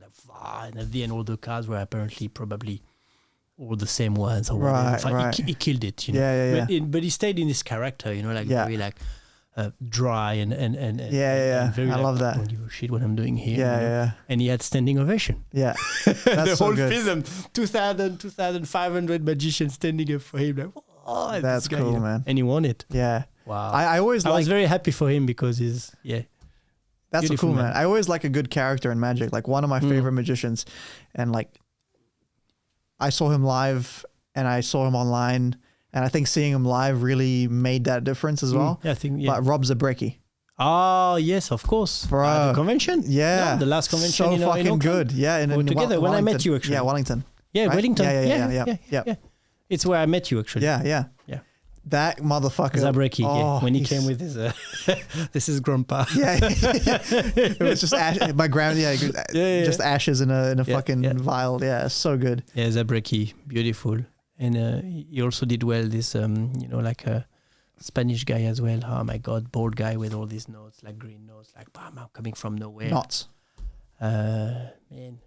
and at the end all the cards were apparently probably all the same ones, or right. He killed it, Yeah. But he stayed in his character, very like dry and very, I love that. I don't give a shit what I'm doing here. Yeah. And he had standing ovation. Yeah, that's the so whole good. FISM, 2,500 magicians standing up for him. Like, oh, that's guy, cool, man. And he won it. Yeah. Wow. I was very happy for him because he's That's so cool, man. I always like a good character in Magic. Like one of my favorite magicians, and like I saw him live and I saw him online, and I think seeing him live really made that difference as well. Yeah, I think. But Rob Zabrecki. Oh yes, of course. Bro. The convention. Yeah, the last convention. So fucking good. Yeah, in together when I met you actually. Yeah, Wellington. Yeah, right? Wellington. Yeah. It's where I met you actually. Yeah. That motherfucker. Zabreki, when he came with his, this is grandpa. Yeah, it was just my just ashes in a fucking vial. Yeah, it's so good. Yeah, Zabreki, beautiful, and he also did well. This, like a Spanish guy as well. Oh my God, bald guy with all these notes, like green notes, like bam, coming from nowhere. Knots. Man,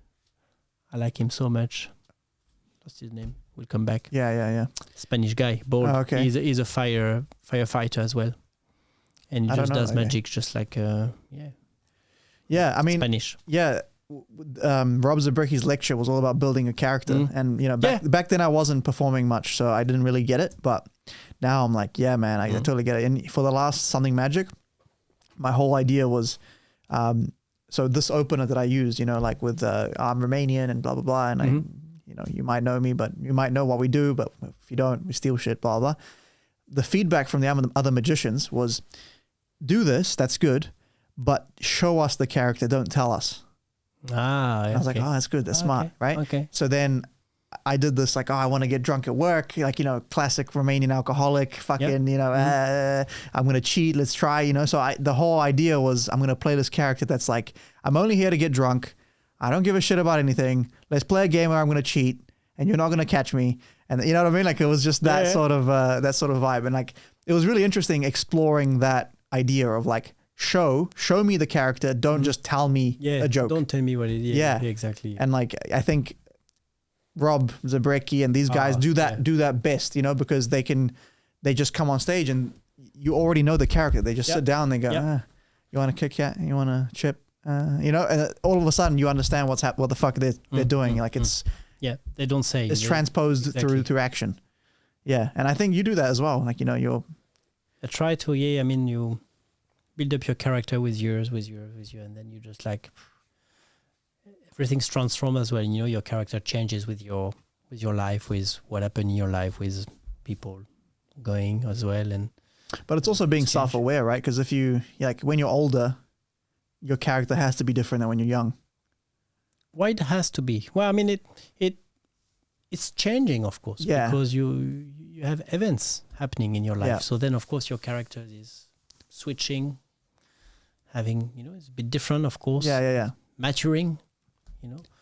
I like him so much. What's his name? We'll come back. Yeah. Spanish guy, bald. Oh, okay. He's a firefighter as well, and he just does magic, just like Yeah, I mean, Spanish. Yeah, Rob Zabreki's lecture was all about building a character, and back then I wasn't performing much, so I didn't really get it. But now I'm like, yeah, man, I totally get it. And for the last Something Magic, my whole idea was, so this opener that I used, like with I'm Romanian and blah blah blah, and you might know me, but you might know what we do, but if you don't, we steal shit, blah blah. The feedback from the other magicians was, do this, that's good, but show us the character, don't tell us. I was like, oh, that's good, that's smart, right? Okay. So then I did this, like, I want to get drunk at work, like, classic Romanian alcoholic, fucking, I'm going to cheat, let's try, So the whole idea was, I'm going to play this character that's like, I'm only here to get drunk. I don't give a shit about anything. Let's play a game where I'm going to cheat and you're not going to catch me. And you know what I mean? Like, it was just that sort of vibe. And like, it was really interesting exploring that idea of like, show me the character. Don't just tell me a joke. Don't tell me what it is. Yeah, exactly. And like, I think Rob Zabrecky and these guys do that best, because they just come on stage and you already know the character. They just sit down and they go, you want to kick cat? You want to chip? And all of a sudden you understand what the fuck they're doing. Like it's, they don't say. It's transposed through action. Yeah. And I think you do that as well. Like, you're. I try to, I mean, you build up your character with yours, and then you just like, everything's transformed as well. Your character changes with your life, with what happened in your life, with people going as well. But it's also being self-aware, right? Because if you, like, when you're older, your character has to be different than when you're young. Why it has to be? Well, I mean, it's changing, of course, because you have events happening in your life. So then, of course, your character is switching, having, it's a bit different, of course. Yeah. Maturing,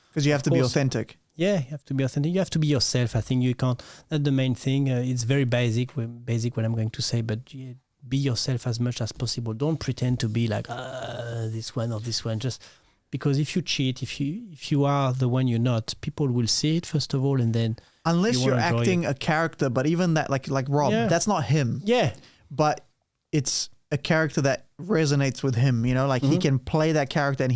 Because you have to be authentic. Yeah, you have to be authentic. You have to be yourself. I think you can't. That's the main thing. It's very basic what I'm going to say, but be yourself as much as possible. Don't pretend to be like this one or this one. Just because if you cheat, if you are the one you're not, people will see it first of all, and then unless you're acting a character. But even that, like Rob, that's not him. Yeah, but it's a character that resonates with him. Like he can play that character, and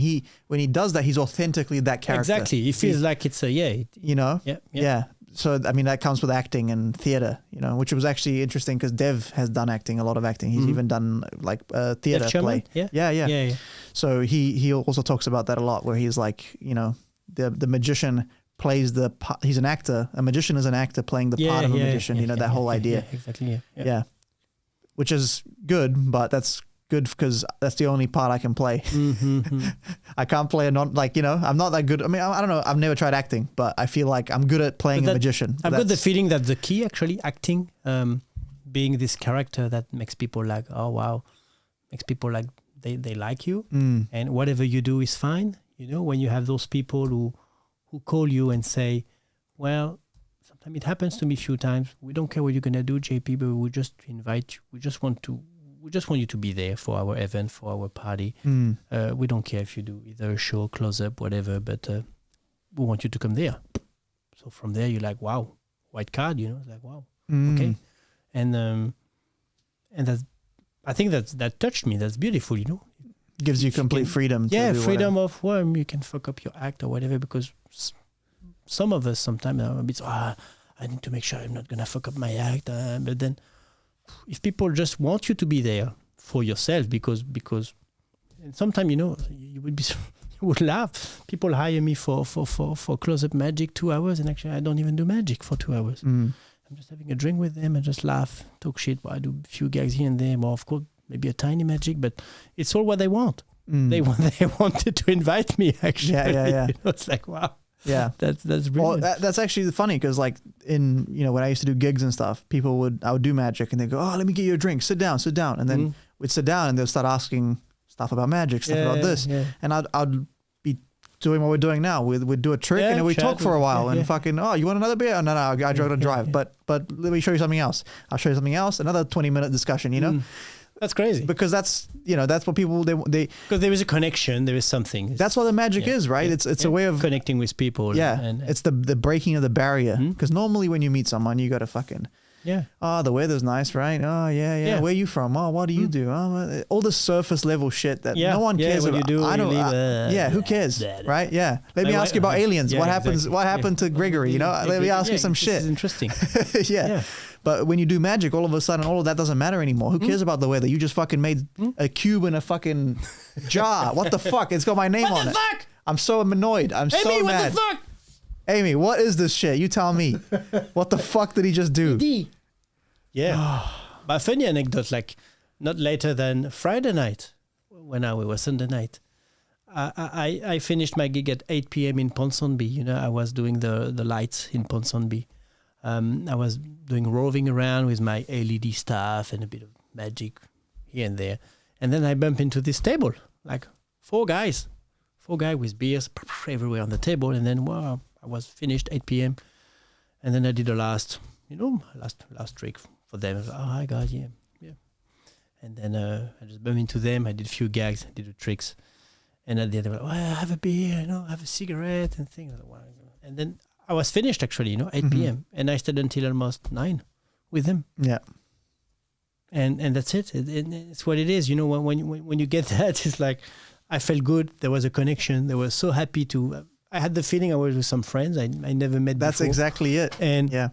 when he does that, he's authentically that character. Exactly. He feels like it's a Yeah. So, I mean, that comes with acting and theater, which was actually interesting because Dev has done acting, a lot of acting. He's even done like a theater play. Yeah. So he also talks about that a lot, where he's like, the magician plays the part. He's an actor. A magician is an actor playing the part of a magician, that whole idea. Yeah, exactly. Yeah. Which is good, but that's good because that's the only part I can play. I can't play I'm not that good. I mean, I don't know. I've never tried acting, but I feel like I'm good at playing a magician. I've got the feeling that the key, actually, acting, being this character that makes people like, oh, wow, makes people like they like you. And whatever you do is fine. When you have those people who call you and say, well, sometimes it happens to me a few times. We don't care what you're going to do, JP, but we just invite you. We just want you to be there for our event, for our party. We don't care if you do either a show, close up, whatever, but we want you to come there. So from there, you're like, wow, white card, it's like, wow, okay. And that's, I think that touched me. That's beautiful, Gives you complete freedom. Freedom of, well, you can fuck up your act or whatever, because some of us sometimes are a bit, I need to make sure I'm not going to fuck up my act. But then if people just want you to be there for yourself, because and sometimes, you would laugh. People hire me for close-up magic 2 hours, and actually I don't even do magic for 2 hours. I'm just having a drink with them and just laugh, talk shit. But I do a few gags here and there, more of course, maybe a tiny magic, but it's all what they want. They wanted to invite me, actually. Yeah. It's like, wow. Yeah. That's Well, brilliant. that's actually funny because like in, when I used to do gigs and stuff, I would do magic and they go, oh, let me get you a drink. Sit down. And then we'd sit down and they'll start asking stuff about magic, stuff about this. Yeah. And I'd be doing what we're doing now. We'd do a trick and then we'd chat talk for a while and yeah. fucking, oh, you want another beer? Oh, no, I gotta drive. But let me show you something else. I'll show you something else. Another 20-minute discussion, That's crazy. Because that's that's what people they Because there is a connection, there is something. that's what the magic is, right? It's a way of connecting with people. Yeah, and it's the breaking of the barrier. Because normally when you meet someone, you got to fucking, oh, the weather's nice, right? Oh, yeah. Where you from? Oh, what do you do? Oh, all the surface level shit that no one cares what about. you do. I don't. Who cares, right? Yeah. Let me ask you about aliens. Yeah, what happens? exactly. What happened to Gregory? Let me ask you some shit. This is interesting. yeah. But when you do magic, all of a sudden, all of that doesn't matter anymore. Who cares about the weather? You just fucking made a cube in a fucking jar. What the fuck? It's got my name on it. What the fuck? I'm so annoyed. I'm so Amy, mad. what the fuck? Amy, what is this shit? You tell me. What the fuck did he just do? Yeah. But funny anecdote, like not later than Friday night, when we were Sunday night. I finished my gig at 8 p.m. in Ponsonby. I was doing the lights in Ponsonby. I was doing roving around with my LED stuff and a bit of magic here and there. And then I bump into this table, like four guys with beers everywhere on the table. And then, I was finished 8 p.m. And then I did the last trick for them. I was like, oh, hi guys, yeah. And then I just bumped into them. I did a few gags, did the tricks. And at the end, I was like, have a beer, have a cigarette and things. And then I was finished actually, 8 p.m. And I stayed until almost 9 with them. Yeah. And that's it. It's what it is. When you get that, it's like, I felt good. There was a connection. They were so happy to, I had the feeling I was with some friends I never met before. That's exactly it. And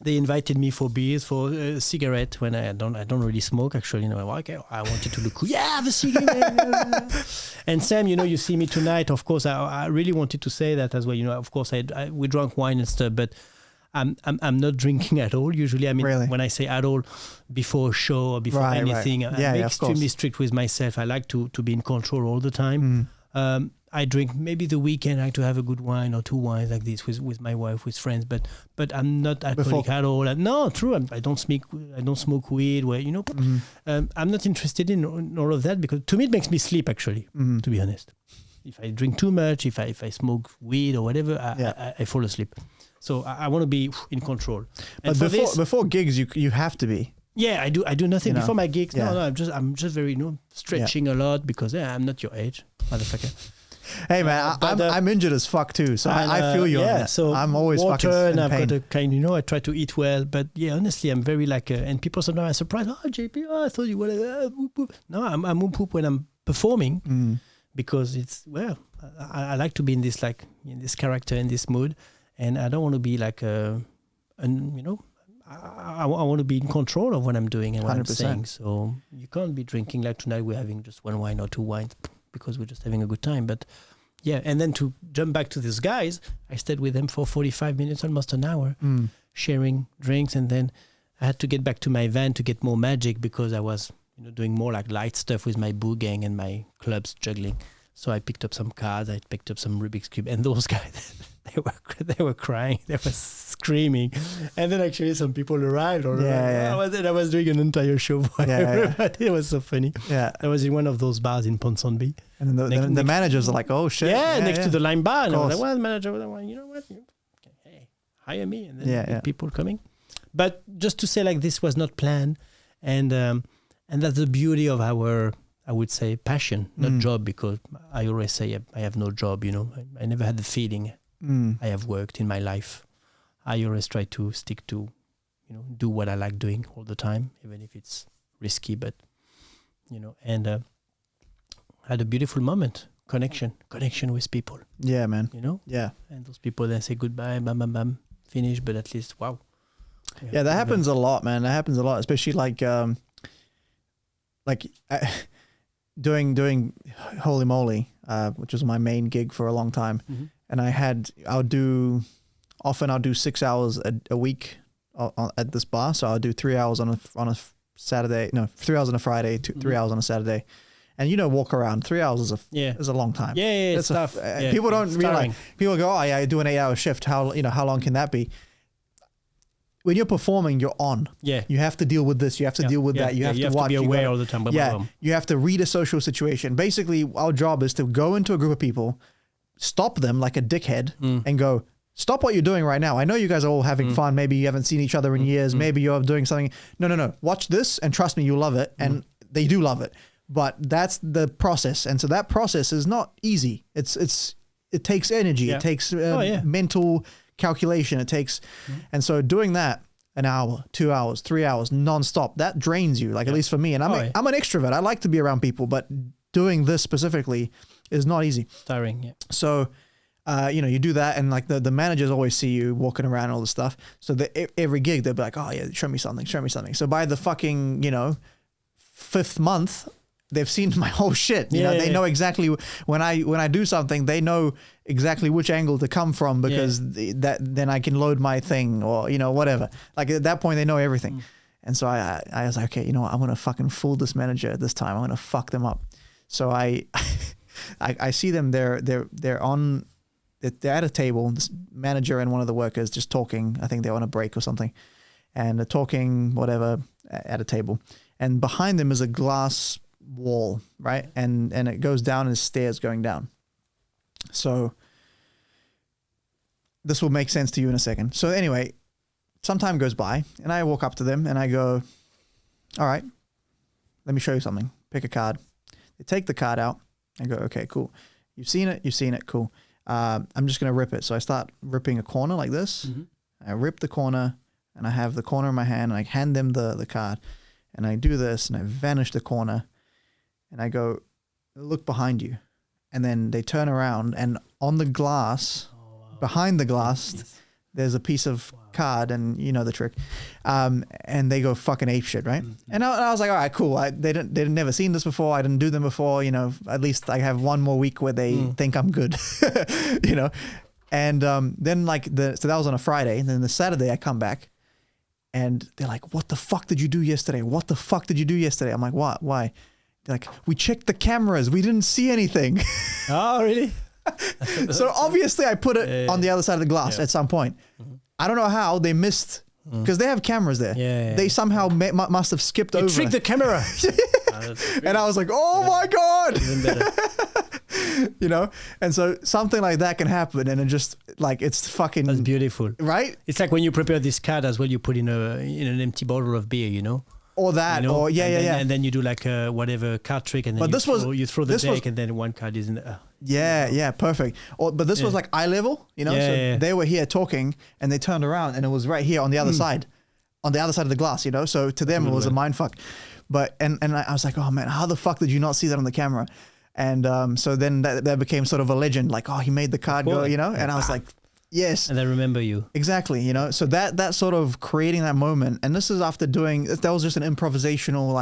they invited me for beers, for a cigarette when I don't really smoke actually. Okay, I wanted to look cool. Yeah, have a cigarette. And Sam, you see me tonight. Of course, I really wanted to say that as well. Of course, we drank wine and stuff, but I'm not drinking at all. Usually, I mean, really? When I say at all, before a show or before anything, I'm extremely strict with myself. I like to be in control all the time. I drink maybe the weekend. I like to have a good wine or two wines like this with my wife, with friends. But I'm not alcoholic at all. No, true. I don't smoke weed. I'm not interested in all of that because to me it makes me sleep. Actually, to be honest, if I drink too much, if I smoke weed or whatever, I fall asleep. So I want to be in control. And but before gigs, you have to be. Yeah, I do nothing before my gigs. Yeah. No, I'm just very stretching a lot because I'm not your age, motherfucker. Hey man, I'm injured as fuck too, so I feel you. Yeah, so I'm always water fucking in and I've pain. got a kind. I try to eat well, but honestly, I'm very and people sometimes are surprised. Oh, JP, I thought you were. No, I'm whoop whoop when I'm performing because it's I like to be in this in this character, in this mood, and I don't want to be I want to be in control of what I'm doing and what 100%. I'm saying. So you can't be drinking like tonight. We're having just one wine or two wines because we're just having a good time. But and then to jump back to these guys, I stayed with them for 45 minutes, almost an hour, sharing drinks. And then I had to get back to my van to get more magic because I was doing more light stuff with my boo gang and my clubs juggling. So I picked up some cards, I picked up some Rubiks cube, and those guys, they were crying, they were screaming, and then actually some people arrived. I was doing an entire show for everybody. It was so funny. Yeah, I was in one of those bars in Ponsonby, and then the managers are like, "Oh shit!" Next to the Lime Bar, and I was like, "Well, the manager, you know what? Hey, hire me." And then people coming. But just to say, this was not planned, and that's the beauty of our, I would say, passion, not job, because I always say I have no job, I never had the feeling I have worked in my life. I always try to stick to, do what I like doing all the time, even if it's risky, but, and had a beautiful moment, connection with people. Yeah, man. Yeah. And those people then say goodbye, bam, bam, bam, finish, but at least, wow. Yeah, that happens a lot, man. That happens a lot, especially doing Holy Moly, which was my main gig for a long time. And I'll do 6 hours a week at this bar. So I'll do 3 hours on a Saturday, 3 hours on a Friday, 3 hours on a Saturday. And walk around 3 hours is a long time. Yeah, it's tough. People don't realize. People go, oh yeah, I do an 8-hour shift. How long can that be? When you're performing, you're on. Yeah. You have to deal with this. You have to deal with that. You have to watch. To be aware all the time. You have to read a social situation. Basically, our job is to go into a group of people, stop them like a dickhead, and go, stop what you're doing right now. I know you guys are all having fun. Maybe you haven't seen each other in years. Maybe you're doing something. No. Watch this and trust me, you'll love it. And they do love it. But that's the process. And so that process is not easy. It takes energy. Yeah. It takes mental calculation. It takes, and so doing that an hour, 2 hours, 3 hours nonstop, that drains you. Like at least for me. And I'm an extrovert. I like to be around people, but doing this specifically is not easy. Tiring. Yeah. So, you do that, and like the managers always see you walking around and all this stuff. So every gig they'll be like, oh yeah, show me something. So by the fucking 5th month, they've seen my whole shit. They know exactly when I do something, they know exactly which angle to come from, because then I can load my thing or whatever. Like at that point, they know everything. And so I was like, okay, I'm gonna fucking fool this manager this time. I'm gonna fuck them up. So I see them. They're at a table. This manager and one of the workers just talking. I think they're on a break or something, and they're talking whatever at a table. And behind them is a glass wall, right? And it goes down as stairs going down. So this will make sense to you in a second. So anyway, some time goes by and I walk up to them and I go, all right, let me show you something. Pick a card. They take the card out. I go, okay, cool. You've seen it. Cool. I'm just going to rip it. So I start ripping a corner like this. I rip the corner and I have the corner in my hand and I hand them the card and I do this and I vanish the corner. And I go, look behind you. And then they turn around and on the glass, behind the glass, there's a piece of card and the trick. And they go fucking apeshit, right? And I was like, all right, cool. They'd never seen this before. I didn't do them before. At least I have one more week where they think I'm good, And then so that was on a Friday. And then the Saturday I come back and they're like, what the fuck did you do yesterday? What the fuck did you do yesterday? I'm like, what? Why? They're like, we checked the cameras. We didn't see anything. Oh, really? So obviously I put it on the other side of the glass at some point. I don't know how they missed, because they have cameras there. They somehow must have skipped over. Tricked the camera. And I was like, oh my God. Even better. And so something like that can happen. And it just it's fucking. That's beautiful. Right? It's like when you prepare this card as well, you put in an empty bottle of beer, Or that, or and then you do like whatever card trick, and then you throw the deck, and then one card is in the... perfect. But this was like eye level, so they were here talking, and they turned around, and it was right here on the other side, on the other side of the glass, So to them, it was a mind fuck. But and I was like, oh man, how the fuck did you not see that on the camera? And so then that became sort of a legend, like, oh, he made the card go, And I was like, yes. And they remember you. Exactly, So that sort of creating that moment, and this is after that was just an improvisational,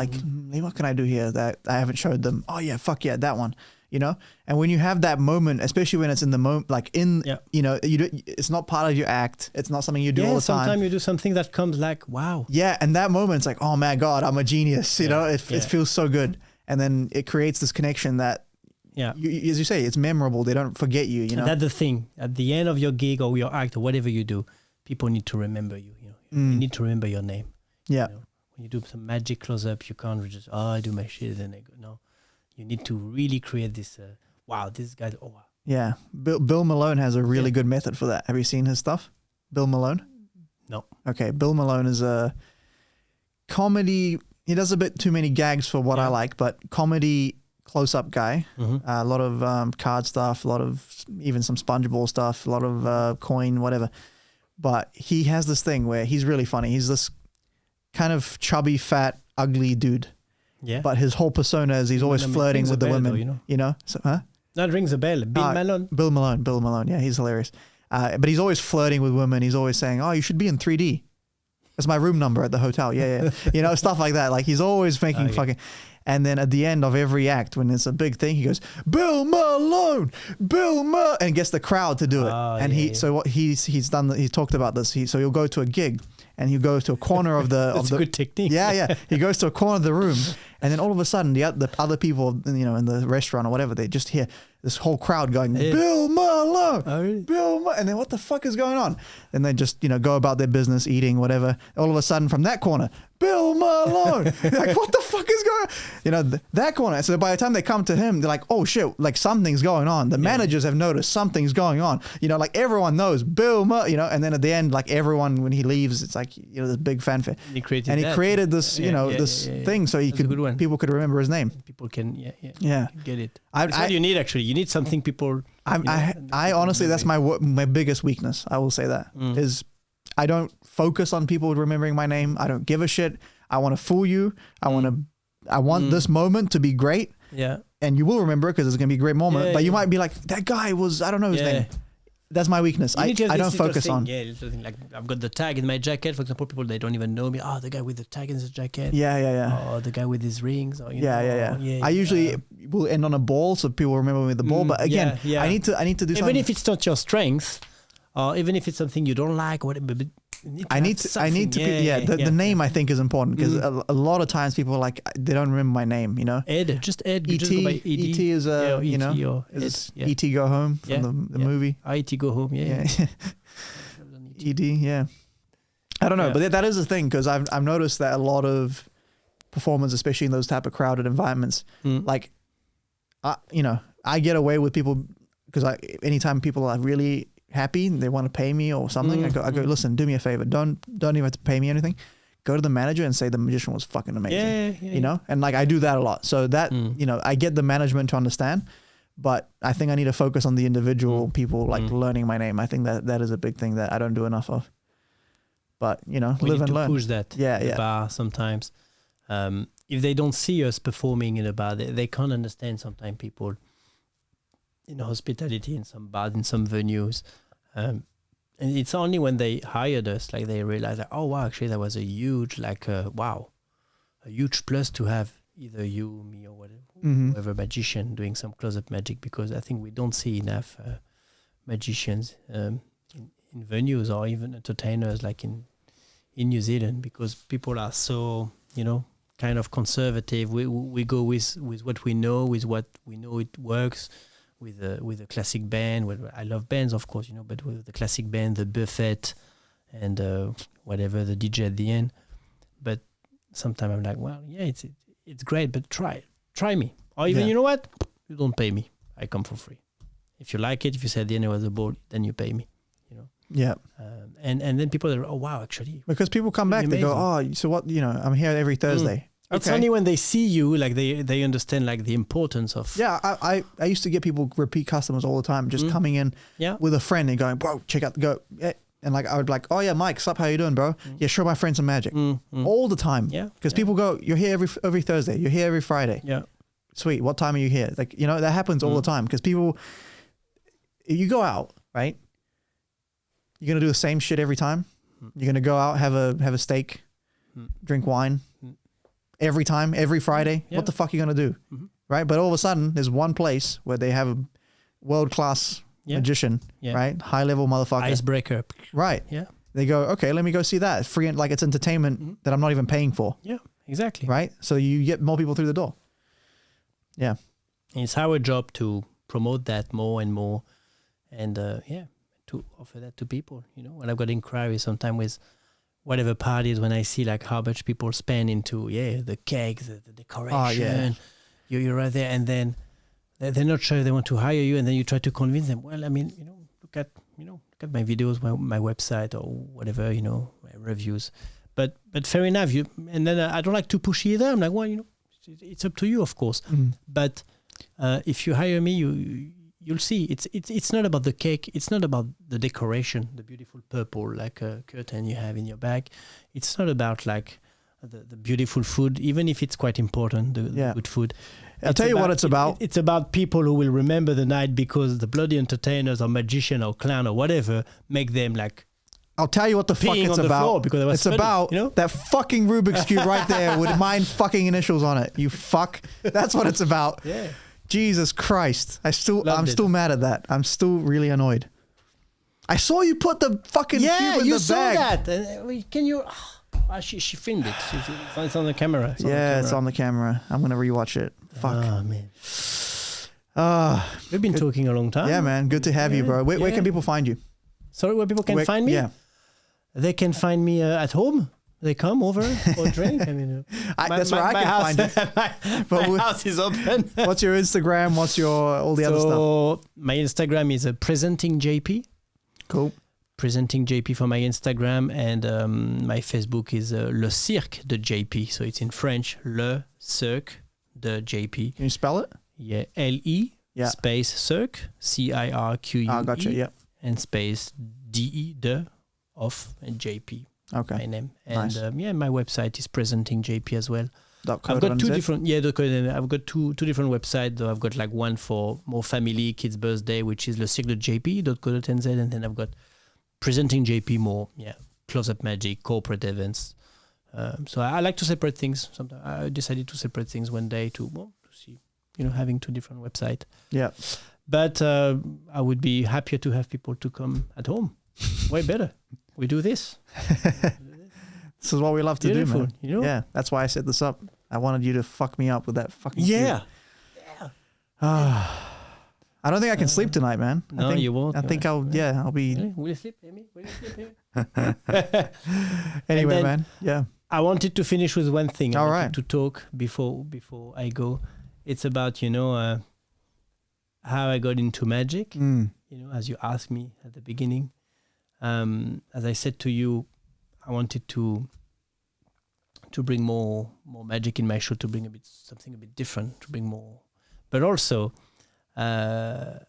what can I do here that I haven't showed them? Oh yeah, fuck yeah, that one, And when you have that moment, especially when it's in the moment, it's not part of your act. It's not something you do all the time. Sometimes you do something that comes like, wow. Yeah, and that moment, it's like, oh my God, I'm a genius. It feels so good, and then it creates this connection that. Yeah, as you say, it's memorable. They don't forget you. And that's the thing. At the end of your gig or your act or whatever you do, people need to remember you. You need to remember your name. Yeah. When you do some magic close up, you can't just I do my shit and then I go. No, you need to really create this. Wow, this guy. Oh wow. Yeah, Bill Malone has a really good method for that. Have you seen his stuff? Bill Malone? No. Okay, Bill Malone is a comedy. He does a bit too many gags for what I like, but comedy. Close-up guy, a lot of card stuff, a lot of even some SpongeBob stuff, a lot of coin, whatever. But he has this thing where he's really funny. He's this kind of chubby, fat, ugly dude. Yeah. But his whole persona is he's always flirting with the women. Though, So, huh? That rings a bell. Bill Malone. Bill Malone. Yeah, he's hilarious. But he's always flirting with women. He's always saying, "Oh, you should be in 3D. That's my room number at the hotel." Yeah. Stuff like that. Like he's always making fucking. And then at the end of every act, when it's a big thing, he goes, Bill Malone, and gets the crowd to do it. So what he's done, he talked about this. So he'll go to a gig and he'll go to a corner of the. That's a good technique. Yeah. He goes to a corner of the room And then all of a sudden, the other people, you know, in the restaurant or whatever, they just hear this whole crowd going, Bill Malone, really? Bill Malone. And then what the fuck is going on? And they just, you know, go about their business, eating, whatever. All of a sudden from that corner, Bill Malone. Like, what the fuck is going on? You know, that corner. So by the time they come to him, they're like, oh shit, like something's going on. The managers have noticed something's going on. You know, like everyone knows Bill Malone, you know, and then at the end, like everyone, when he leaves, it's like, you know, this big fanfare. He created and he created this, you know, this thing so he people could remember his name. People can, get it. That's what you need, actually. You need something people. I honestly, that's my biggest weakness. I will say that is I don't focus on people remembering my name. I don't give a shit. I want to fool you. I want this moment to be great. Yeah. And you will remember it because it's going to be a great moment. But you might be like, that guy was, I don't know his name. That's my weakness. I don't focus on. Yeah, like I've got the tag in my jacket. For example, people, they don't even know me. Oh, the guy with the tag in his jacket. Yeah. Oh, the guy with his rings. Or, Yeah. I usually will end on a ball so people remember me with the ball. But again, I need to do something. Even if it's not your strength, or even if it's something you don't like, whatever. But I need to the name I think is important because a lot of times people are like, they don't remember my name, you know. Ed. E.T. E.T. is you know, E.T. Go Home from the movie. E.T. Go Home, E.D. Yeah. I don't know, but that is the thing because I've noticed that a lot of performers, especially in those type of crowded environments, like, you know, I get away with people because anytime people are really happy and they want to pay me or something, I go, listen, do me a favor, don't even have to pay me anything. Go to the manager and say the magician was fucking amazing. You know, and like I do that a lot. So that you know, I get the management to understand, but I think I need to focus on the individual people like learning my name. I think that is a big thing that I don't do enough of. But you know, we live need and to learn. Push that. The bar sometimes. If they don't see us performing in a bar, they can't understand sometimes people in hospitality, in some bars, in some venues. And it's only when they hired us, like they realize that, oh wow, actually that was a huge, a huge plus to have either you, me, or whatever magician doing some close-up magic, because I think we don't see enough magicians in venues or even entertainers like in New Zealand, because people are so, you know, kind of conservative. We go with what we know, with what we know it works. With a classic band, I love bands, of course, you know, but with the classic band, the buffet, and whatever, the DJ at the end. But sometimes I'm like, well, yeah, it's great, but try me, or even you know what, you don't pay me, I come for free. If you like it, if you say at the end it was a ball, then you pay me, you know. Yeah. And then people are, oh wow, actually, because people come back, they go, oh, so what, you know, I'm here every Thursday. It's only when they see you, like they understand like the importance of. Yeah, I used to get people, repeat customers all the time, just coming in with a friend and going, bro, check out and like I would be like, oh yeah, Mike, sup, how you doing, bro? Yeah, show my friend some magic all the time. Yeah, because people go, you're here every Thursday, you're here every Friday. Yeah, sweet. What time are you here? Like, you know, that happens all the time because people, you go out, right? You're gonna do the same shit every time. You're gonna go out, have a steak, drink wine. Every time, every Friday, what the fuck are you going to do? Right? But all of a sudden, there's one place where they have a world-class magician, right? High-level motherfucker. Icebreaker. Right. Yeah. They go, okay, let me go see that. It's free, like it's entertainment that I'm not even paying for. Yeah, exactly. Right? So you get more people through the door. Yeah. And it's our job to promote that more and more and, to offer that to people. You know, when I've got inquiries sometimes with whatever parties, when I see like how much people spend into the cakes, the decoration, you're right there, and then they're not sure they want to hire you, and then you try to convince them. Well, I mean, look at my videos, my website, or whatever, my reviews. But fair enough. And then I don't like to push either. I'm like, well, it's up to you, of course. But if you hire me, you'll see it's not about the cake, it's not about the decoration, the beautiful purple like a curtain you have in your bag. It's not about like the beautiful food, even if it's quite important, the good food. I'll tell you what it's about. It's about people who will remember the night because the bloody entertainers or magician or clown or whatever make them like. I'll tell you what the fuck it's about. It's about that fucking Rubik's Cube right there with my fucking initials on it. You fuck. That's what it's about. Yeah. Jesus Christ. I'm still mad at that. I'm still really annoyed. I saw you put the fucking cube in the bag. Yeah, you saw that. Can you... She filmed it. It's on the camera. It's on the camera. I'm gonna rewatch it. Fuck. Oh man. We've been talking a long time. Yeah, man. Good to have you, bro. Where can people find you? Sorry, where people can find me? Yeah. They can find me at home. They come over for a drink. I mean, that's where I can find you. my house is open. What's your Instagram? What's your all the other stuff? My Instagram is presenting JP. Cool. Presenting JP for my Instagram, and my Facebook is Le Cirque de JP. So it's in French, Le Cirque de JP. Can you spell it? Yeah, L-E space Cirque, C-I-R-Q-U-E. Gotcha. Yeah. And space D-E de of and JP. Okay. My name. And nice. my website is presenting JP as well. I've got two different. I've got two different websites. I've got like one for more family, kids' birthday, which is Le Cirque de JP.co.nz, and then I've got Presenting JP more, close-up magic, corporate events. So I like to separate things. Sometimes I decided to separate things one day to see, having two different websites. Yeah. But I would be happier to have people to come at home. Way better. We do this. This is what we love to do, man. Yeah, that's why I set this up. I wanted you to fuck me up with that fucking Yeah. I don't think I can sleep tonight, man. No, you won't. I think I'll be... Will you sleep, Amy? Will you sleep, Amy? Anyway, man. Yeah. I wanted to finish with one thing. All right. I wanted to talk before I go. It's about, how I got into magic, as you asked me at the beginning. As I said to you, I wanted to bring more magic in my show, to bring something a bit different, to bring more. But also, I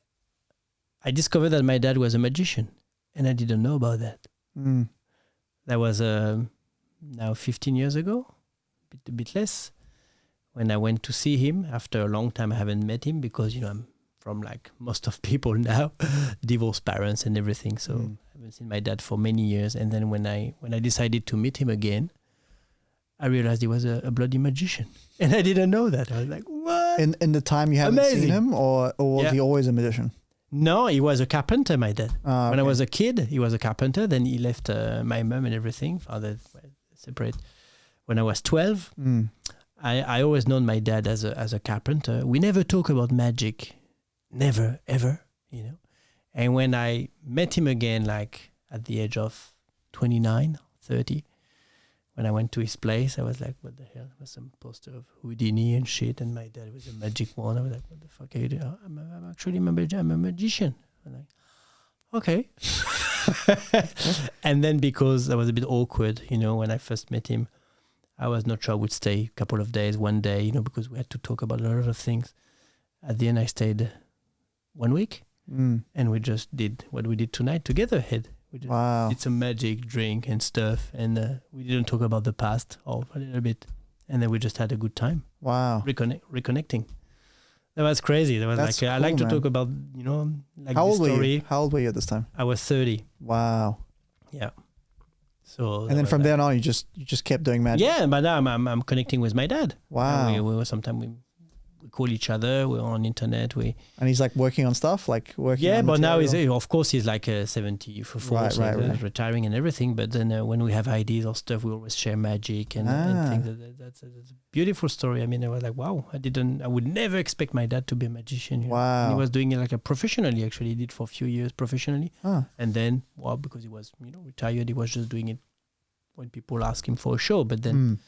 discovered that my dad was a magician, and I didn't know about that. That was now 15 years ago, a bit less, when I went to see him. After a long time, I haven't met him because, I'm from like most of people now, divorced parents and everything. So I haven't seen my dad for many years. And then when I decided to meet him again, I realized he was a bloody magician. And I didn't know that. I was like, what? In the time you haven't seen him, or was he always a magician? No, he was a carpenter, my dad. Okay. When I was a kid, he was a carpenter. Then he left my mom and everything. Father separate. When I was 12, I always known my dad as a carpenter. We never talk about magic. Never, ever, And when I met him again, like at the age of 29, 30, when I went to his place, I was like, what the hell? There was some poster of Houdini and shit, and my dad was a magic wand. I was like, what the fuck are you doing? I'm actually I'm a magician. I'm like, okay. And then because I was a bit awkward, when I first met him, I was not sure I would stay a couple of days, one day, because we had to talk about a lot of things. At the end, I stayed 1 week, and we just did what we did tonight together. We just did some magic, drink and stuff, and we didn't talk about the past or a little bit, and then we just had a good time. Wow. Reconnecting. That was crazy. That was That's like, cool, I like to man. talk about, like How the old story. were you? How old were you at this time? I was 30. Wow. Yeah. So. And then from then on, you just kept doing magic. Yeah, but now I'm connecting with my dad. Wow. We were sometimes we call each other. We're on internet. And he's like working on stuff, like working. Yeah, on but now material. of course he's like 74, Right. retiring and everything. But then when we have ideas or stuff, we always share magic and things. That's a beautiful story. I mean, I was like, wow, I would never expect my dad to be a magician. Wow. And he was doing it like a professionally. Actually, he did for a few years professionally, and then because he was retired, he was just doing it when people ask him for a show. But then.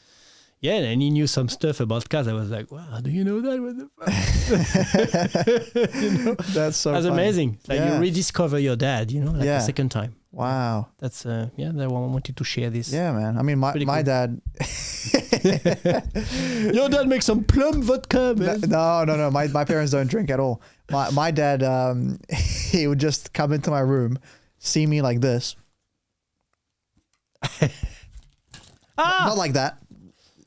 Yeah, and he knew some stuff about cars. I was like, wow, do you know that? What the fuck? That's so That's funny. amazing. Like you rediscover your dad, the second time. Wow. That's, that I wanted to share this. Yeah, man. I mean, my dad... Your dad makes some plum vodka, man. No. My parents don't drink at all. My dad, he would just come into my room, see me like this. Not like that.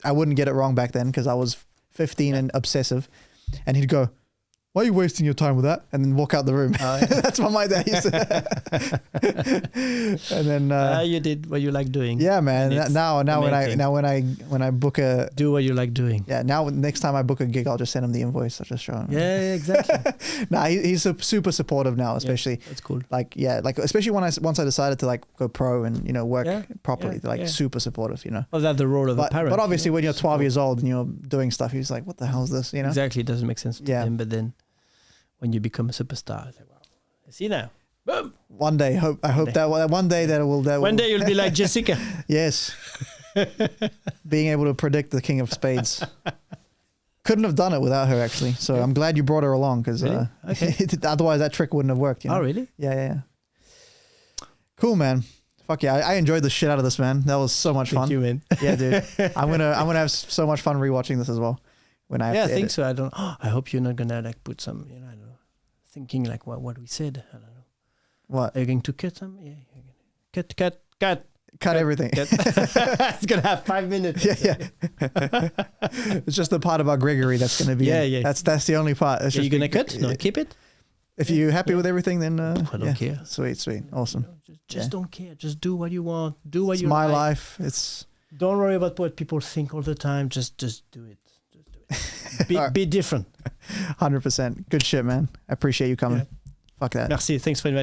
I wouldn't get it wrong back then because I was 15 and obsessive. And he'd go, why are you wasting your time with that? And then walk out the room. Oh, yeah. That's what my dad used to. And then you did what you like doing. Yeah, man. Now when I book a do what you like doing. Yeah. Now next time I book a gig, I'll just send him the invoice. I'll just show him. Yeah, exactly. He's super supportive now, especially. Yeah, that's cool. Like especially once I decided to like go pro and work properly. Super supportive. Well, that's the role of a parent. But obviously, when you're 12 years old and you're doing stuff, he's like, "What the hell is this?" Exactly. It doesn't make sense to him, but then. When you become a superstar, it's like, wow, see now, boom. One day, I hope that one day one day you'll be like Jessica. Yes, being able to predict the King of Spades. Couldn't have done it without her, actually. So I'm glad you brought her along because really? otherwise that trick wouldn't have worked. Oh, really? Yeah. Cool, man. Fuck yeah, I enjoyed the shit out of this, man. That was so much fun. Thank you, man. Yeah, dude. I'm gonna have so much fun rewatching this as well. When I have to think edit. so. I don't. I hope you're not gonna like put some. I don't know. Thinking like what we said. I don't know. What are you going to cut some? Yeah. Cut everything. Cut. It's gonna have 5 minutes. Yeah. It's just the part about Gregory that's gonna be. Yeah. That's the only part. Are you gonna cut? No, keep it. If you're happy with everything, then I don't care. Sweet, awesome. Just don't care. Just do what you want. Do what you. It's my like. life. It's. Don't worry about what people think all the time. Just do it. Be different. 100%. Good shit, man. I appreciate you coming. Yeah. Fuck that. Merci. Thanks for inviting me.